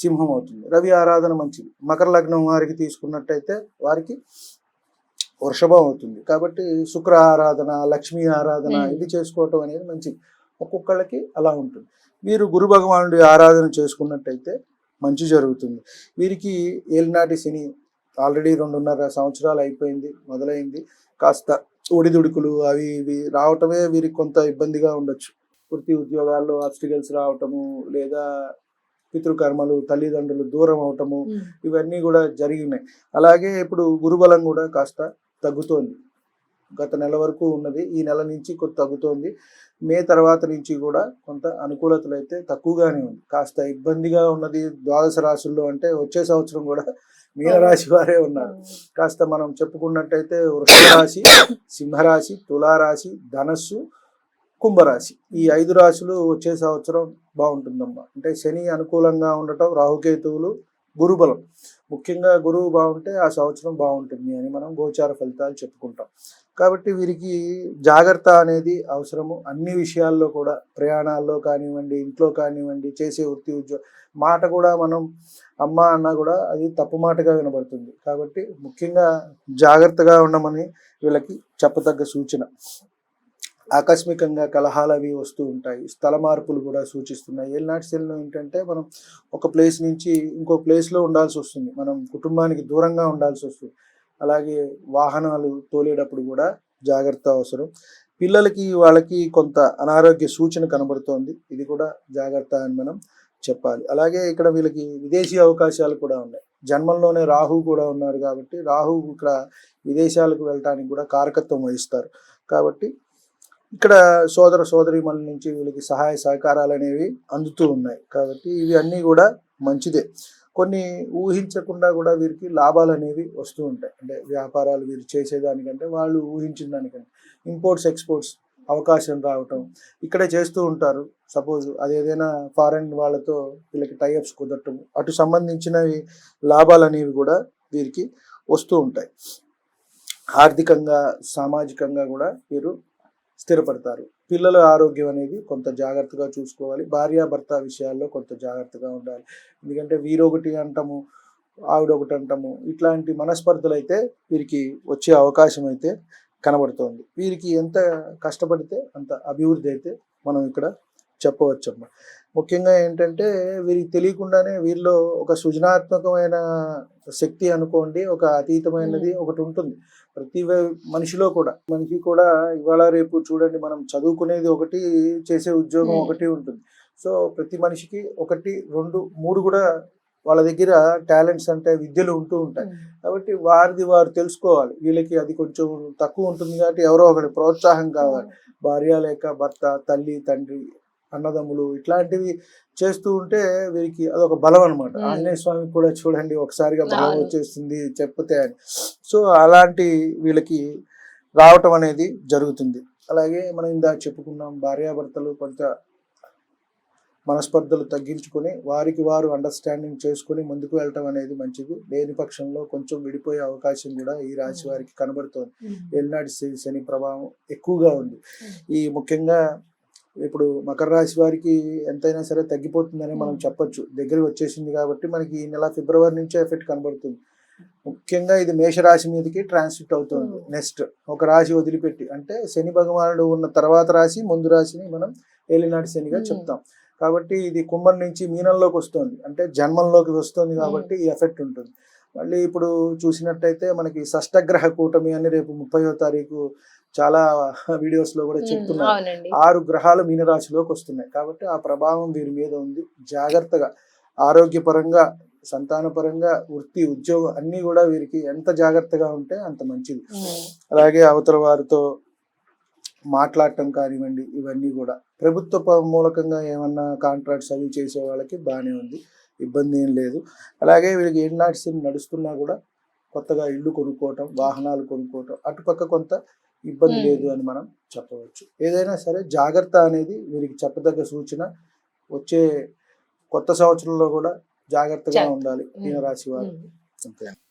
సింహం అవుతుంది, రవి ఆరాధన మంచిది. మకర లగ్నం వారికి తీసుకున్నట్టయితే వారికి వృషభం అవుతుంది. కాబట్టి శుక్ర ఆరాధన, లక్ష్మీ ఆరాధన ఇది చేసుకోవటం అనేది మంచిది. ఒక్కొక్కళ్ళకి అలా ఉంటుంది. వీరు గురు భగవానుడి ఆరాధన చేసుకున్నట్టయితే మంచి జరుగుతుంది. వీరికి ఏలినాటి శని ఆల్రెడీ 2.5 సంవత్సరాలు అయిపోయింది, మొదలైంది. కాస్త ఒడిదుడుకులు అవి ఇవి రావటమే వీరికి కొంత ఇబ్బందిగా ఉండొచ్చు. వృత్తి ఉద్యోగాల్లో ఆబ్స్టికల్స్ రావటము, లేదా పితృకర్మలు, తల్లిదండ్రులు దూరం అవటము, ఇవన్నీ కూడా జరిగినాయి. అలాగే ఇప్పుడు గురుబలం కూడా కాస్త తగ్గుతోంది. గత నెల వరకు ఉన్నది, ఈ నెల నుంచి కొంత తగ్గుతోంది. మే తర్వాత నుంచి కూడా కొంత అనుకూలతలు అయితే తక్కువగానే ఉంది. కాస్త ఇబ్బందిగా ఉన్నది ద్వాదశ రాశుల్లో అంటే వచ్చే సంవత్సరం కూడా మీనరాశి వారే ఉన్నారు. కాస్త మనం చెప్పుకున్నట్టయితే వృషభ రాశి, సింహరాశి, తులారాశి, ధనస్సు, కుంభరాశి. ఈ 5 రాశులు వచ్చే సంవత్సరం బాగుంటుందమ్మా. అంటే శని అనుకూలంగా ఉండటం, రాహుకేతువులు, గురుబలం. ముఖ్యంగా గురువు బాగుంటే ఆ సంవత్సరం బాగుంటుంది అని మనం గోచార ఫలితాలు చెప్పుకుంటాం. కాబట్టి వీరికి జాగ్రత్త అనేది అవసరము. అన్ని విషయాల్లో కూడా, ప్రయాణాల్లో కానివ్వండి, ఇంట్లో కానివ్వండి, చేసే వృత్తి ఉద్యోగం, మాట కూడా మనం అమ్మ అన్నా కూడా అది తప్పు మాటగా వినబడుతుంది. కాబట్టి ముఖ్యంగా జాగ్రత్తగా ఉండమని వీళ్ళకి చెప్పదగ్గ సూచన. ఆకస్మికంగా కలహాలు అవి వస్తూ ఉంటాయి. స్థల మార్పులు కూడా సూచిస్తున్నాయి. ఏలినాటి శనిలో ఏంటంటే మనం ఒక ప్లేస్ నుంచి ఇంకో ప్లేస్లో ఉండాల్సి వస్తుంది. మనం కుటుంబానికి దూరంగా ఉండాల్సి వస్తుంది. అలాగే వాహనాలు తోలేటప్పుడు కూడా జాగ్రత్త అవసరం. పిల్లలకి వాళ్ళకి కొంత అనారోగ్య సూచన కనబడుతోంది. ఇది కూడా జాగ్రత్త అని మనం చెప్పాలి. అలాగే ఇక్కడ వీళ్ళకి విదేశీ అవకాశాలు కూడా ఉన్నాయి. జన్మంలోనే రాహు కూడా ఉన్నారు కాబట్టి రాహు ఇక్కడ విదేశాలకు వెళ్ళటానికి కూడా కారకత్వం వహిస్తారు. కాబట్టి ఇక్కడ సోదర సోదరీమణుల నుంచి వీళ్ళకి సహాయ సహకారాలు అనేవి అందుతూ ఉన్నాయి. కాబట్టి ఇవి అన్నీ కూడా మంచిదే. కొన్ని ఊహించకుండా కూడా వీరికి లాభాలు అనేవి వస్తూ ఉంటాయి. అంటే వ్యాపారాలు వీరు చేసేదానికంటే వాళ్ళు ఊహించిన దానికంటే ఇంపోర్ట్స్ ఎక్స్పోర్ట్స్ అవకాశం రావటం ఇక్కడే చేస్తూ ఉంటారు. సపోజ్ అదేదైనా ఫారెన్ వాళ్ళతో వీళ్ళకి టైఅప్స్ కుదరటం, అటు సంబంధించినవి లాభాలు అనేవి కూడా వీరికి వస్తూ ఉంటాయి. ఆర్థికంగా సామాజికంగా కూడా వీరు స్థిరపడతారు. పిల్లల ఆరోగ్యం అనేది కొంత జాగ్రత్తగా చూసుకోవాలి. భార్యాభర్త విషయాల్లో కొంత జాగ్రత్తగా ఉండాలి. ఎందుకంటే వీరొకటి అంటాము, ఆవిడొకటి అంటాము, ఇట్లాంటి మనస్పర్ధలు అయితే వీరికి వచ్చే అవకాశం అయితే కనబడుతోంది. వీరికి ఎంత కష్టపడితే అంత అభివృద్ధి అయితే మనం ఇక్కడ చెప్పవచ్చమ్మా. ముఖ్యంగా ఏంటంటే వీరికి తెలియకుండానే వీరిలో ఒక సృజనాత్మకమైన శక్తి అనుకోండి, ఒక అతీతమైనది ఒకటి ఉంటుంది ప్రతి మనిషి కూడా. ఇవాళ రేపు చూడండి, మనం చదువుకునేది ఒకటి, చేసే ఉద్యోగం ఒకటి ఉంటుంది. సో ప్రతి మనిషికి 1, 2, 3 కూడా వాళ్ళ దగ్గర టాలెంట్స్ అంటే విద్యలు ఉంటూ ఉంటాయి. కాబట్టి వారిది వారు తెలుసుకోవాలి. వీళ్ళకి అది కొంచెం తక్కువ ఉంటుంది కాబట్టి ఎవరో ఒకటి ప్రోత్సాహం కావాలి. భార్య లేక భర్త, తల్లి, తండ్రి, అన్నదమ్ములు ఇట్లాంటివి చేస్తూ ఉంటే వీరికి అదొక బలం అనమాట. ఆంజనేయ స్వామికి కూడా చూడండి ఒకసారిగా బలం వచ్చేస్తుంది చెప్తే అని. సో అలాంటి వీళ్ళకి రావటం అనేది జరుగుతుంది. అలాగే మనం ఇందాక చెప్పుకున్నాం, భార్యాభర్తలు కొంత మనస్పర్ధలు తగ్గించుకొని వారికి వారు అండర్స్టాండింగ్ చేసుకుని ముందుకు వెళ్ళటం అనేది మంచిది. లేని పక్షంలో కొంచెం విడిపోయే అవకాశం కూడా ఈ రాశి వారికి కనబడుతోంది. ఏలినాటి శని ప్రభావం ఎక్కువగా ఉంది. ఈ ముఖ్యంగా ఇప్పుడు మకర రాశి వారికి ఎంతైనా సరే తగ్గిపోతుందని మనం చెప్పొచ్చు. దగ్గరికి వచ్చేసింది కాబట్టి మనకి ఈ నెల ఫిబ్రవరి నుంచే ఎఫెక్ట్ కనబడుతుంది. ముఖ్యంగా ఇది మేషరాశి మీదకి ట్రాన్సిట్ అవుతుంది. నెక్స్ట్ ఒక రాశి వదిలిపెట్టి, అంటే శని భగవానుడు ఉన్న తర్వాత రాశి ముందు రాశిని మనం ఏలినాటి శనిగా చెప్తాం. కాబట్టి ఇది కుంభం నుంచి మీనంలోకి వస్తుంది, అంటే జన్మంలోకి వస్తుంది. కాబట్టి ఈ ఎఫెక్ట్ ఉంటుంది. మళ్ళీ ఇప్పుడు చూసినట్టయితే మనకి షష్టగ్రహ కూటమి అని రేపు 30వ తారీఖు చాలా వీడియోస్ లో కూడా చెప్తున్నారు. 6 గ్రహాలు మీనరాశిలోకి వస్తున్నాయి. కాబట్టి ఆ ప్రభావం వీరి మీద ఉంది. జాగ్రత్తగా ఆరోగ్యపరంగా, సంతానపరంగా, వృత్తి ఉద్యోగం అన్ని కూడా వీరికి ఎంత జాగ్రత్తగా ఉంటే అంత మంచిది. అలాగే అవతల వారితో మాట్లాడటం కానివ్వండి, ఇవన్నీ కూడా ప్రభుత్వ మూలకంగా ఏమన్నా కాంట్రాక్ట్స్ అవి చేసే వాళ్ళకి బాగానే ఉంది, ఇబ్బంది ఏం లేదు. అలాగే వీళ్ళకి ఏలినాటి శని నడుస్తున్నా కూడా కొత్తగా ఇల్లు కొనుక్కోవటం, వాహనాలు కొనుక్కోవటం, అటుపక్క కొంత ఇబ్బంది లేదు అని మనం చెప్పవచ్చు. ఏదైనా సరే జాగ్రత్త అనేది వీరికి చెప్పదగ్గ సూచన. వచ్చే కొత్త సంవత్సరంలో కూడా జాగ్రత్తగా ఉండాలి మీనరాశి వారు.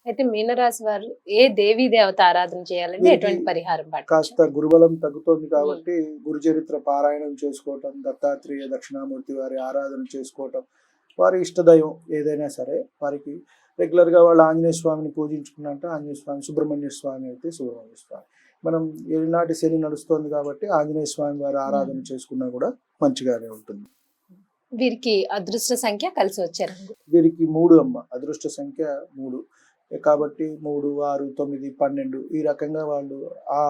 అయితే మీనరాశి వారు ఏ దేవీ దేవత ఆరాధన చేయాలంటే ఎటువంటి పరిహారం కాస్త గురుబలం తగ్గుతోంది కాబట్టి గురు చరిత్ర పారాయణం చేసుకోవటం, దత్తాత్రేయ దక్షిణామూర్తి వారి ఆరాధన చేసుకోవటం, వారి ఇష్టదైవం ఏదైనా సరే వారికి రెగ్యులర్గా వాళ్ళు ఆంజనేయ స్వామిని పూజించుకున్నంటే ఆంజనేయ స్వామి, సుబ్రహ్మణ్య స్వామి అయితే సుబ్రహ్మణ్య స్వామి. మనం ఏలినాటి శని నడుస్తోంది కాబట్టి ఆంజనేయ స్వామి వారి ఆరాధన చేసుకున్నా కూడా మంచిగానే ఉంటుంది. వీరికి అదృష్ట సంఖ్య కలిసి వచ్చారు. వీరికి 3 అమ్మ, అదృష్ట సంఖ్య 3 కాబట్టి 3, 6, 9, 12 ఈ రకంగా వాళ్ళు ఆ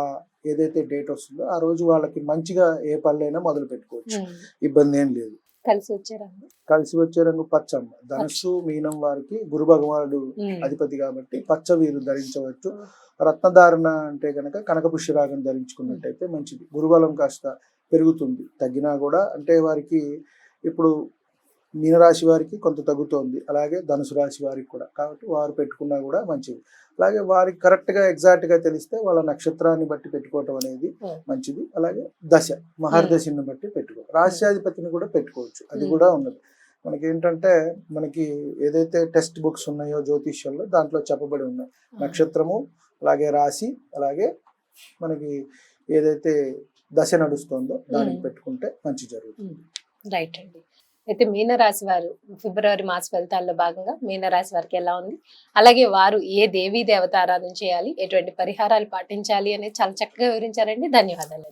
ఏదైతే డేట్ వస్తుందో ఆ రోజు వాళ్ళకి మంచిగా ఏ పనులైనా మొదలు పెట్టుకోవచ్చు, ఇబ్బంది ఏం లేదు. కలిసి వచ్చే రంగు పచ్చ అమ్మ. ధనుస్సు, మీనం వారికి గురు భగవానుడు అధిపతి కాబట్టి పచ్చ వీరు ధరించవచ్చు. రత్నధారణ అంటే కనుక కనకపుష్యరాగం ధరించుకున్నట్టయితే మంచిది. గురుబలం కాస్త పెరుగుతుంది. తగ్గినా కూడా అంటే వారికి ఇప్పుడు మీనరాశి వారికి కొంత తగ్గుతోంది, అలాగే ధనుసు రాశి వారికి కూడా. కాబట్టి వారు పెట్టుకున్నా కూడా మంచిది. అలాగే వారికి కరెక్ట్గా ఎగ్జాక్ట్గా తెలిస్తే వాళ్ళ నక్షత్రాన్ని బట్టి పెట్టుకోవటం అనేది మంచిది. అలాగే దశ మహర్దశని బట్టి పెట్టుకోవచ్చు. రాశ్యాధిపతిని కూడా పెట్టుకోవచ్చు, అది కూడా ఉన్నది. మనకి ఏంటంటే మనకి ఏదైతే టెక్స్ట్ బుక్స్ ఉన్నాయో జ్యోతిష్యంలో దాంట్లో చెప్పబడి ఉన్నాయి. నక్షత్రము, అలాగే రాశి, అలాగే మనకి ఏదైతే దశ నడుస్తుందో దానికి పెట్టుకుంటే మంచి జరుగుతుంది. రైట్ అండి. అయితే మీనరాశి వారు ఫిబ్రవరి మాస ఫలితాల్లో భాగంగా మీనరాశి వారికి ఎలా ఉంది, అలాగే వారు ఏ దేవీ దేవత ఆరాధన చేయాలి, ఎటువంటి పరిహారాలు పాటించాలి అనేది చాలా చక్కగా వివరించారండి. ధన్యవాదాలు.